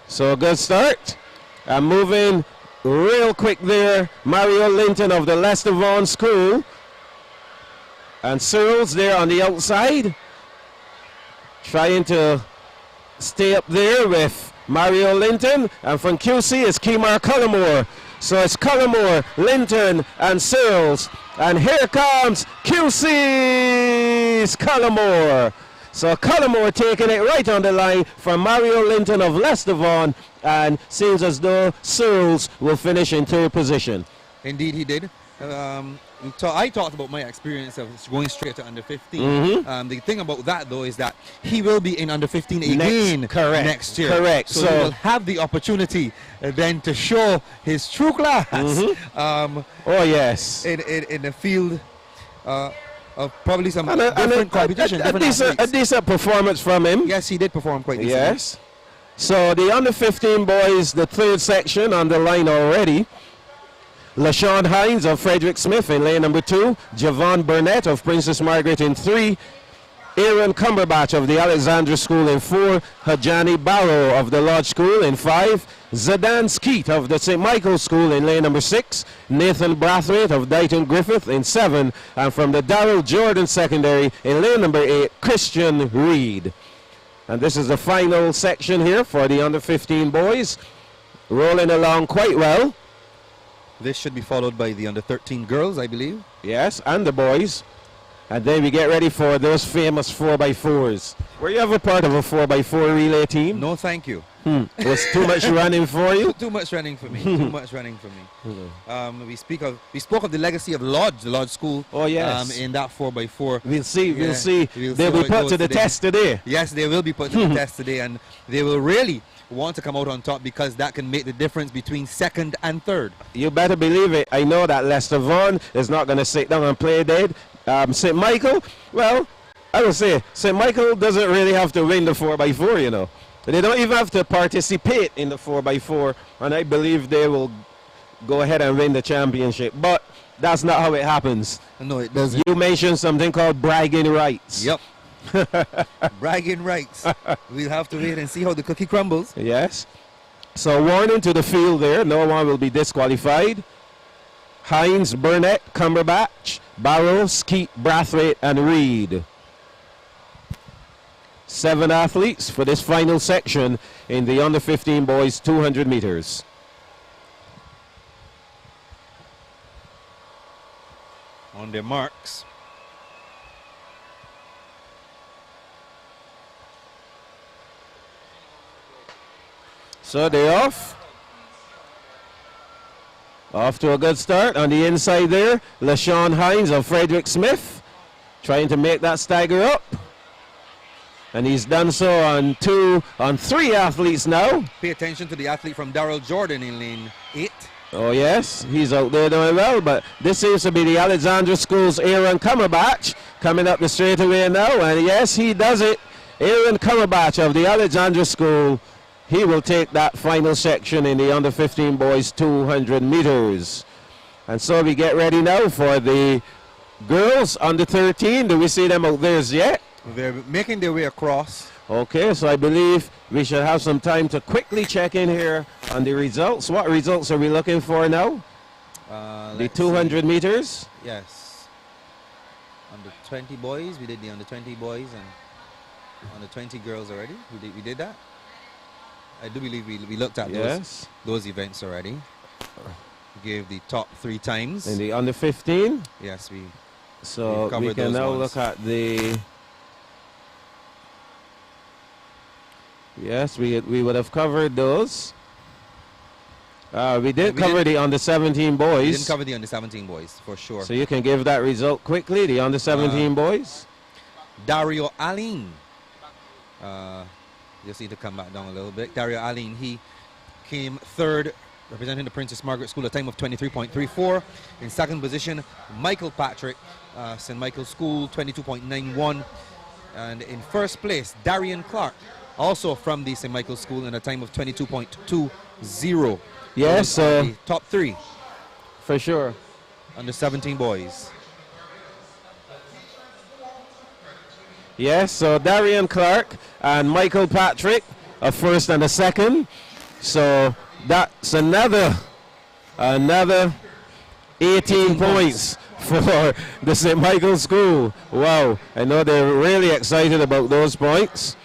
So a good start. And moving real quick there, Mario Linton of the Leicester Vaughan School. And Searles there on the outside, trying to stay up there with Mario Linton. And from QC is Kemar Cullimore. So it's Cullimore, Linton, and Searles. And here comes QC's Cullimore. So Cullimore taking it right on the line from Mario Linton of Leicester Vaughan, and seems as though Searles will finish in third position. Indeed he did. I talked about my experience of going straight to under 15. The thing about that, though, is that he will be in under 15 again next year. Correct. So he will have the opportunity then to show his true class. Oh, yes. In the field of probably some different competition. A decent performance from him. Yes, he did perform quite decently. Yes. So the under 15 boys, the third section on the line already. LaShawn Hines of Frederick Smith in lane number 2. Javon Burnett of Princess Margaret in 3. Aaron Cumberbatch of the Alexandra School in 4. Hajani Barrow of the Lodge School in 5. Zadan Skeet of the St. Michael School in lane number 6. Nathan Brathwaite of Dighton Griffith in 7. And from the Darrell Jordan Secondary in lane number 8, Christian Reed. And this is the final section here for the under 15 boys. Rolling along quite well. This should be followed by the under 13 girls, I believe. Yes, and the boys. And then we get ready for those famous 4x4s. Were you ever part of a 4x4 relay team? No, thank you. Was too much running for you? Too much running for me. Too much running for me. We spoke of the legacy of Lodge, the Lodge School. Oh yes. In that 4x4. We'll see. They'll be put to the test today. Yes, they will be put to the test today, and they will really want to come out on top because that can make the difference between second and third. You better believe it. I know that Leicester Vaughan is not going to sit down and play dead. St. Michael, well, I would say St. Michael doesn't really have to win the 4x4, you know. They don't even have to participate in the 4x4, and I believe they will go ahead and win the championship. But that's not how it happens. No, it doesn't. You mentioned something called bragging rights. Yep. Bragging rights. We'll have to wait and see how the cookie crumbles. Yes. So warning to the field there. No one will be disqualified. Hines, Burnett, Cumberbatch, Barrow, Skeet, Brathwaite, and Reed. 7 athletes for this final section in the under 15 boys 200 meters. On their marks. So they're off. Off to a good start. On the inside there, LaShawn Hines of Frederick Smith trying to make that stagger up. And he's done so on 3 athletes now. Pay attention to the athlete from Daryl Jordan in lane 8. Oh yes, he's out there doing well, but this seems to be the Alexandra School's Aaron Cumberbatch coming up the straightaway now, and yes, he does it. Aaron Cumberbatch of the Alexandra School, he will take that final section in the under 15 boys 200 meters. And so we get ready now for the girls under 13. Do we see them out there as yet? They're making their way across. Okay, so I believe we should have some time to quickly check in here on the results. What results are we looking for now? The 200 meters? Yes. Under 20 boys, we did the under 20 boys, and under 20 girls already. We did that. I do believe we looked at those events already. We gave the top 3 times. In the under 15? Yes, so we can now look at the... Yes, we would have covered those. We did cover the under 17 boys. We didn't cover the under 17 boys, for sure. So you can give that result quickly, the under 17 boys. Dario Aline. Just need to come back down a little bit. Dario Aline, he came 3rd, representing the Princess Margaret School, a time of 23.34. In 2nd position, Michael Patrick, St. Michael's School, 22.91. And in 1st place, Darian Clark, also from the St. Michael's School, in a time of 22.20. Yes, the top 3. For sure. Under 17 boys. Yes, so Darian Clark and Michael Patrick are 1st and 2nd. So that's another 18 points for the St. Michael's School. Wow, I know they're really excited about those points.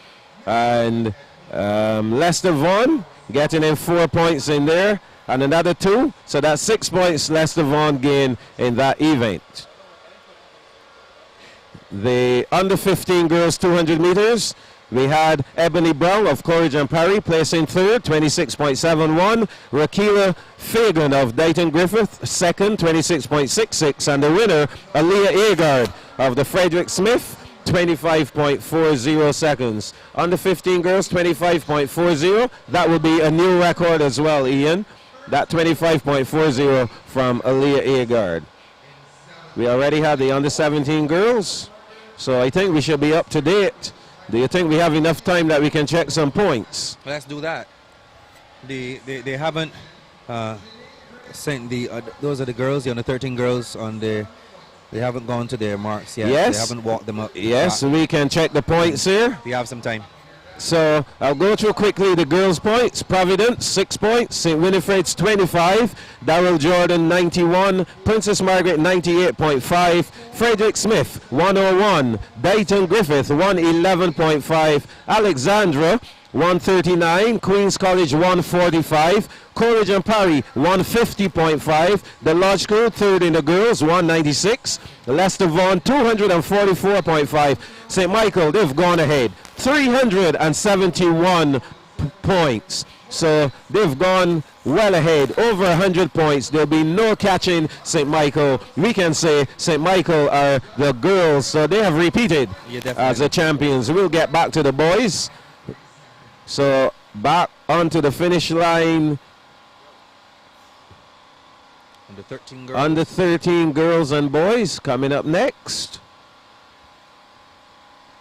And Lester Vaughan getting in 4 points in there and another 2. So that's 6 points Lester Vaughan gained in that event. The under 15 girls 200 meters, we had Ebony Brown of Courage and Parry placing 3rd, 26.71. Rakila Fagan of Dayton Griffith 2nd, 26.66. And the winner, Aaliyah Agard of the Frederick Smith, 25.40 seconds. Under 15 girls, 25.40. That will be a new record as well, Ian. That 25.40 from Aaliyah Agard. We already had the under 17 girls, so I think we should be up to date. Do you think we have enough time that we can check some points? Let's do that. They haven't sent the those are the girls, the under 13 girls on the. They haven't gone to their marks yet. Yes. They haven't walked them up. Yes, we can check the points here. We have some time. So I'll go through quickly the girls' points. Providence, 6 points. St. Winifred's, 25. Darrell Jordan, 91. Princess Margaret, 98.5. Frederick Smith, 101. Dayton Griffith, 111.5. Alexandra, 139. Queen's College, 145. Courage and Parry, 150.5. The Lodge School, 3rd in the girls, 196. Lester Vaughan, 244.5. St. Michael, they've gone ahead, 371 points. So they've gone well ahead, over 100 points. There'll be no catching St. Michael. We can say St. Michael are the girls, so they have repeated as the champions. We'll get back to the boys. So back onto the finish line. Under 13 girls. Under 13 girls and boys coming up next.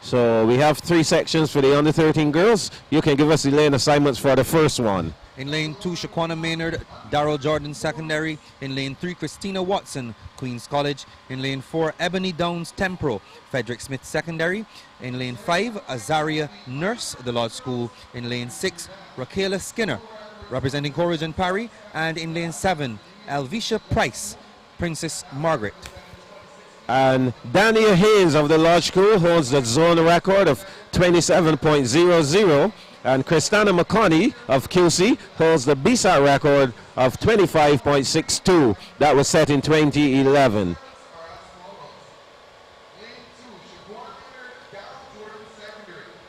So we have 3 sections for the under 13 girls. You can give us the lane assignments for the first one. In lane 2, Shaquana Maynard, Darrell Jordan Secondary. In lane 3, Christina Watson, Queen's College. In lane 4, Ebony Downs Tempro, Frederick Smith Secondary. In lane 5, Azaria Nurse, the Lodge School. In lane 6, Raquela Skinner, representing Courage and Parry. And in lane 7, Alvisha Price, Princess Margaret. And Daniel Haynes of the Lodge School holds the zone record of 27.00. And Christina McConney of QC holds the Bssac record of 25.62. That was set in 2011.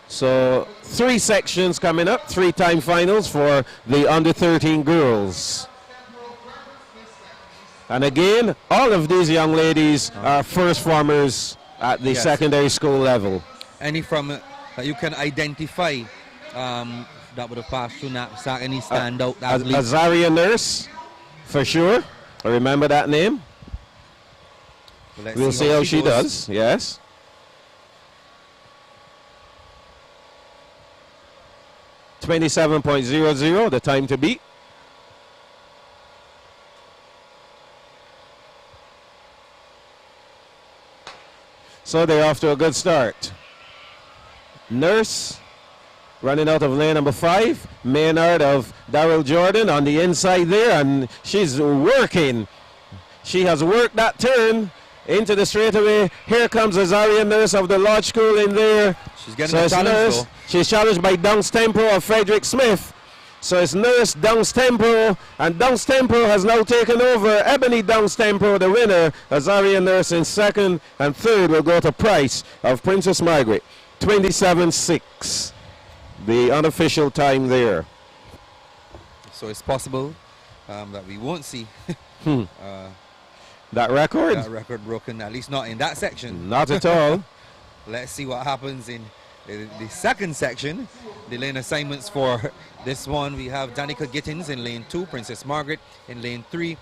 So 3 sections coming up, 3-time finals for the under 13 girls. And again, all of these young ladies are first formers at the secondary school level. Any from that you can identify that would have passed through Bssac, any standout athletes? Azaria Nurse, for sure. I remember that name. We'll see how she does, yes. .00, the time to beat. So they're off to a good start. Nurse running out of lane number 5. Maynard of Darrell Jordan on the inside there, and she's working. She has worked that turn into the straightaway. Here comes Azaria Nurse of the Lodge School in there. She's getting a challenge though. She's challenged by Dunks Tempo of Frederick Smith. So it's Nurse Dunks Tempo, and Dunks Tempo has now taken over. Ebony Dunks Tempo, the winner. Azaria Nurse in second, and third will go to Price of Princess Margaret. 27.6, the unofficial time there. So it's possible that we won't see that record? That record broken, at least not in that section. Not at all. Let's see what happens in the second section. The lane assignments for this one, we have Danica Gittins in lane 2, Princess Margaret in lane 3,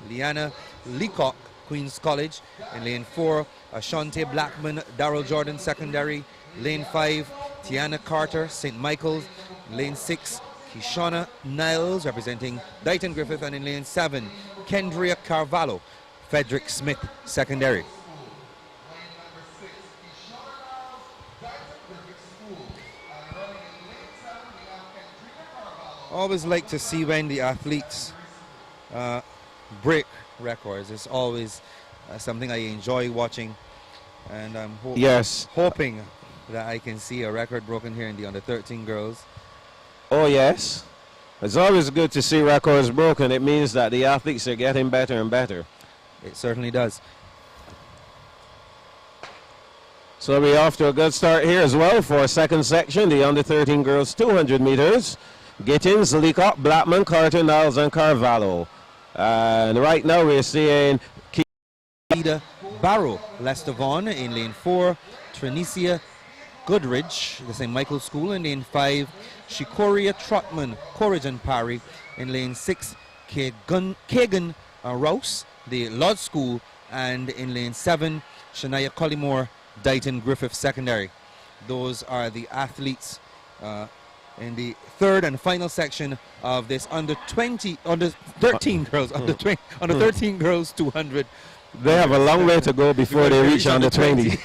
Liana Leacock, Queen's College in lane 4, Ashante Blackman, Darrell Jordan Secondary, lane 5, Tiana Carter, St. Michael's, lane 6, Kishana Niles representing Dighton Griffith, and in lane 7, Kendria Carvalho, Frederick Smith Secondary. Always like to see when the athletes break records. It's always something I enjoy watching, and I'm hoping that I can see a record broken here in the under 13 girls. Oh yes, it's always good to see records broken. It means that the athletes are getting better and better. It certainly does. So we're off to a good start here as well for second section, the under 13 girls 200 meters. Gittins, Leacock, Blackman, Carter, Niles, and Carvalho. And right now we're seeing Keita Barrow, Lester Vaughan in lane 4, Trinicia Goodridge, the St. Michael's School in lane 5, Shikoria Trotman, Courage and Parry in lane 6, Kagan Rouse, the Lodge School, and in lane 7, Shania Collymore, Dighton Griffith Secondary. Those are the athletes in the third and final section of this under 13 girls, under 13 girls 200. They have a long way to go before they reach under 20.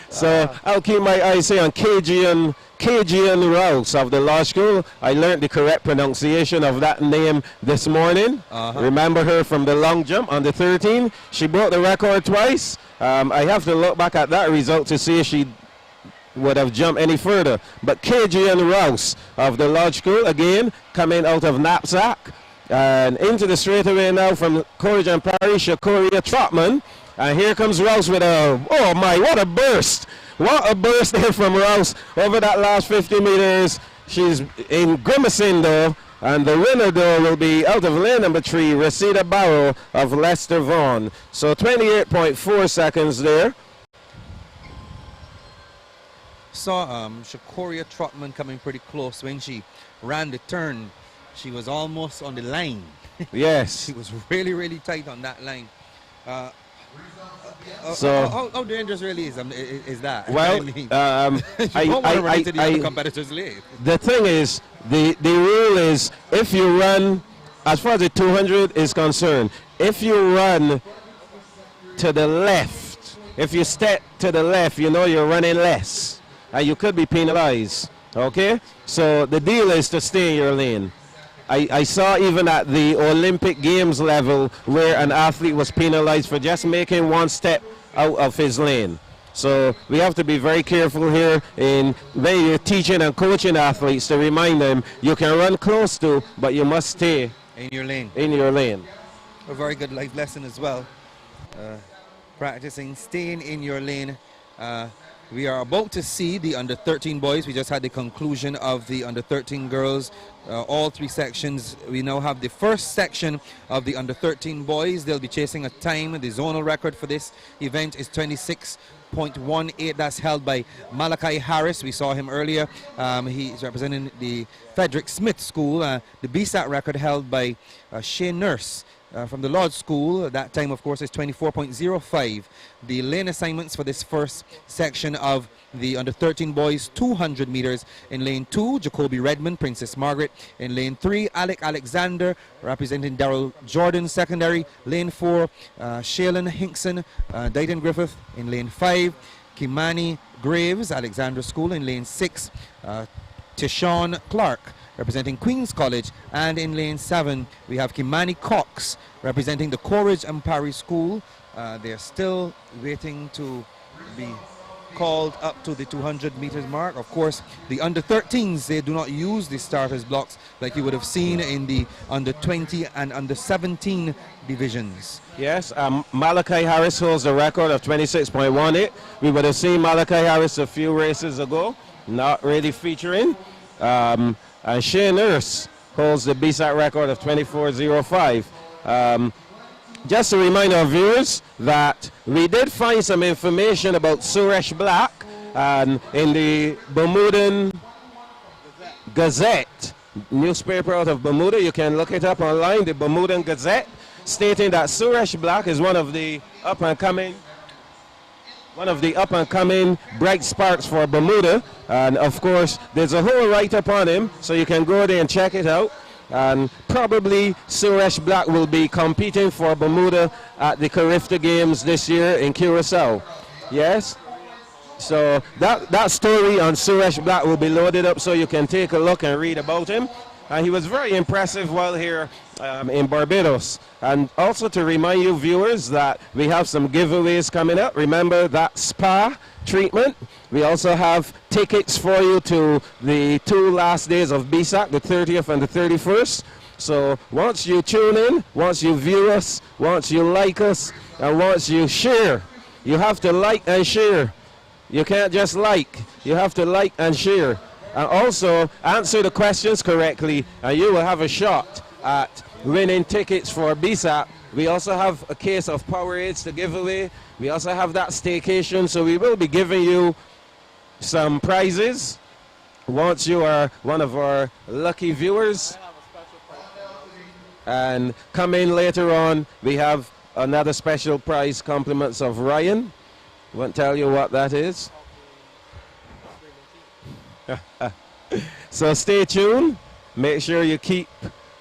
So I'll keep my eyes here on KGN Rouse of the Law School. I learned the correct pronunciation of that name this morning. Remember her from the long jump under 13. She broke the record twice. I have to look back at that result to see if she would have jumped any further. But KGN Rouse of the Lodge School, again, coming out of Bssac. And into the straightaway now from Courage and Parry, Shakoria Trotman. And here comes Rouse with a, oh my, what a burst. What a burst there from Rouse over that last 50 meters. She's in grimacing though. And the winner though will be out of lane number 3, Reseda Barrow of Lester Vaughan. So 28.4 seconds there. Saw Shakoria Trotman coming pretty close when she ran the turn. She was almost on the line. Yes. She was really, really tight on that line. So how dangerous really is that? Well, I mean, you don't want to run into the other competitors late. The thing is, the rule is if you run, as far as the 200 is concerned, if you run to the left, if you step to the left, you know you're running less, and you could be penalized. Okay? So the deal is to stay in your lane. I saw even at the Olympic Games level where an athlete was penalized for just making one step out of his lane. So we have to be very careful here in when you're teaching and coaching athletes to remind them you can run close to, but you must stay in your lane. In your lane. A very good life lesson as well. Practicing staying in your lane. We are about to see the under-13 boys. We just had the conclusion of the under-13 girls. All three sections. We now have the first section of the under-13 boys. They'll be chasing a time. The zonal record for this event is 26.18. That's held by Malachi Harris. We saw him earlier. He's representing the Frederick Smith School. The Bssac record held by Shea Nurse. From the Lodge School, that time of course is 24.05. The lane assignments for this first section of the under-13 boys, 200 meters. In lane 2, Jacoby Redmond, Princess Margaret. In lane 3, Alec Alexander, representing Darrell Jordan Secondary. Lane 4, Shaylin Hinkson, Dayton Griffith. In lane 5, Kimani Graves, Alexandra School. In lane 6, Tishon Clark, representing Queen's College. And in lane 7 we have Kimani Cox representing the Coleridge and Parry School. They're still waiting to be called up to the 200 meters mark. Of course, the under-13s, they do not use the starters blocks like you would have seen in the under-20 and under-17 divisions. Yes, Malachi Harris holds the record of 26.18. We would have seen Malachi Harris a few races ago, not really featuring. And Shea Nurse holds the Bssac record of 24.05. Just to remind our viewers that we did find some information about Suresh Black in the Bermudan Gazette, newspaper out of Bermuda. You can look it up online, the Bermudan Gazette, stating that Suresh Black is one of the up-and-coming bright sparks for Bermuda. And of course, there's a whole write-up on him, so you can go there and check it out. And probably Suresh Black will be competing for Bermuda at the Carifta Games this year in Curacao. Yes? So that story on Suresh Black will be loaded up so you can take a look and read about him. And he was very impressive while here in Barbados. And also to remind you viewers that we have some giveaways coming up. Remember that spa treatment. We also have tickets for you to the 2 last days of Bssac, the 30th and the 31st. So once you tune in, once you view us, once you like us, and once you share, you have to like and share. You can't just like, you have to like and share. And also answer the questions correctly, and you will have a shot at winning tickets for Bssac. We also have a case of Powerades to give away. We also have that staycation, so we will be giving you some prizes once you are one of our lucky viewers. And coming later on, we have another special prize, compliments of Ryan. Won't tell you what that is. So stay tuned. Make sure you keep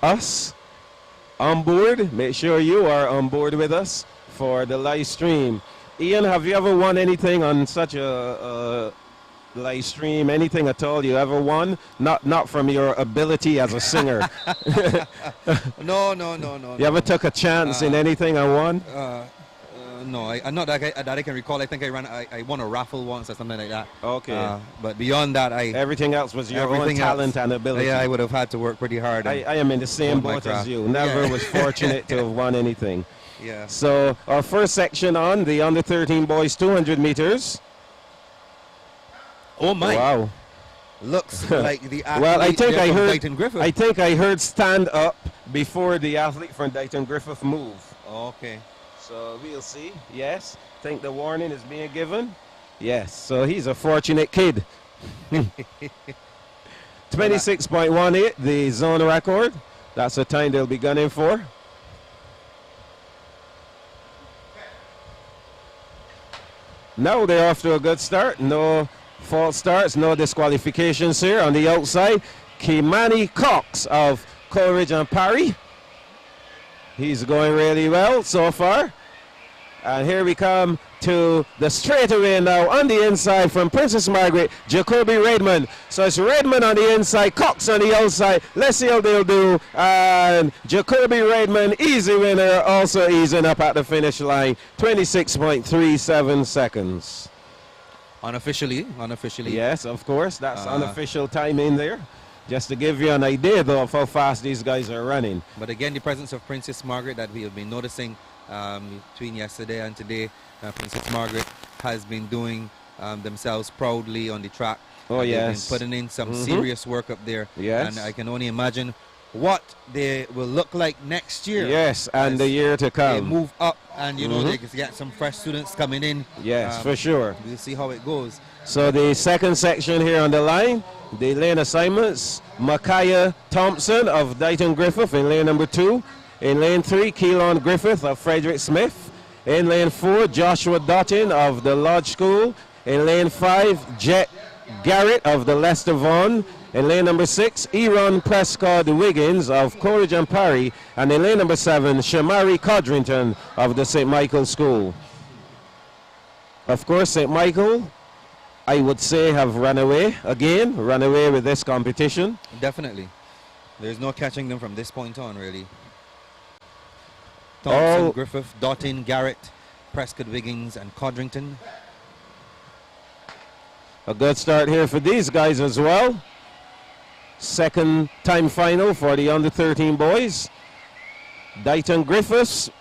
us on board. Make sure you are on board with us for the live stream. Ian, have you ever won anything on such a live stream? Anything at all you ever won? Not from your ability as a singer. No. You ever took a chance in anything and won? No, not that I can recall. I think I won a raffle once or something like that. Okay. But beyond that, everything else was your own talent and ability. Yeah, I would have had to work pretty hard. I am in the same boat as you. Never was fortunate to have won anything. Yeah. So our first section on the under 13 boys 200 meters. Oh my! Wow. Looks like the athlete. Well, I think I heard stand up before the athlete from Dayton Griffith move. Okay. So we'll see. Yes. Think the warning is being given. Yes. So he's a fortunate kid. 26.18, the zone record. That's the time they'll be gunning for. Now they're off to a good start. No false starts, no disqualifications here. On the outside, Kimani Cox of Coleridge and Parry. He's going really well so far. And here we come to the straightaway now on the inside from Princess Margaret, Jacoby Redmond. So it's Redmond on the inside, Cox on the outside. Let's see how they'll do. And Jacoby Redmond, easy winner, also easing up at the finish line. 26.37 seconds. Unofficially. Yes, of course. That's unofficial time in there. Just to give you an idea, though, of how fast these guys are running. But again, the presence of Princess Margaret that we have been noticing between yesterday and today. Princess Margaret has been doing themselves proudly on the track. Oh, yes. They've been putting in some serious work up there. Yes. And I can only imagine what they will look like next year. Yes, and the year to come. They move up and, you know, they can get some fresh students coming in. Yes, for sure. We'll see how it goes. So the second section here on the line, the lane assignments, Micaiah Thompson of Dighton Griffith in lane number 2. In lane 3, Keelan Griffith of Frederick Smith. In lane 4, Joshua Dottin of the Lodge School. In lane 5, Jet Garrett of the Leicester Vaughan. In lane number 6, Eron Prescott Wiggins of Coleridge and Parry. And in lane number 7, Shamari Codrington of the St. Michael School. Of course, St. Michael, I would say, have run away with this competition. Definitely. There's no catching them from this point on, really. Thompson, Griffith, Dottin, Garrett, Prescott, Wiggins, and Codrington. A good start here for these guys as well. Second time final for the under 13 boys. Dighton Griffiths,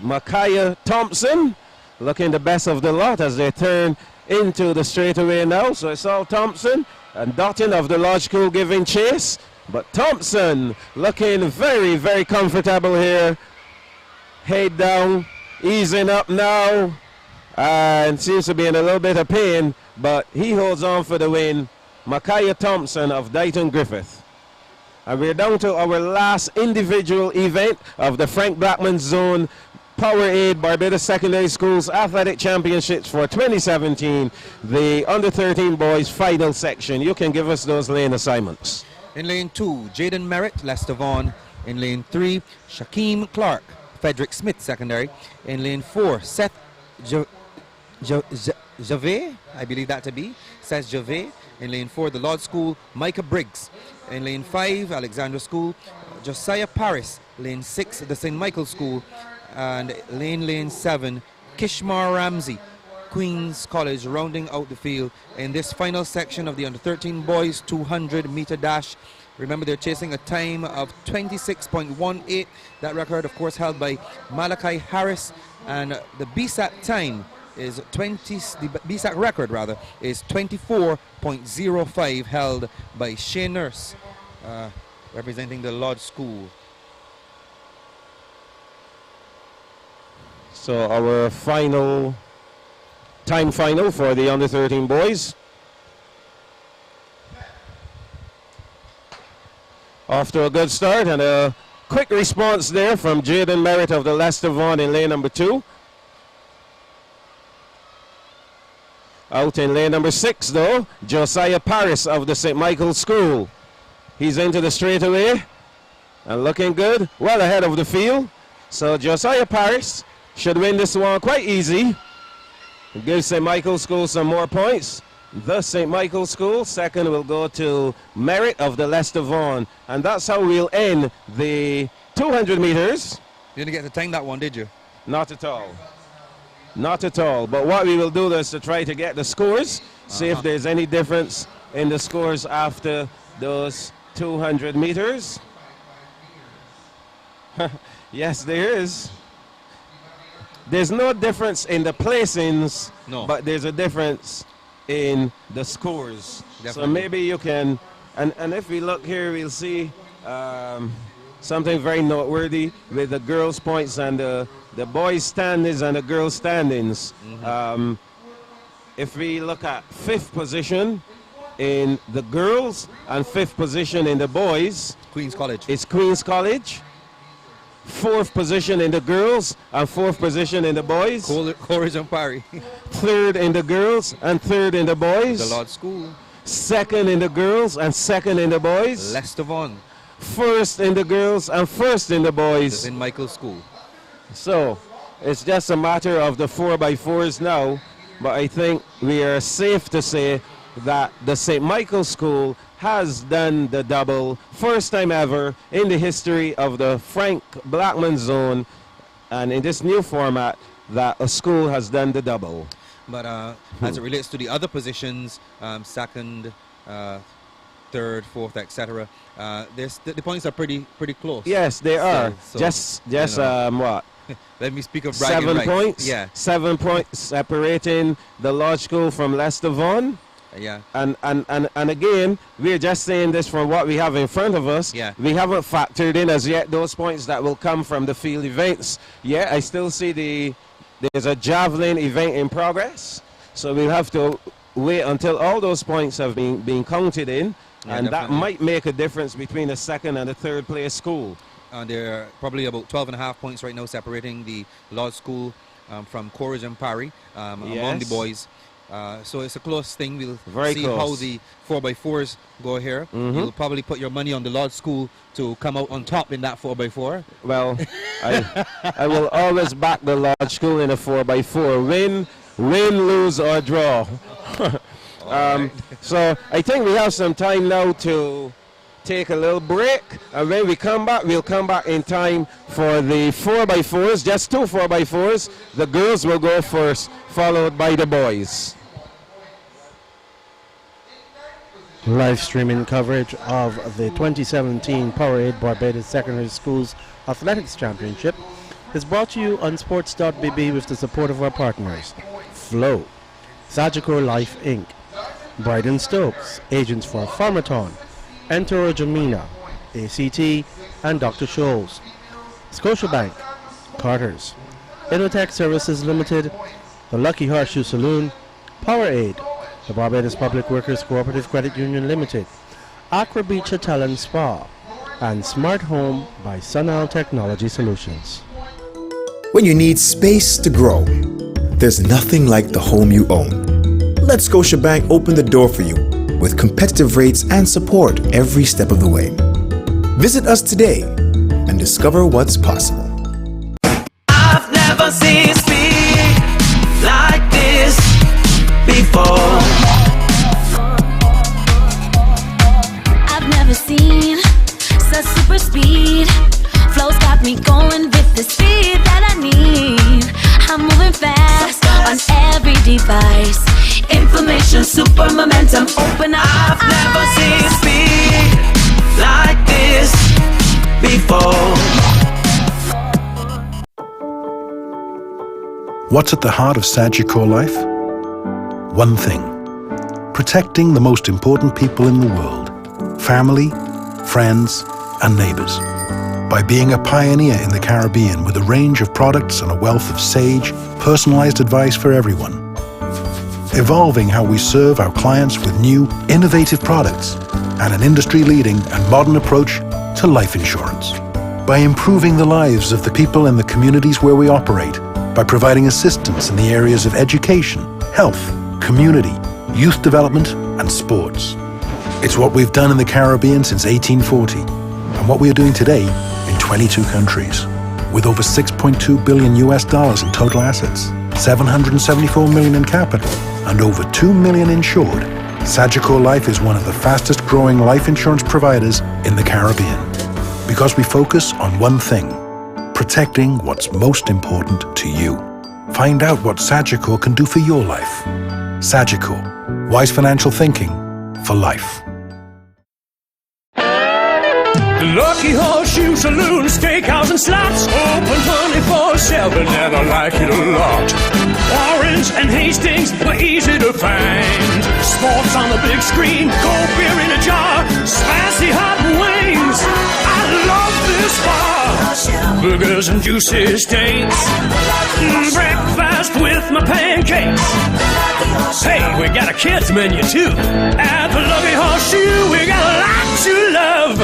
Micaiah Thompson, looking the best of the lot as they turn into the straightaway now. So it's all Thompson and Dottin of the Lodge School giving chase. But Thompson looking very, very comfortable here. Head down, easing up now, and seems to be in a little bit of pain, but he holds on for the win. Micaiah Thompson of Dighton Griffith. And we're down to our last individual event of the Frank Blackman Zone Powerade Barbados Secondary Schools Athletic Championships for 2017, the under 13 boys final section. You can give us those lane assignments. In lane 2, Jaden Merritt, Leicester Vaughan. In lane 3, Shaquem Clark, Frederick Smith Secondary. In lane 4, Seth Javet, I believe that to be, Seth Javet. In lane 4, the Lodge School, Micah Briggs. In lane 5, Alexandra School, Josiah Paris. Lane 6, the St. Michael School. And lane 7, Kishmar Ramsey, Queen's College, rounding out the field in this final section of the under 13 boys 200 meter dash. Remember, they're chasing a time of 26.18. That record, of course, held by Malachi Harris, and the Bssac time is the Bssac record rather is 24.05, held by Shane Nurse, representing the Lodge School. So our final for the under 13 boys. Off to a good start and a quick response there from Jaden Merritt of the Leicester Vaughan in lane number 2. Out in lane number 6 though, Josiah Paris of the St. Michael School. He's into the straightaway and looking good, well ahead of the field. So Josiah Paris should win this one quite easy. Give St. Michael School some more points. The St. Michael School, second will go to Merritt of the Leicester Vaughan. And that's how we'll end the 200 meters. You didn't get to time that one, did you? Not at all. Not at all. But what we will do is to try to get the scores, see if there's any difference in the scores after those 200 meters. Yes, there is. There's no difference in the placings, but there's a difference in the scores. Definitely. So maybe you can, and if we look here, we'll see something very noteworthy with the girls' points and the boys' standings and the girls' standings. If we look at 5th position in the girls and 5th position in the boys, Queen's College. It's Queen's College. 4th position in the girls and 4th position in the boys. Coleridge and Parry. 3rd in the girls and 3rd in the boys. The Lodge School. 2nd in the girls and 2nd in the boys. Leicester Vaughan. 1st in the girls and 1st in the boys. The St. Michael School. So it's just a matter of the 4x4s now. But I think we are safe to say that the St. Michael's School has done the double, first time ever in the history of the Frank Blackman zone, and in this new format that a school has done the double. But as it relates to the other positions, second, third, fourth, etc., the points are pretty close. Yes, they are. So, just you know, what? Let me speak of bragging 7 rights. points. Yeah. 7 points separating the Lodge School from Leicester Vaughan. Yeah. And again, we're just saying this from what we have in front of us. Yeah. We haven't factored in as yet those points that will come from the field events. Yeah, I still see there's a javelin event in progress. So we'll have to wait until all those points have been counted in. Yeah, and definitely. that might make a difference between the second and the third place school. There are probably about 12.5 points right now separating the Lodge School from Courage and Parry among the boys. So it's a close thing. We'll see how the 4x4s go here. You'll probably put your money on the Lodge School to come out on top in that 4x4. Well, I will always back the Lodge School in a 4x4. Win, lose, or draw. So I think we have some time now to take a little break, and when we come back, we'll come back in time for the 4x4s, just 2 4x4s. The girls will go first, followed by the boys. Live streaming coverage of the 2017 Powerade Barbados Secondary Schools Athletics Championship is brought to you on Sports.bb with the support of our partners: Flow, Sagicor Life Inc., Bryden Stokes, agents for Pharmaton, Entero Jamina, ACT, and Dr. Scholes, Scotiabank, Carter's, Innotech Services Limited, the Lucky Horseshoe Saloon, Powerade, the Barbados Public Workers Cooperative Credit Union Limited, Accra Beach Hotel and Spa, and Smart Home by Sunal Technology Solutions. When you need space to grow, there's nothing like the home you own. Let Scotiabank open the door for you with competitive rates and support every step of the way. Visit us today and discover what's possible. I've never seen speed like this before. I've never seen such super speed. Flow's got me going with the speed that I need. I'm moving fast on every device. Information, super momentum, open up. I've never seen speed like this before. What's at the heart of Sagicor life? One thing: protecting the most important people in the world, family, friends, and neighbors. By being a pioneer in the Caribbean with a range of products and a wealth of sage, personalized advice for everyone. Evolving how we serve our clients with new, innovative products and an industry-leading and modern approach to life insurance. By improving the lives of the people in the communities where we operate, by providing assistance in the areas of education, health, community, youth development, and sports. It's what we've done in the Caribbean since 1840, and what we are doing today in 22 countries, with over $6.2 billion in total assets, 774 million in capital, and over 2 million insured. Sagicor Life is one of the fastest growing life insurance providers in the Caribbean, because we focus on one thing: protecting what's most important to you. Find out what Sagicor can do for your life. Sagicor, wise financial thinking for life. The Lucky Horseshoe Saloon, Steakhouse and Slots, open 24/7 and I like it a lot. Warrens and Hastings were easy to find. Sports on the big screen, cold beer in a jar, spicy hot wings. I love this bar. Burgers and juicy steaks, breakfast with my pancakes. Hey, we got a kids menu too. At the Lucky Horseshoe, we got a lot to love.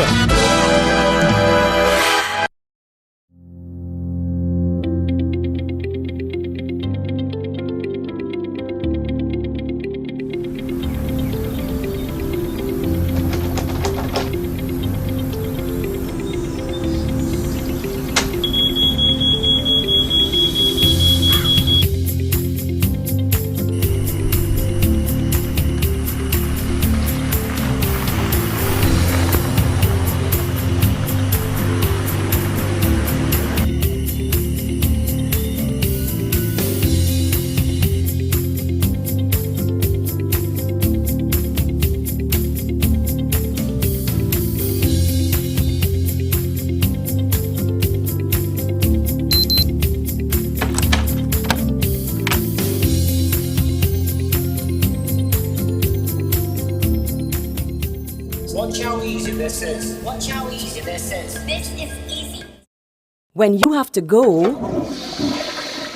is easy. When you have to go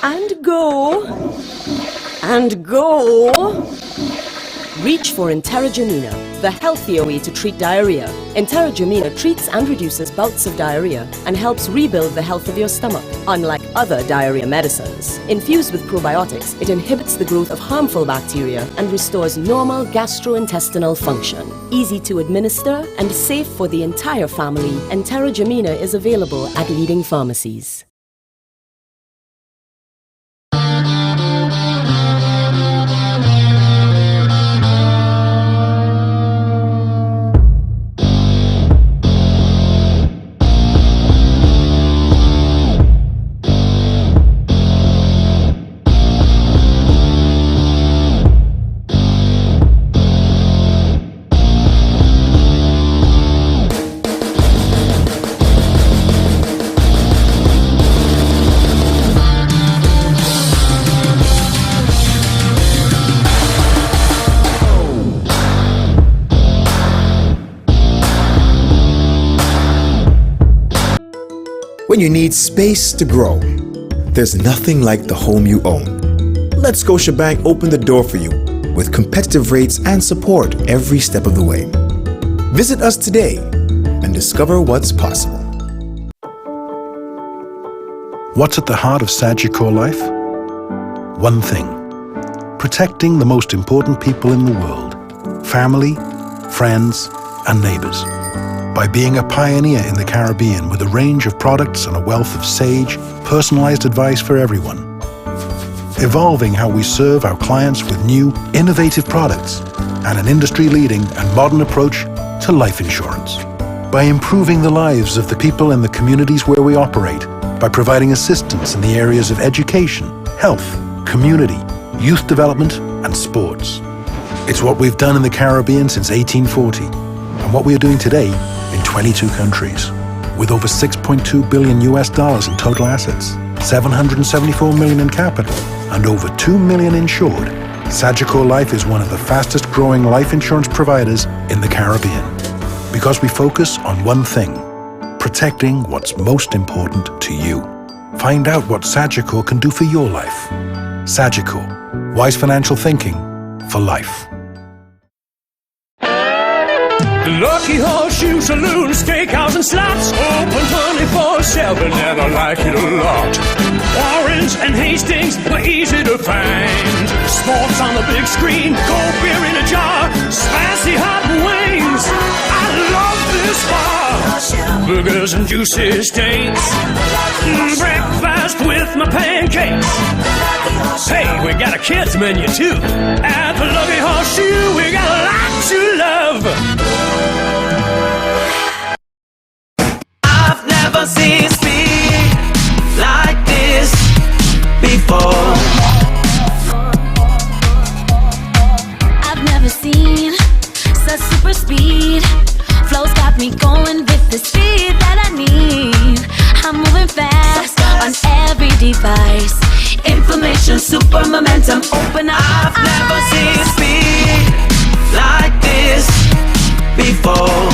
and go and go, reach for Enterra-Jamena, the healthier way to treat diarrhea. Enterra-Jamena treats and reduces bouts of diarrhea and helps rebuild the health of your stomach. Unlike other diarrhea medicines, infused with probiotics, it inhibits the growth of harmful bacteria and restores normal gastrointestinal function. Easy to administer and safe for the entire family, Enterra-Jamena is available at leading pharmacies. When you need space to grow, there's nothing like the home you own. Let Scotiabank open the door for you with competitive rates and support every step of the way. Visit us today and discover what's possible. What's at the heart of Sagicor life? One thing: protecting the most important people in the world, family, friends, and neighbors. By being a pioneer in the Caribbean with a range of products and a wealth of sage, personalized advice for everyone. Evolving how we serve our clients with new, innovative products and an industry-leading and modern approach to life insurance. By improving the lives of the people in the communities where we operate, by providing assistance in the areas of education, health, community, youth development, and sports. It's what we've done in the Caribbean since 1840, and what we are doing today in 22 countries, with over $6.2 billion in total assets, 774 million in capital, and over 2 million insured. Sagicor Life is one of the fastest growing life insurance providers in the Caribbean, because we focus on one thing: protecting what's most important to you. Find out what Sagicor can do for your life. Sagicor, wise financial thinking for life. Lucky Horseshoe Saloon, Steakhouse and Slots, open 24/7 and I like it a lot. Warrens and Hastings were easy to find. Sports on the big screen, cold beer in a jar, spicy hot wings. I love this bar. Burgers and juicy steaks, breakfast with my pancakes. Hey, we got a kids menu too. At the Lucky Horseshoe, we got a lot to love. I've never seen speed like this before. I've never seen such super speed. Flow's got me going with the speed that I need. I'm moving fast on every device. Information, super momentum, open up. I've never seen speed like this before.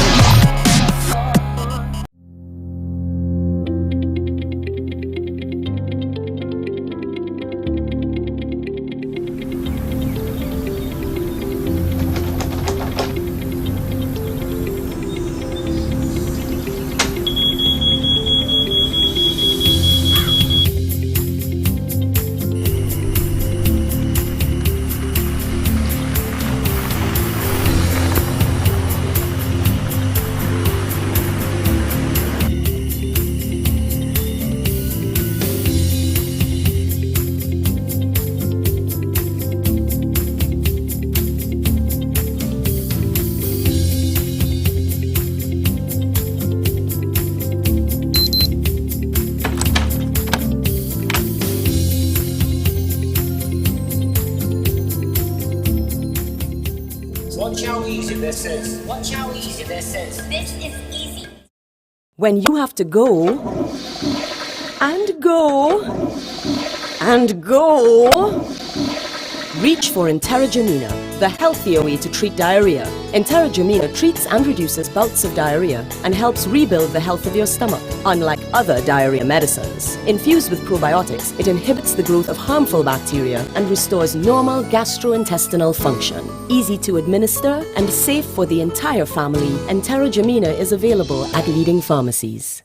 Watch how easy this is. Watch how easy this is. This is easy. When you have to go and go and go, reach for Enterra-Jamena, the healthier way to treat diarrhea. Enterogumina treats and reduces bouts of diarrhea and helps rebuild the health of your stomach. Unlike other diarrhea medicines, infused with probiotics, it inhibits the growth of harmful bacteria and restores normal gastrointestinal function. Easy to administer and safe for the entire family, Enterogumina is available at leading pharmacies.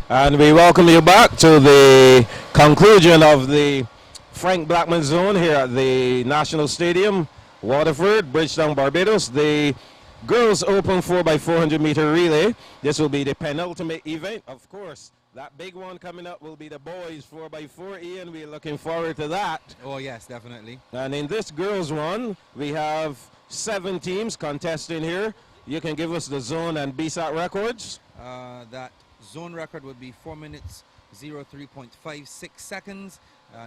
And we welcome you back to the conclusion of the Frank Blackman Zone here at the National Stadium, Waterford, Bridgetown, Barbados. The Girls Open 4x400 meter relay. This will be the penultimate event. Of course, that big one coming up will be the boys 4x4. Ian, we're looking forward to that. Oh, yes, definitely. And in this girls one, we have 7 teams contesting here. You can give us the zone and Bssac records. That zone record would be 4 minutes 03.56 seconds.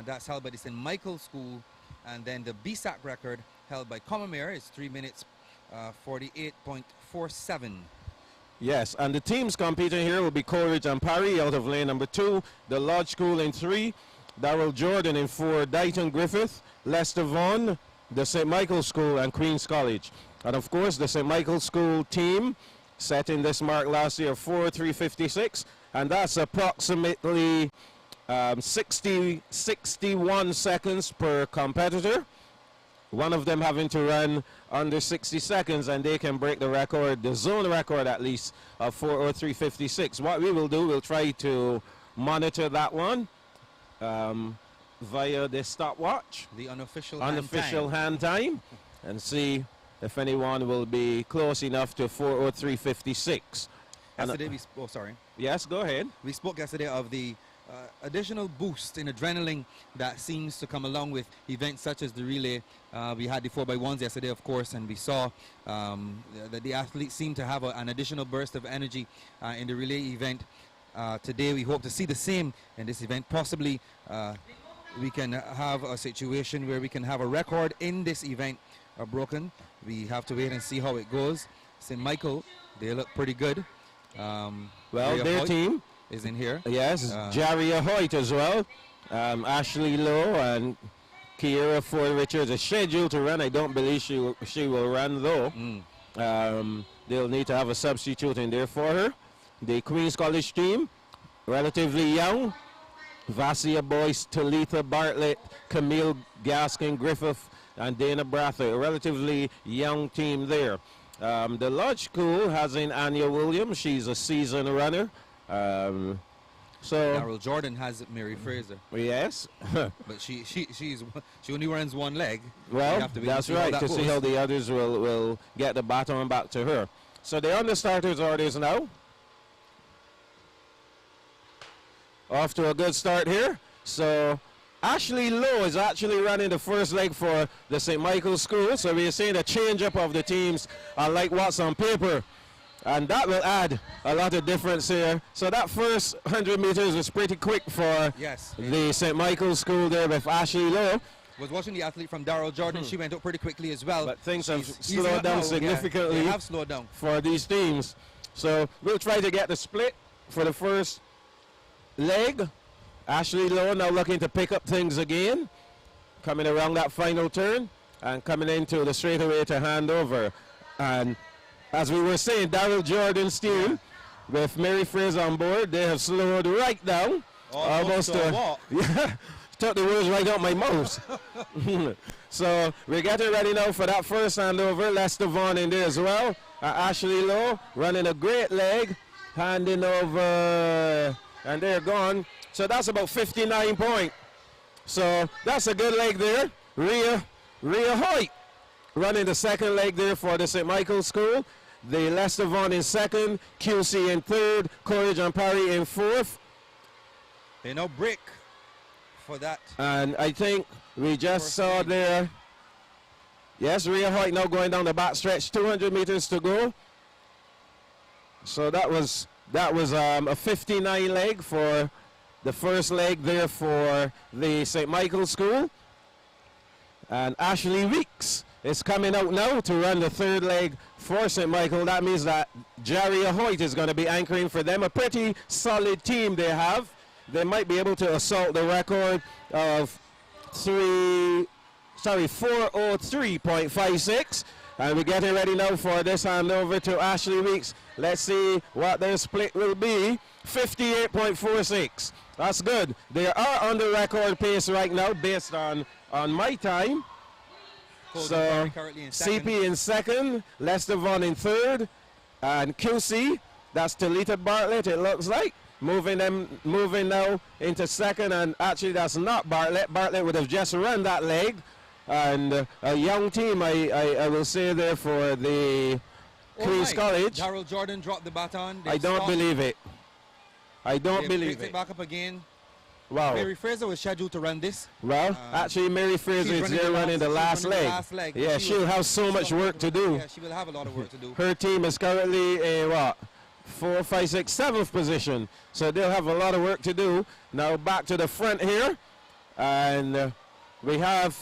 That's held by the St. Michael School. And then the Bssac record held by Commermere is 3 minutes 48.47. Yes, and the teams competing here will be Coleridge and Parry out of lane number 2, the Lodge School in 3, Darrell Jordan in 4, Dighton Griffith, Lester Vaughan, the St. Michael School, and Queen's College. And of course, the St. Michael School team setting this mark last year, 4:3:56, and that's approximately 61 seconds per competitor. One of them having to run under 60 seconds, and they can break the record, the zone record at least, of 4:03:56. What we will do, we'll try to monitor that one via the stopwatch, the unofficial hand time, and see if anyone will be close enough to 4:03:56. Yesterday we sorry. Yes, go ahead. We spoke yesterday of the additional boost in adrenaline that seems to come along with events such as the relay. We had the 4x1s yesterday, of course, and we saw that the athletes seem to have an additional burst of energy in the relay event. Today we hope to see the same in this event. Possibly we can have a situation where we can have a record in this event broken. We have to wait and see how it goes. St. Michael They look pretty good. Well, Rhea their Hoyt team is in here. Yes, Jaria Hoyt as well. Ashley Lowe and Kiera Ford Richards are scheduled to run. I don't believe she will run though. They'll need to have a substitute in there for her. The Queen's College team, relatively young. Vassia Boyce, Talitha Bartlett, Camille Gaskin, Griffith, and Dana Brather. A relatively young team there. The Lodge School has in Anya Williams. She's a seasoned runner. Daryl Jordan has Mary Fraser. Yes. But she only runs one leg. Well, You have to wait and that's see how right, that to see goes. how the others will get the baton back to her. So they're on the starters' orders now. Off to a good start here. So Ashley Lowe is actually running the first leg for the St. Michael's School. So we're seeing a change up of the teams like what's on paper. And that will add a lot of difference here. So that first 100 meters was pretty quick for the St. Michael's School there with Ashley Lowe. Was watching the athlete from Daryl Jordan. She went up pretty quickly as well. But things have She's easing slowed up down now. significantly. Yeah, they have slowed down. For these teams. So we'll try to get the split for the first leg. Ashley Lowe now looking to pick up things again. Coming around that final turn and coming into the straightaway to hand over. And as we were saying, Daryl Jordan's team with Mary Fraser on board, they have slowed right down. Almost to a walk. Yeah, took the words right out my mouth. So we're getting ready now for that first handover. Lester Vaughn in there as well. Ashley Lowe running a great leg, handing over, and they're gone. So that's about 59 points. So that's a good leg there. Rhea Hoyt running the second leg there for the St. Michael's School. The Lester Vaughn in second, QC in third, Courage and Parry in fourth. They no break for that. And I think we just saw there, yes, Rhea Hoyt now going down the back stretch, 200 meters to go. So that was a 59 leg for the first leg there for the St. Michael's School. And Ashley Weeks is coming out now to run the third leg for St. Michael. That means that Jaria Hoyt is going to be anchoring for them. A pretty solid team they have. They might be able to assault the record of 4:03.56. And we're getting ready now for this handover to Ashley Weeks. Let's see what their split will be. 58.46. That's good. They are on the record pace right now based on my time. So CP in second, Lester Vaughn in third, and QC, that's Talita Bartlett, it looks like. Moving now into second, and actually that's not Bartlett. Bartlett would have just run that leg. And a young team, I will say there for the Queen's College. Daryl Jordan dropped the baton. I don't believe it. I don't believe it. Back up again. Wow. Mary Fraser was scheduled to run this. Well, actually Mary Fraser is there running the last leg. Yeah, she'll have so much work to do. Yeah, she will have a lot of work to do. Her team is currently in what? 4, 5, 6, 7th position. So they'll have a lot of work to do. Now back to the front here. And we have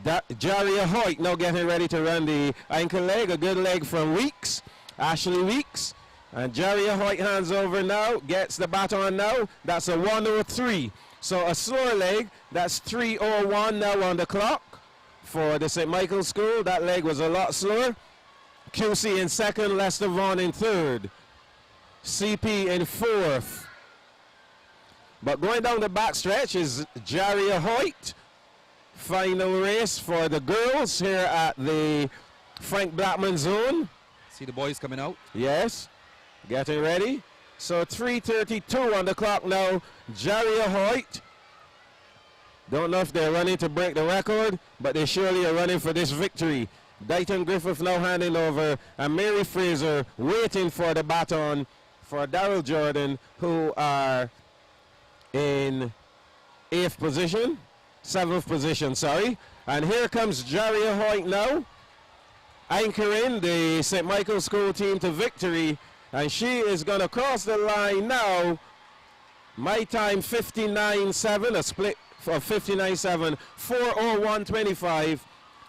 Jaria Hoyt now getting ready to run the ankle leg. A good leg from Weeks. Ashley Weeks. And Jaria Hoyt hands over now, gets the baton now. That's a 1:03. So a slower leg. That's 3:01 now on the clock for the St. Michael's School. That leg was a lot slower. QC in second, Lester Vaughn in third. CP in fourth. But going down the back stretch is Jaria Hoyt. Final race for the girls here at the Frank Blackman zone. See the boys coming out? Yes. Getting ready. So 3:32 on the clock now. Jaria Hoyt. Don't know if they're running to break the record, but they surely are running for this victory. Dayton Griffith now handing over, and Mary Fraser waiting for the baton for Daryl Jordan, who are in 7th position, sorry. And here comes Jaria Hoyt now, anchoring the St. Michael's School team to victory. And she is going to cross the line now. My time 59.7, a split of 59.7, 4:01.25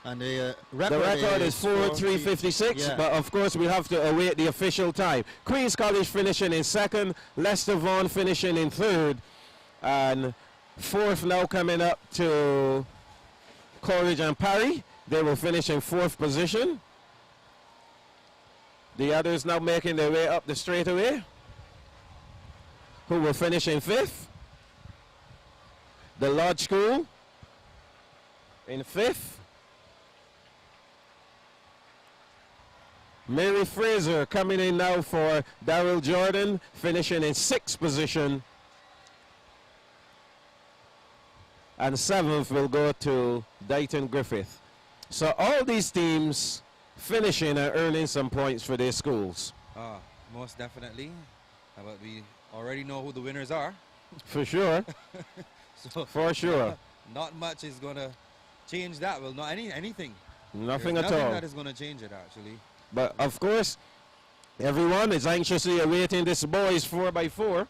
And the record is 4:3:56, yeah. but of course we have to await the official time. Queen's College finishing in second, Leicester Vaughan finishing in third, and fourth now coming up to Coleridge and Parry. They will finish in fourth position. The others now making their way up the straightaway, who will finish in fifth. The Lodge School in fifth. Mary Fraser coming in now for Darrell Jordan, finishing in sixth position. And seventh will go to Dighton Griffith. So all these teams finishing and earning some points for their schools. Most definitely. But we already know who the winners are. For sure. So for sure. Not much is going to change that. Well, not anything. Nothing There's at nothing all. that is going to change it, actually. But of course, everyone is anxiously awaiting this boys 4x4.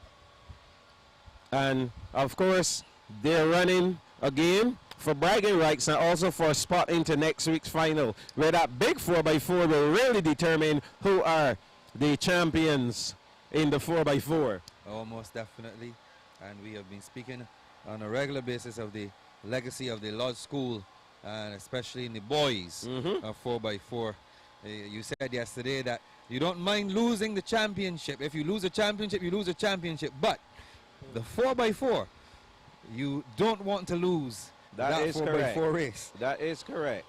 And of course, they're running a game for bragging rights and also for a spot into next week's final, where that big 4x4 will really determine who are the champions in the 4x4. Oh, most definitely. And we have been speaking on a regular basis of the legacy of the Lodge School, and especially in the boys 4x4. You said yesterday that you don't mind losing the championship. If you lose a championship, you lose a championship. But the 4x4, you don't want to lose that is 4x4 correct. race. That is correct.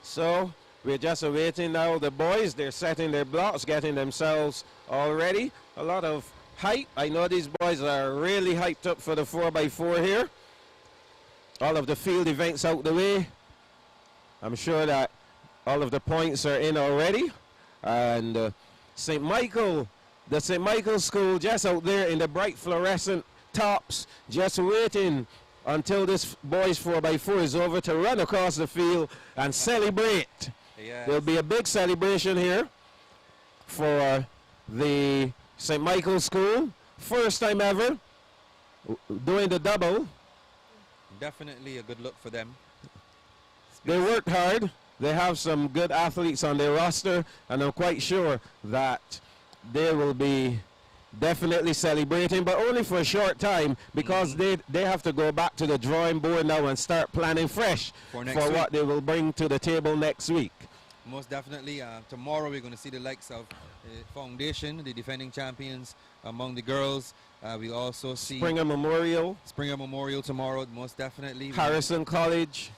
So we're just awaiting now the boys. They're setting their blocks, getting themselves all ready. A lot of hype. I know these boys are really hyped up for the 4x4 here. All of the field events out the way. I'm sure that all of the points are in already. And St. Michael, the St. Michael School just out there in the bright fluorescent tops, just waiting until this boys 4x4 is over to run across the field and celebrate. Yes. There'll be a big celebration here for the St. Michael School. First time ever doing the double. Definitely a good look for them. They worked hard. They have some good athletes on their roster, and I'm quite sure that they will be definitely celebrating, but only for a short time, because they have to go back to the drawing board now and start planning fresh For what they will bring to the table next week. Most definitely. Tomorrow we're going to see the likes of Foundation, the defending champions among the girls. We also see Springer Memorial tomorrow, most definitely. Harrison College,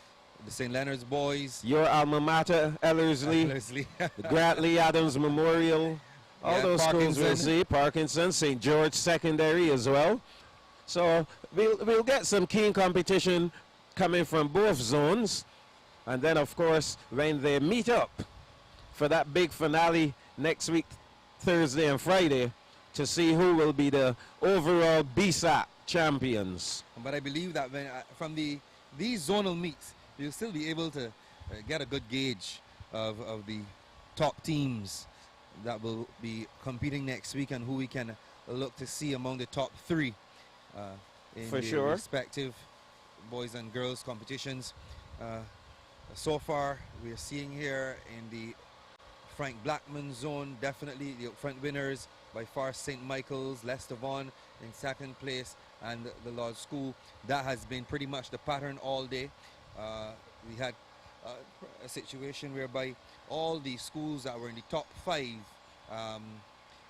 the St. Leonard's boys, your alma mater, Ellerslie, the Grantley Adams Memorial, all those schools we'll see. Parkinson, St. George Secondary as well. So we'll get some keen competition coming from both zones. And then, of course, when they meet up for that big finale next week, Thursday and Friday, to see who will be the overall Bssac champions. But I believe that when, from these zonal meets, you'll still be able to get a good gauge of the top teams that will be competing next week and who we can look to see among the top three in For the sure. respective boys and girls competitions. So far, we are seeing here in the Frank Blackman zone, definitely the upfront winners by far St. Michael's, Leicester Vaughan in second place, and the Lodge School. That has been pretty much the pattern all day. We had a situation whereby all the schools that were in the top 5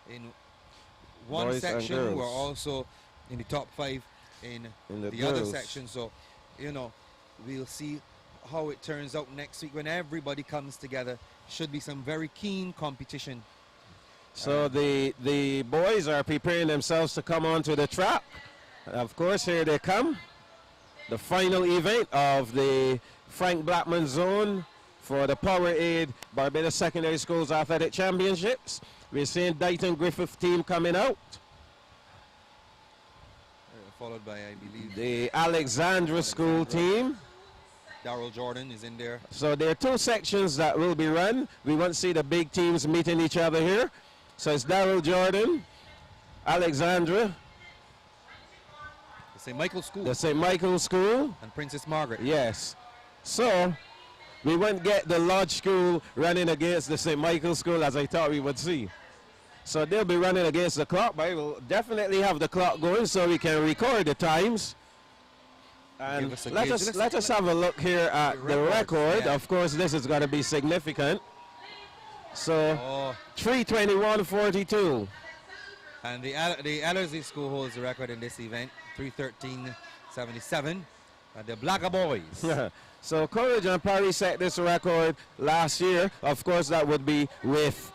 in one Boys and section girls. were also in the top 5 in the other girls. section. So, you know, we'll see how it turns out next week when everybody comes together. Should be some very keen competition. So the boys are preparing themselves to come onto the track. Of course, here they come. The final event of the Frank Blackman zone for the Powerade Barbados Secondary Schools Athletic Championships. We're seeing Dighton Griffith team coming out. Followed by, I believe, the Alexandra School team. Darrell Jordan is in there. So there are 2 sections that will be run. We won't see the big teams meeting each other here. So it's Darrell Jordan, Alexandra, the St. Michael School. The St. Michael School. And Princess Margaret. Yes. So we wouldn't get the Lodge School running against the St. Michael School as I thought we would see. So they'll be running against the clock, but we'll definitely have the clock going so we can record the times. And let us have a look here at the record. Yeah. Of course, this is going to be significant. So 3:21:42. And the Ellerslie School holds the record in this event, 3:13:77. The Blacker Boys. So Courage and Parry set this record last year. Of course, that would be with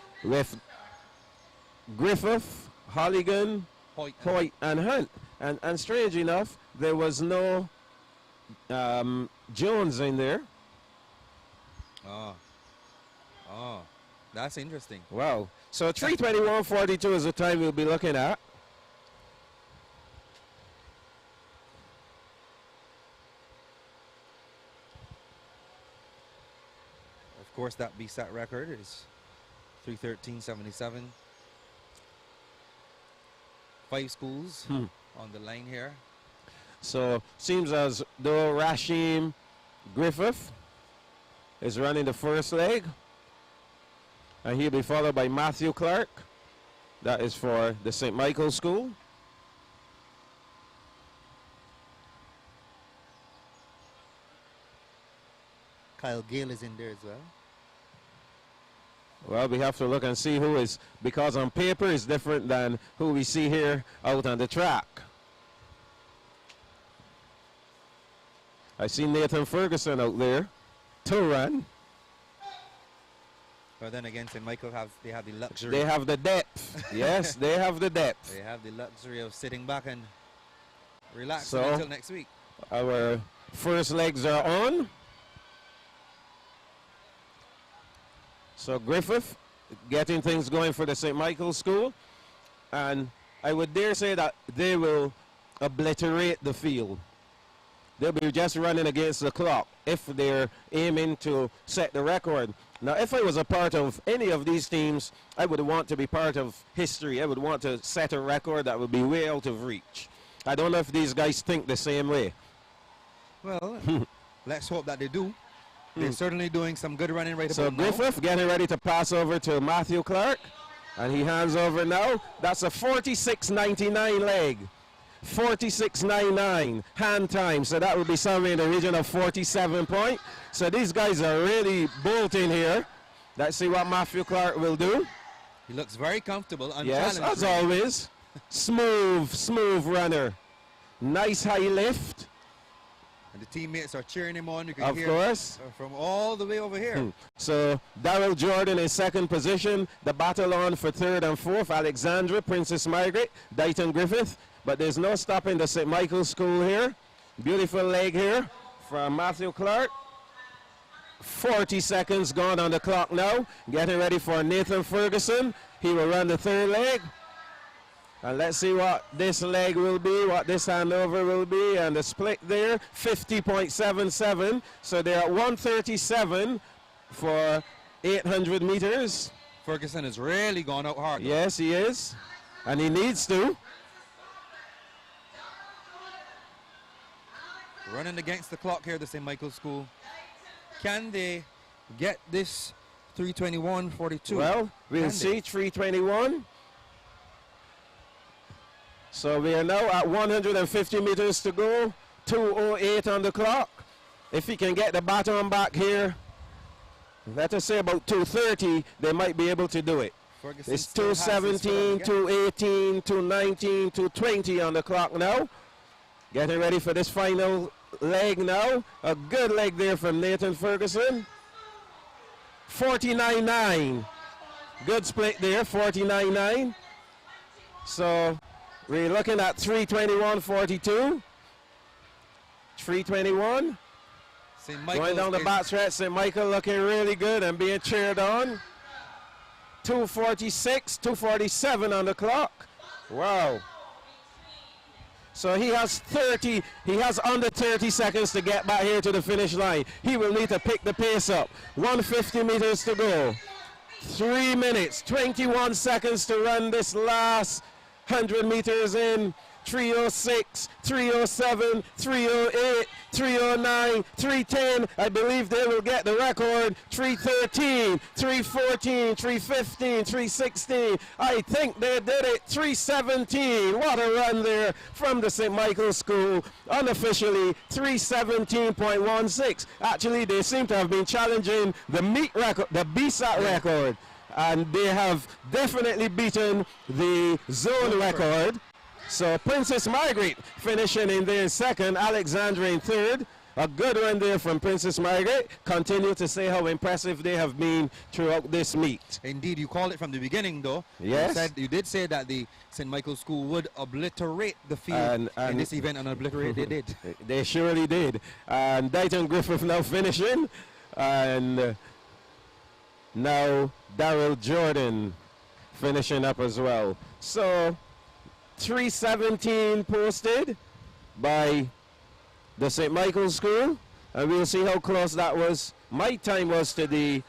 Griffith, Holligan, Hoyt, and Hunt. And strange enough, there was no Jones in there. Oh, that's interesting. Wow. So 3:21:42 is the time we'll be looking at. Of course, that Bssac record is 3:13:77. 5 schools on the line here. So seems as though Rashim Griffith is running the first leg. And he'll be followed by Matthew Clark. That is for the St. Michael School. Kyle Gale is in there as well. Well, we have to look and see who is, because on paper is different than who we see here out on the track. I see Nathan Ferguson out there to run. But then again, St. Michael they have the luxury. They have the depth. Yes, they have the depth. They have the luxury of sitting back and relaxing So, until next week. Our first legs are on. So Griffith getting things going for the St. Michael School. And I would dare say that they will obliterate the field. They'll be just running against the clock if they're aiming to set the record. Now, if I was a part of any of these teams, I would want to be part of history. I would want to set a record that would be way out of reach. I don't know if these guys think the same way. Well, let's hope that they do. They're certainly doing some good running right So about now. Griffith getting ready to pass over to Matthew Clark. And he hands over now. That's a 46.99 leg. 46.99 hand time. So that would be somewhere in the region of 47 point. So these guys are really bolting here. Let's see what Matthew Clark will do. He looks very comfortable. Yes, unchallenged, as really. always. Smooth runner. Nice high lift. And the teammates are cheering him on. You can Of hear course. from all the way over here. So Darrell Jordan in second position. The battle on for third and fourth. Alexandra, Princess Margaret, Dighton Griffith. But there's no stopping the St. Michael School here. Beautiful leg here from Matthew Clark. 40 seconds gone on the clock now. Getting ready for Nathan Ferguson. He will run the third leg. And let's see what this leg will be, what this handover will be. And the split there, 50.77. So they're at 137 for 800 meters. Ferguson has really gone out hard. Yes, he is. And he needs to. Running against the clock here, the St. Michael School. Can they get this 3:21:42? Well, we'll see. 3:21. So we are now at 150 meters to go. 2:08 on the clock. If he can get the baton back here, let us say about 2:30, they might be able to do it. Ferguson It's still has his foot on the 2:17, gas. 2:18, 2:19, 2:20 on the clock now. Getting ready for this final leg now. A good leg there from Nathan Ferguson. 49.9. Good split there, 49.9. So we're looking at 3:21:42. 3:21. St. Going Michael's down the is- back stretch, St. Michael looking really good and being cheered on. 2:46, 2:47 on the clock. Wow. So he has under 30 seconds to get back here to the finish line. He will need to pick the pace up. 150 meters to go. 3 minutes, 21 seconds to run this last 100 meters in. 3:06, 3:07, 3:08, 309, 310. I believe they will get the record. 313, 314, 315, 316. I think they did it. 317. What a run there from the St. Michael's School. Unofficially 317.16. Actually, they seem to have been challenging the meet record, the Bssac record, and they have definitely beaten the zone record. So Princess Margaret finishing in there in second, Alexandra in third. A good run there from Princess Margaret. Continue to say how impressive they have been throughout this meet. Indeed, you called it from the beginning, though. Yes. You did say that the St. Michael's School would obliterate the field in this event, and obliterate they did. They surely did. And Dighton Griffith now finishing. And now Darrell Jordan finishing up as well. So 317 posted by the St. Michael's School, and we'll see how close that was. My time was to the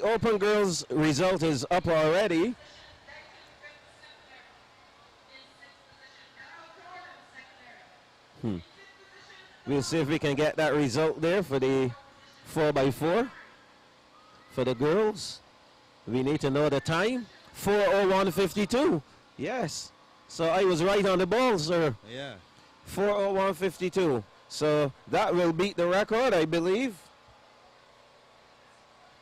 open girls result is up already. We'll see if we can get that result there for the 4x4 for the girls. We need to know the time. 4:01:52. Yes. So I was right on the ball, sir. Yeah. 4:01:52. So that will beat the record, I believe.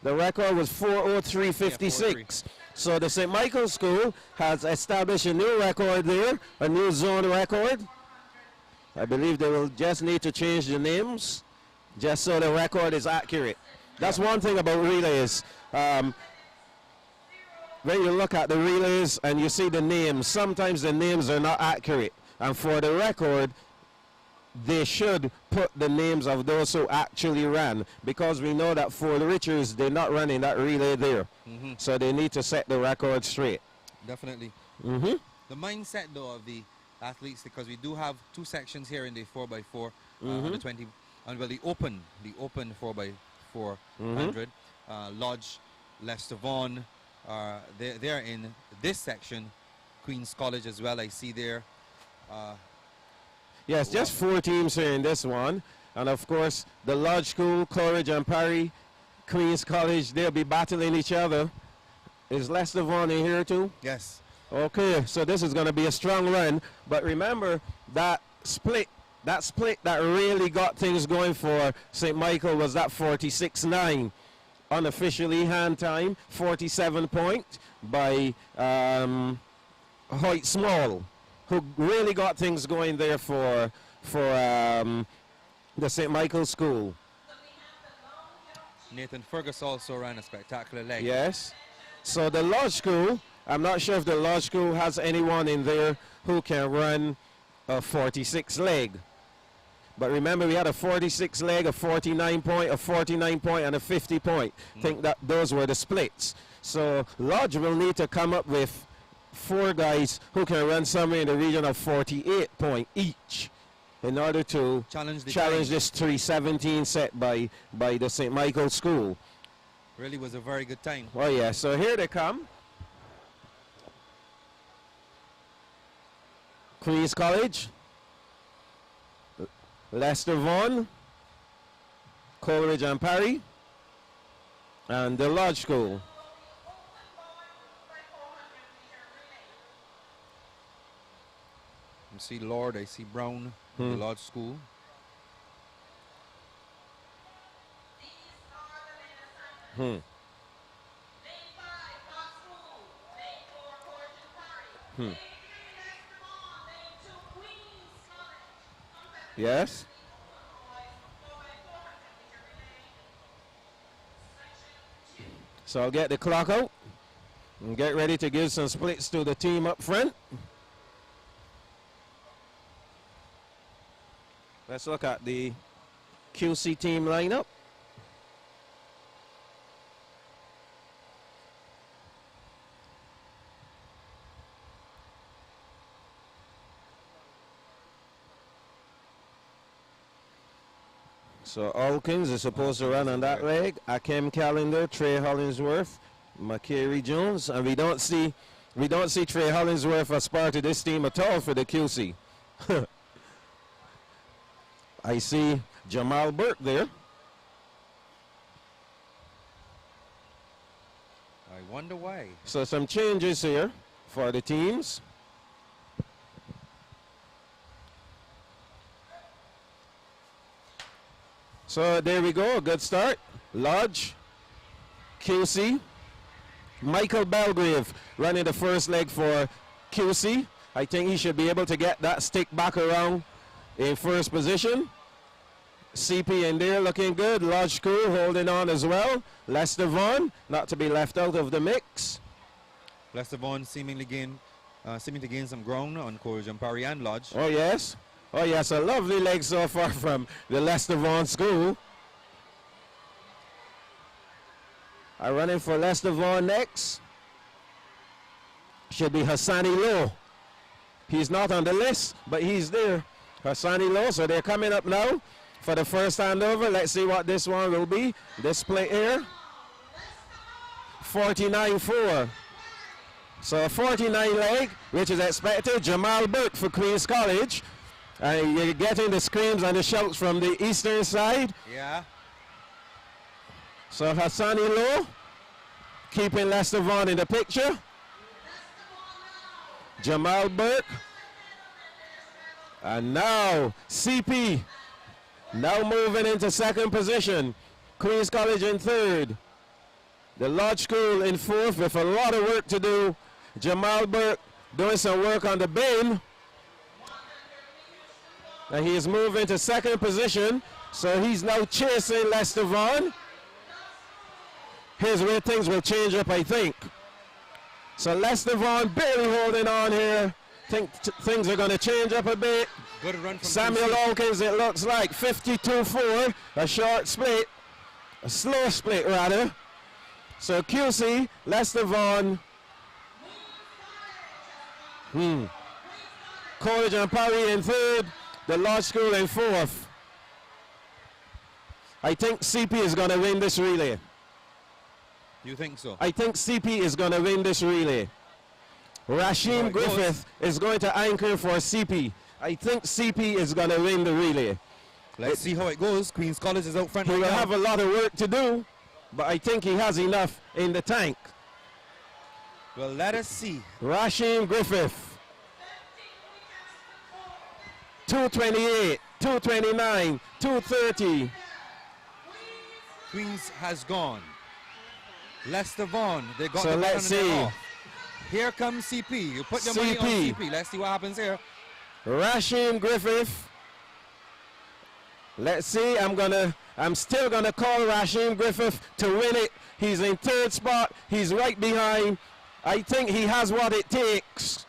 The record was 4:03:56. So the St. Michael's School has established a new record there, a new zone record. I believe they will just need to change the names just so the record is accurate. That's one thing about relays. When you look at the relays and you see the names, sometimes the names are not accurate. And for the record, they should put the names of those who actually ran, because we know that for the Richards, they're not running that relay there. So they need to set the record straight. Definitely. The mindset, though, of the athletes, because we do have two sections here in the 4x4, under 20, and well, the open 4x4 100. Lodge, Leicester Vaughan, they're in this section. Queen's College as well, I see there. Yes, just 4 teams here in this one. And of course, the Lodge School, Coleridge and Parry, Queen's College, they'll be battling each other. Is Leicester Vaughan in here too? Yes. Okay, so this is going to be a strong run. But remember, that split that really got things going for St. Michael was that 46-9. Unofficially hand time, 47 point by Hoyt Small, who really got things going there for the St. Michael's School. Nathan Fergus also ran a spectacular leg. Yes. So the Lodge School, I'm not sure if the Lodge School has anyone in there who can run a 46 leg. But remember, we had a 46 leg, a 49 point, a 49 point, and a 50 point. I think that those were the splits. So Lodge will need to come up with 4 guys who can run somewhere in the region of 48 point each in order to challenge this 317 set by the St. Michael's School. Really was a very good time. Oh yeah, so here they come. Queen's College, Leicester Vaughan, Coleridge and Parry, and the Lodge School. You see Lord, I see Brown, the Lodge School. Yes. So I'll get the clock out and get ready to give some splits to the team up front. Let's look at the QC team lineup. So Alkins is supposed to run on that leg. Akem Callender, Trey Hollingsworth, McCary Jones, and we don't see Trey Hollingsworth as part of this team at all for the QC. I see Jamal Burke there. I wonder why. So some changes here for the teams. So there we go, a good start. Lodge, QC, Michael Belgrave running the first leg for QC. I think he should be able to get that stick back around in first position. CP in there looking good. Lodge School holding on as well. Lester Vaughan not to be left out of the mix. Lester Vaughan seeming to gain some ground on Courage and Parry and Lodge. Oh yes. Oh yes, a lovely leg so far from the Lester Vaughan School. I'm running for Lester Vaughan next. Should be Hassani Low. He's not on the list, but he's there. Hassani Low, so they're coming up now for the first handover. Let's see what this one will be. This play here. 49-4. So a 49 leg, which is expected. Jamal Burke for Queen's College. And you're getting the screams and the shouts from the eastern side. Yeah. So Hassani Low keeping Lester Vaughan in the picture. Jamal Burke. And now CP now moving into second position. Queen's College in third. The Lodge School in fourth with a lot of work to do. Jamal Burke doing some work on the bin. And he is moving to second position. So he's now chasing Lester Vaughan. Here's where things will change up, I think. So Lester Vaughan barely holding on here. Think things are going to change up a bit. Good run from Samuel Hawkins, it looks like 52-4, a short split, a slow split rather. So QC, Lester Vaughan, College and Parry in third, the Lodge School in fourth. I think CP is going to win this relay. You think so? I think CP is going to win this relay. Rashim Griffith is going to anchor for CP. I think CP is going to win the relay. Let's see how it goes. Queen's College is out front. He right will now. have a lot of work to do, but I think he has enough in the tank. Well, let us see. Rashim Griffith. 228, 229, 230. Queens has gone. Lester Vaughan, they got So the let's button see. off. Here comes CP. You put your money on CP. CP. Let's see what happens here. Rashim Griffith. Let's see. I'm still gonna call Rashim Griffith to win it. He's in third spot. He's right behind. I think he has what it takes.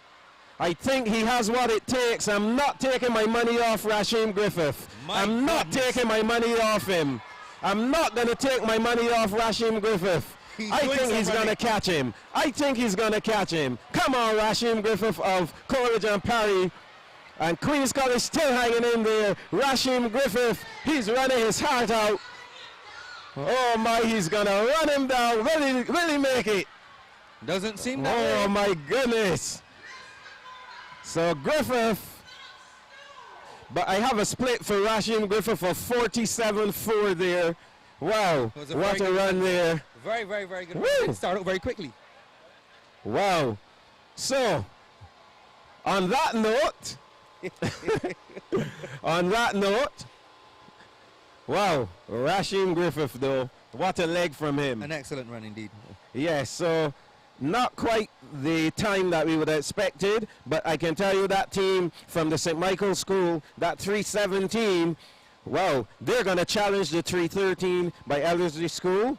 I think he has what it takes. I'm not taking my money off Rashim Griffith. I'm not taking my money off him. I'm not gonna take my money off Rashim Griffith. I think he's going to catch him. I think he's going to catch him. Come on, Rashim Griffith of Coleridge and Parry. And Queen's College still hanging in there. Rashim Griffith, he's running his heart out. Oh my, he's going to run him down. Will he make it? Doesn't seem that way. Oh my goodness. So Griffith. But I have a split for Rashim Griffith of 47-4 there. Wow, what a run there. Very, very, very good. Woo. Start out very quickly. Wow. So, on that note, wow, Rashim Griffith though, what a leg from him. An excellent run indeed. Yes, so not quite the time that we would have expected, but I can tell you that team from the St. Michael's School, that 317, wow, they're going to challenge the 313 by Ellerslie School.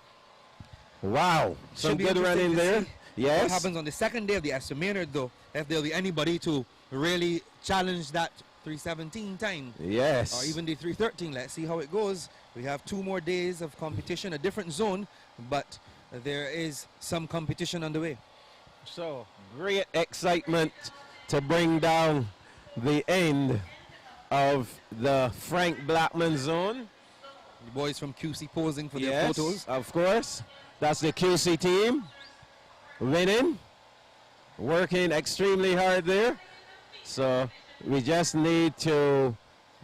Wow, some good running there. Yes. What happens on the second day of the Esther Maynard, though, if there'll be anybody to really challenge that 317 time. Yes. Or even the 313. Let's see how it goes. We have 2 more days of competition, a different zone, but there is some competition on the way. So, great excitement to bring down the end of the Frank Blackman zone. The boys from QC posing for their Yes, photos. of course. That's the QC team winning, working extremely hard there. So we just need to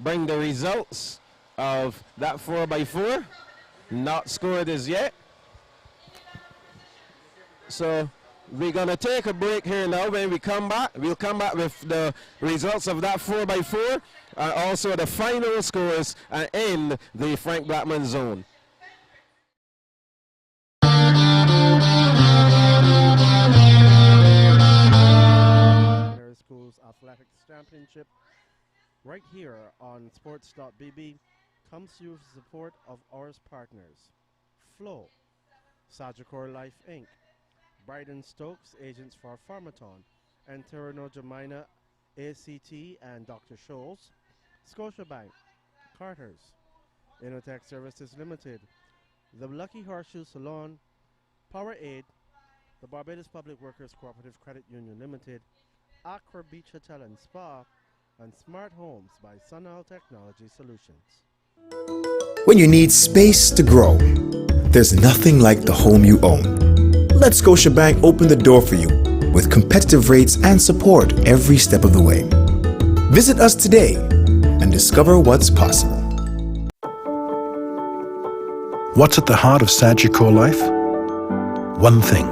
bring the results of that 4x4. Not scored as yet. So we're going to take a break here now. When we come back, we'll come back with the results of that 4x4 and also the final scores and end the Frank Blackman zone. Schools Athletics Championship right here on Sports.bb comes to you with the support of our partners: Flow, Sagicor Life Inc., Bryden Stokes, agents for Pharmaton, and Terrano Jamina, ACT and Dr. Scholes, Scotiabank, Carter's, Innotech Services Limited, the Lucky Horseshoe Salon, Power Aid, the Barbados Public Workers Cooperative Credit Union Limited, Accra Beach Hotel and Spa, and Smart Homes by Sunal Technology Solutions. When you need space to grow, there's nothing like the home you own. Let Scotiabank open the door for you with competitive rates and support every step of the way. Visit us today and discover what's possible. What's at the heart of Sagicor life? One thing: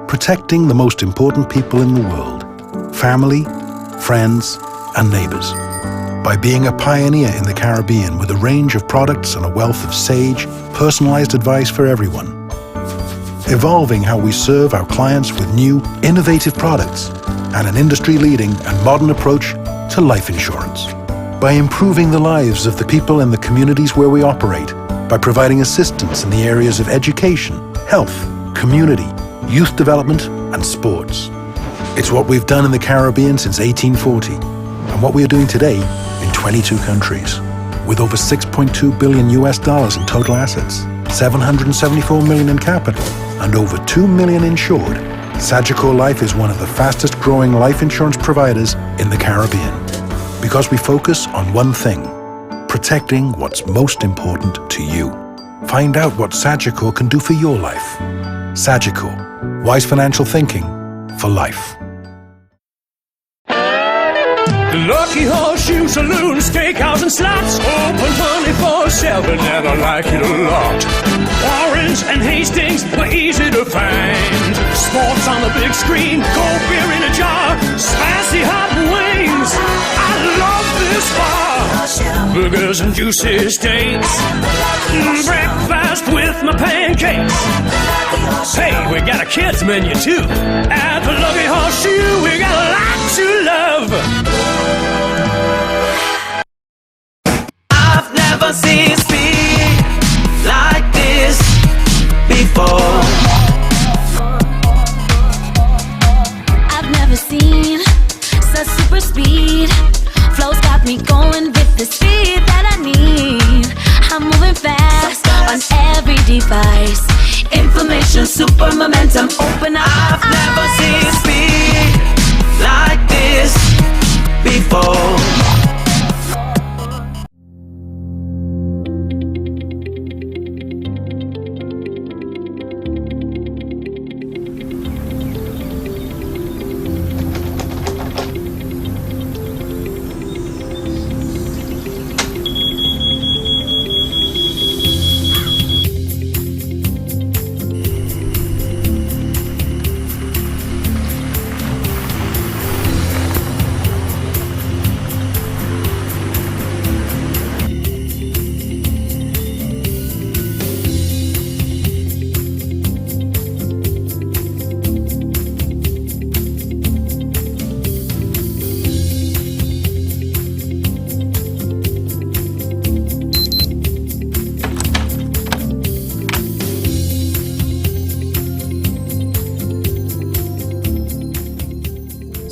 protecting the most important people in the world. Family, friends, and neighbors. By being a pioneer in the Caribbean with a range of products and a wealth of sage, personalized advice for everyone. Evolving how we serve our clients with new, innovative products and an industry-leading and modern approach to life insurance. By improving the lives of the people in the communities where we operate, by providing assistance in the areas of education, health, community, youth development, and sports. It's what we've done in the Caribbean since 1840, and what we are doing today in 22 countries. With over $6.2 billion in total assets, 774 million in capital, and over 2 million insured, Sagicor Life is one of the fastest growing life insurance providers in the Caribbean. Because we focus on one thing: protecting what's most important to you. Find out what Sagicor can do for your life. Sagicor, wise financial thinking for life. Lucky Horseshoe Saloon, Steakhouse and Slots, open 24/7 and I like it a lot. Warrens and Hastings were easy to find. Sports on the big screen, cold beer in a jar, spicy hot wings. I love this bar. Burgers and juicy steaks, breakfast with my pancakes. Hey, we got a kids menu too. At the Lucky Horseshoe, we got a lot to love. I've never seen speed like this before. I've never seen such super speed. Flow's got me going with the speed that I need. I'm moving fast on every device. Information, super momentum, open up. I've never seen speed like this before.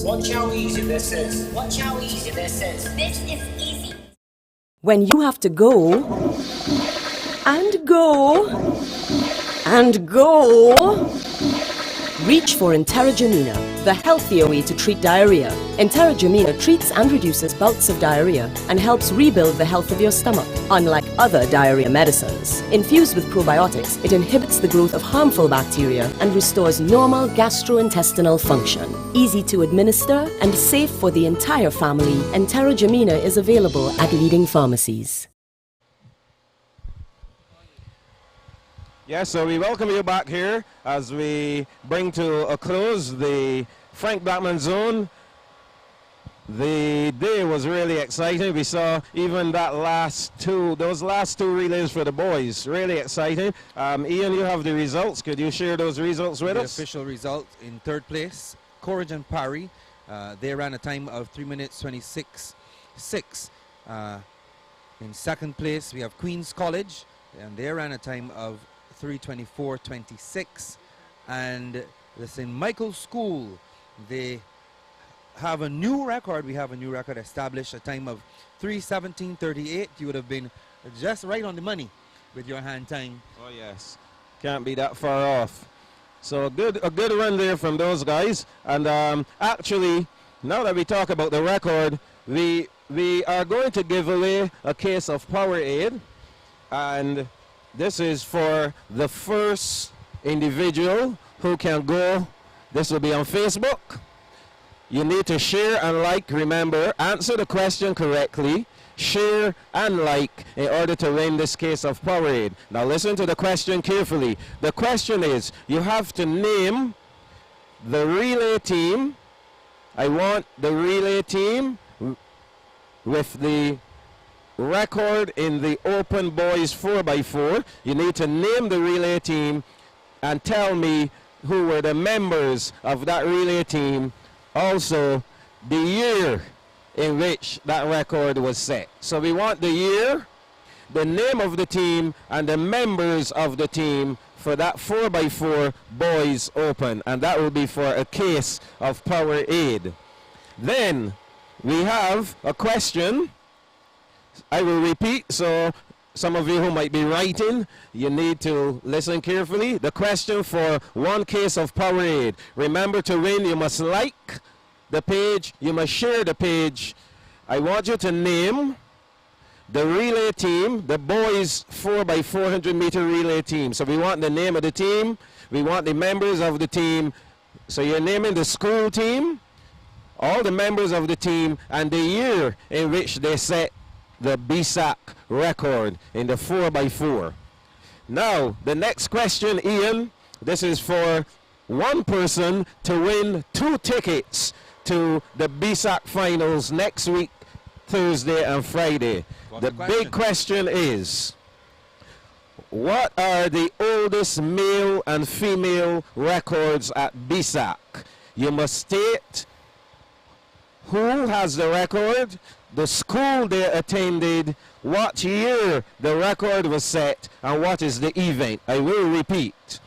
Watch how easy this is. Watch how easy this is. This is easy. When you have to go and go and go, reach for Interragenina, the healthier way to treat diarrhea. Enterogymina treats and reduces bouts of diarrhea and helps rebuild the health of your stomach. Unlike other diarrhea medicines, infused with probiotics, it inhibits the growth of harmful bacteria and restores normal gastrointestinal function. Easy to administer and safe for the entire family, Enterogymina is available at leading pharmacies. Yes, so we welcome you back here as we bring to a close the Frank Blackman Zone. The day was really exciting. We saw even those last two relays for the boys, really exciting. Ian, you have the results. Could you share those results with us? The official result in third place, Courage and Parry. They ran a time of 3 minutes 26.6. In second place, we have Queen's College, and they ran a time of 3:24.26, and the St. Michael's School, they have a new record. We have a new record established, a time of 3:17.38. You would have been just right on the money with your hand time. Oh yes, can't be that far off. So a good run there from those guys. And actually, now that we talk about the record, we are going to give away a case of Powerade, and this is for the first individual who can go. This will be on Facebook. You need to share and like. Remember, answer the question correctly, share and like in order to win this case of Powerade. Now listen to the question carefully. The question is, you have to name the relay team. I want the relay team with the record in the open boys 4x4. You need to name the relay team and tell me who were the members of that relay team, also the year in which that record was set. So we want the year, the name of the team, and the members of the team for that 4x4 boys open, and that will be for a case of Powerade. Then we have a question. I will repeat, so some of you who might be writing, you need to listen carefully. The question for one case of Powerade. Remember, to win, you must like the page, you must share the page. I want you to name the relay team, the boys 4x400 meter relay team. So we want the name of the team, we want the members of the team. So you're naming the school team, all the members of the team, and the year in which they set the Bssac record in the 4x4. Now, the next question, Ian, this is for one person to win 2 tickets to the Bssac finals next week, Thursday and Friday. The big question is, what are the oldest male and female records at Bssac? You must state who has the record, the school they attended, what year the record was set, and what is the event. I will repeat.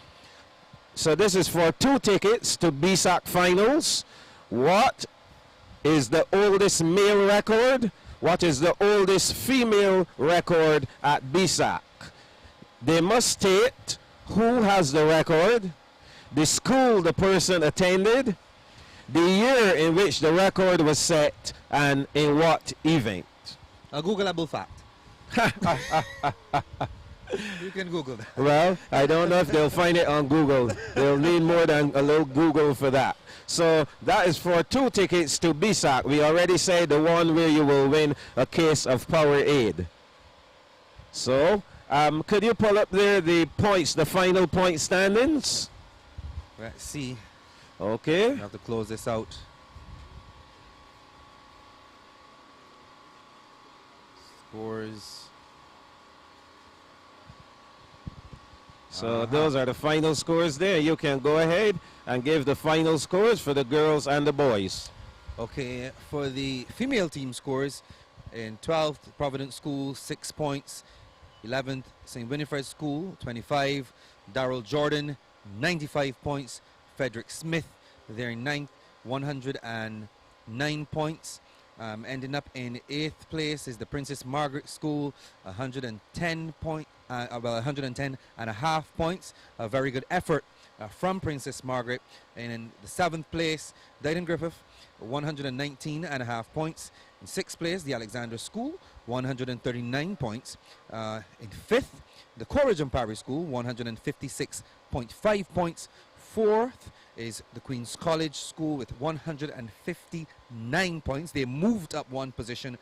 So this is for 2 tickets to Bssac finals. What is the oldest male record? What is the oldest female record at Bssac? They must state who has the record, the school the person attended, the year in which the record was set, and in what event. A Googleable fact. You can Google that. Well, I don't know if they'll find it on Google. They'll need more than a little Google for that. So that is for 2 tickets to Bssac. We already said the one where you will win a case of Powerade. So, could you pull up there the points, the final point standings? Let's see. Okay. We have to close this out. Scores. So those are the final scores there. You can go ahead and give the final scores for the girls and the boys. Okay, for the female team scores, in 12th, Providence School, 6 points. 11th, St. Winifred School, 25. Darrell Jordan, 95 points. Frederick Smith, they're in 9th, 109 points. Ending up in 8th place is the Princess Margaret School, 110 and a half points. A very good effort from Princess Margaret. And in the 7th place, Dighton Griffith, 119.5 points. In 6th place, the Alexandra School, 139 points. In 5th, the Corridon Parish School, 156.5 points. 4th is the Queen's College School with 159 points. They moved up one position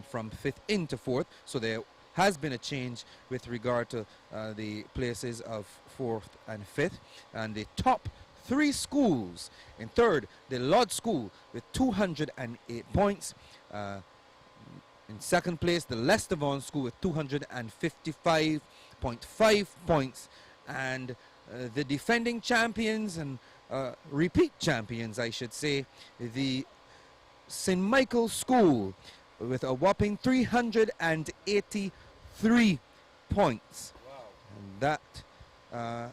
from 5th into 4th, so there has been a change with regard to the places of 4th and 5th. And the top 3 schools: in 3rd, the Lodge School with 208 points. In 2nd place, the Leicester Vaughan School with 255.5 points. And the defending champions and repeat champions, I should say, the St. Michael's School with a whopping 383 points. Wow. And that,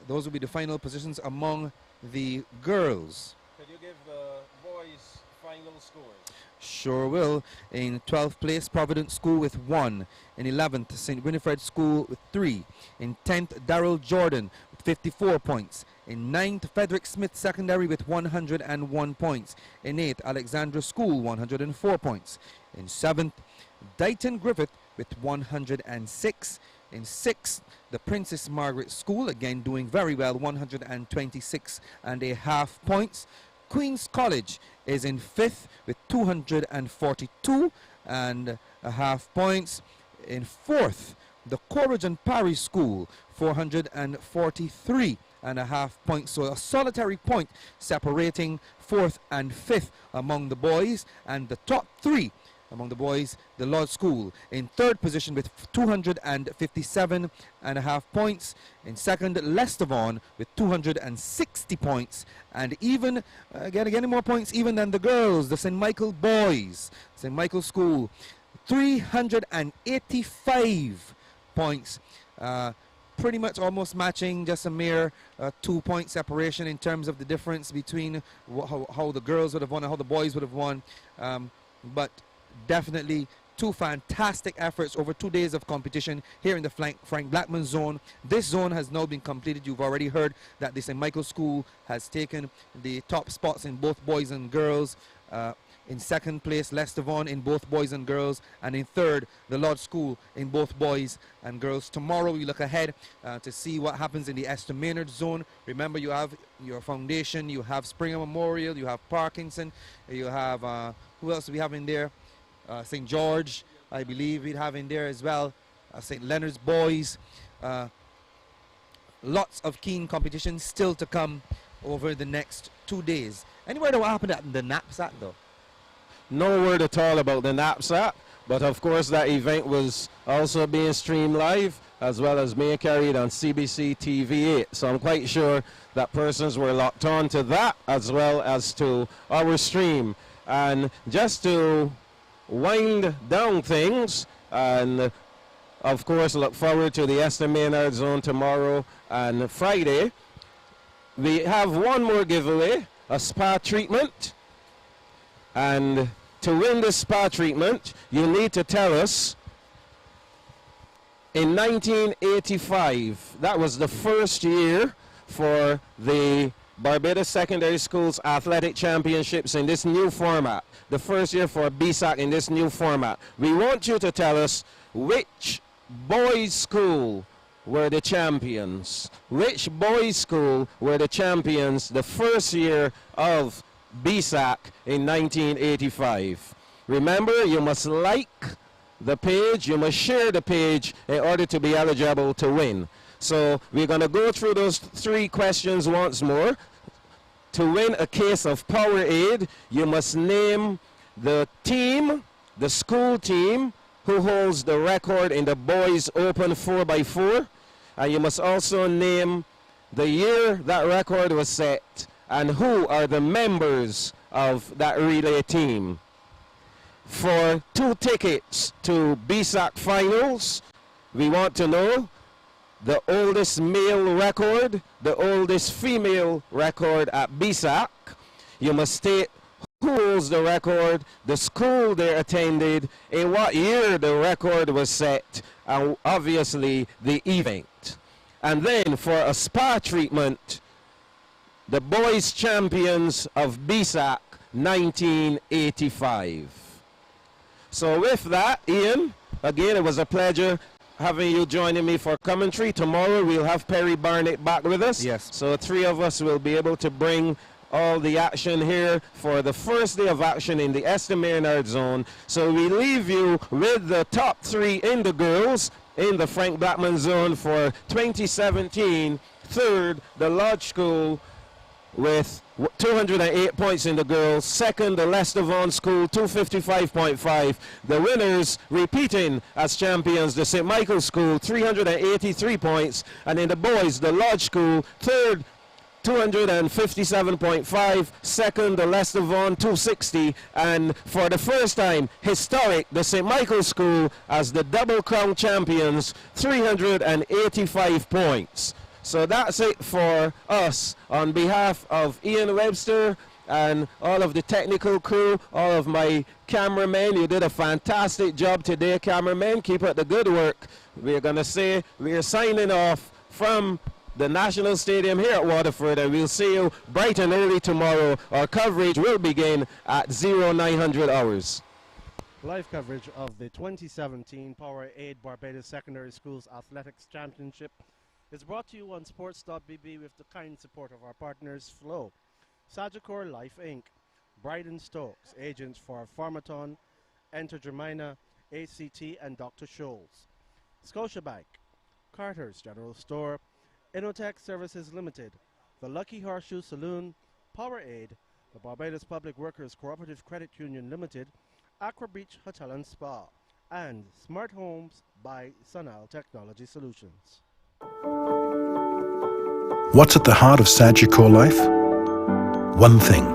those will be the final positions among the girls. Could you give the boys final scores? Sure will. In 12th place, Providence School with 1. In 11th, St. Winifred School with 3. In 10th, Darrell Jordan with 54 points. In 9th, Frederick Smith Secondary with 101 points. In 8th, Alexandra School, 104 points. In 7th, Dighton Griffith with 106. In 6th, the Princess Margaret School, again doing very well, 126.5 points. Queen's College is in 5th with 242.5 points. In 4th, the Corridon Parish School, 443.5 points. So a solitary point separating 4th and 5th among the boys, and the top 3 among the boys, the Lodge School in 3rd position with 257.5 points. In 2nd, Leicester Vaughan with 260 points, and even getting more points even than the girls, the St. Michael boys, St. Michael School, 385 points. Pretty much almost matching, just a mere 2-point separation in terms of the difference between how the girls would have won and how the boys would have won. But definitely 2 fantastic efforts over 2 days of competition here in the Frank Blackman zone. This zone has now been completed. You've already heard that the St. Michael School has taken the top spots in both boys and girls. In 2nd place, Leicester Vaughan in both boys and girls, and in 3rd, the Lodge School in both boys and girls. Tomorrow we look ahead to see what happens in the Esther Maynard zone. Remember, you have your Foundation, you have Springer Memorial, you have Parkinson, you have who else do we have in there? St. George, I believe we'd have in there as well. St. Leonard's boys. Lots of keen competition still to come over the next 2 days. Any word on what happened at the Bssac though? No word at all about the Bssac, but of course that event was also being streamed live as well as being carried on CBC TV8. So I'm quite sure that persons were locked on to that as well as to our stream. And just to wind down things, and of course look forward to the Esther Maynard zone tomorrow and Friday. We have one more giveaway, a spa treatment, and to win this spa treatment you need to tell us in 1985, that was the first year for the Barbados Secondary Schools Athletic Championships in this new format, the first year for Bssac in this new format. We want you to tell us which boys' school were the champions. Which boys' school were the champions the first year of Bssac in 1985? Remember, you must like the page, you must share the page in order to be eligible to win. So we're going to go through those 3 questions once more. To win a case of Powerade, you must name the team, the school team, who holds the record in the boys open 4x4. And you must also name the year that record was set and who are the members of that relay team. For 2 tickets to Bssac finals, we want to know the oldest male record, the oldest female record at Bssac. You must state who holds the record, the school they attended, in what year the record was set, and obviously the event. And then for a spa treatment, the boys champions of Bssac 1985. So with that, Ian, again, it was a pleasure having you joining me for commentary. Tomorrow we'll have Perry Barnett back with us. Yes. So 3 of us will be able to bring all the action here for the first day of action in the Esther zone. So we leave you with the top 3 in the girls in the Frank Blackman zone for 2017. Third, the Lodge School with 208 points in the girls. Second, the Leicester Vaughan School, 255.5. The winners repeating as champions, the St. Michael's School, 383 points. And in the boys, the Lodge School, third, 257.5. Second, the Leicester Vaughan, 260. And for the first time, historic, the St. Michael's School as the double crown champions, 385 points. So that's it for us. On behalf of Ian Webster and all of the technical crew, all of my cameramen, you did a fantastic job today, cameramen. Keep up the good work. We're going to say we're signing off from the National Stadium here at Waterford, and we'll see you bright and early tomorrow. Our coverage will begin at 0900 hours. Live coverage of the 2017 Powerade Barbados Secondary Schools Athletics Championship is brought to you on Sports.bb with the kind support of our partners Flow, Sagicor Life Inc., Bryden Stokes, agents for Pharmaton, Enter Germina, ACT, and Dr. Scholl's, Scotiabank, Carter's General Store, Innotech Services Limited, the Lucky Horseshoe Saloon, Powerade, the Barbados Public Workers Cooperative Credit Union Limited, Aqua Beach Hotel and Spa, and Smart Homes by Sunal Technology Solutions. What's at the heart of Sagicor life? One thing: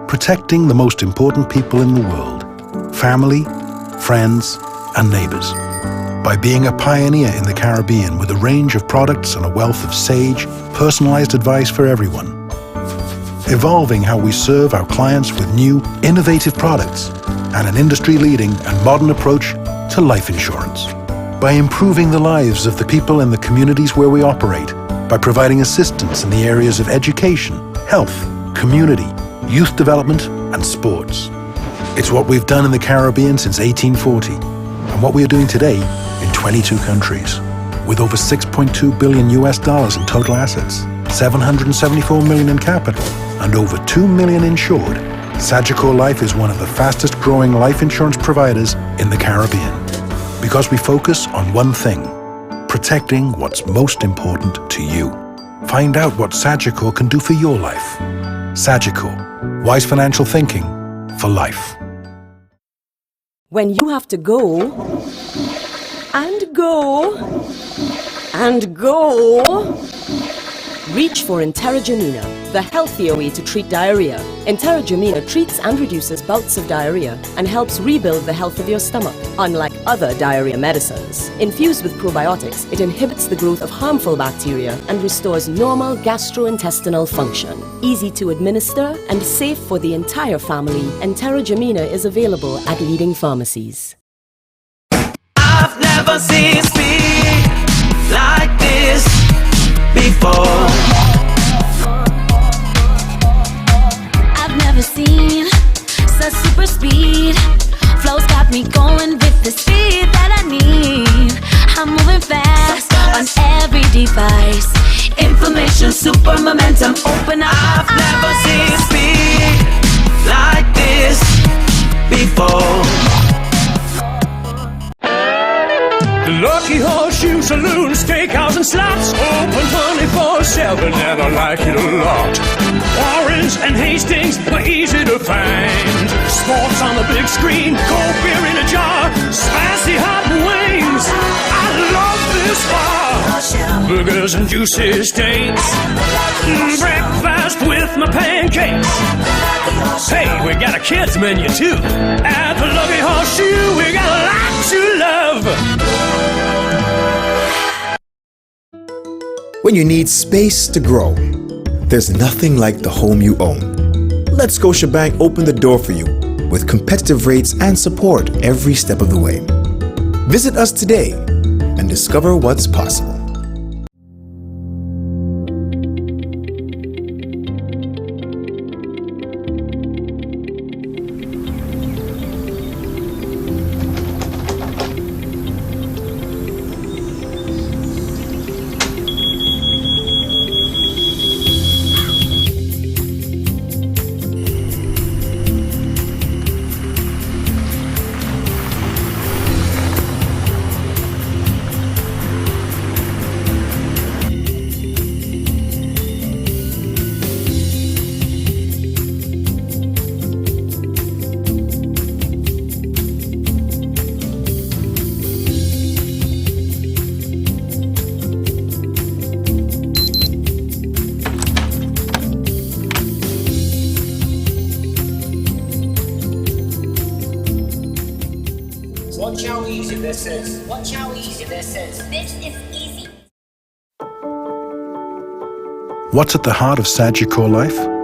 protecting the most important people in the world, family, friends, and neighbors. By being a pioneer in the Caribbean with a range of products and a wealth of sage, personalized advice for everyone. Evolving how we serve our clients with new, innovative products and an industry-leading and modern approach to life insurance. By improving the lives of the people in the communities where we operate, by providing assistance in the areas of education, health, community, youth development, and sports. It's what we've done in the Caribbean since 1840, and what we are doing today in 22 countries, with over $6.2 billion in total assets, 774 million in capital, and over 2 million insured. Sagicor Life is one of the fastest growing life insurance providers in the Caribbean, because we focus on one thing: protecting what's most important to you. Find out what Sagicor can do for your life. Sagicor, wise financial thinking for life. When you have to go, and go, and go, reach for Enterra-Jamina, the healthier way to treat diarrhea. Enterra-Jamina treats and reduces bouts of diarrhea and helps rebuild the health of your stomach. Unlike other diarrhea medicines, infused with probiotics, it inhibits the growth of harmful bacteria and restores normal gastrointestinal function. Easy to administer and safe for the entire family, Enterra-Jamina is available at leading pharmacies. I've never seen speed like this before. I've never seen such super speed. Flow's got me going with the speed that I need. I'm moving fast on every device. Information, super momentum, open up. I've never seen speed like this before. The Lucky Horseshoe Saloon, Steakhouse and Slots, open 24/7 and I like it a lot. Warrens and Hastings were easy to find. Sports on the big screen, cold beer in a jar, spicy hot wings. I love this bar. Burgers and juicy steaks, breakfast with my pancakes. Hey, we got a kids menu too. At the Lucky Horseshoe, we got a lot to love. When you need space to grow, there's nothing like the home you own. Let Scotiabank open the door for you with competitive rates and support every step of the way. Visit us today and discover what's possible. Watch how easy this is. Watch how easy this is. This is easy. What's at the heart of sagicor life?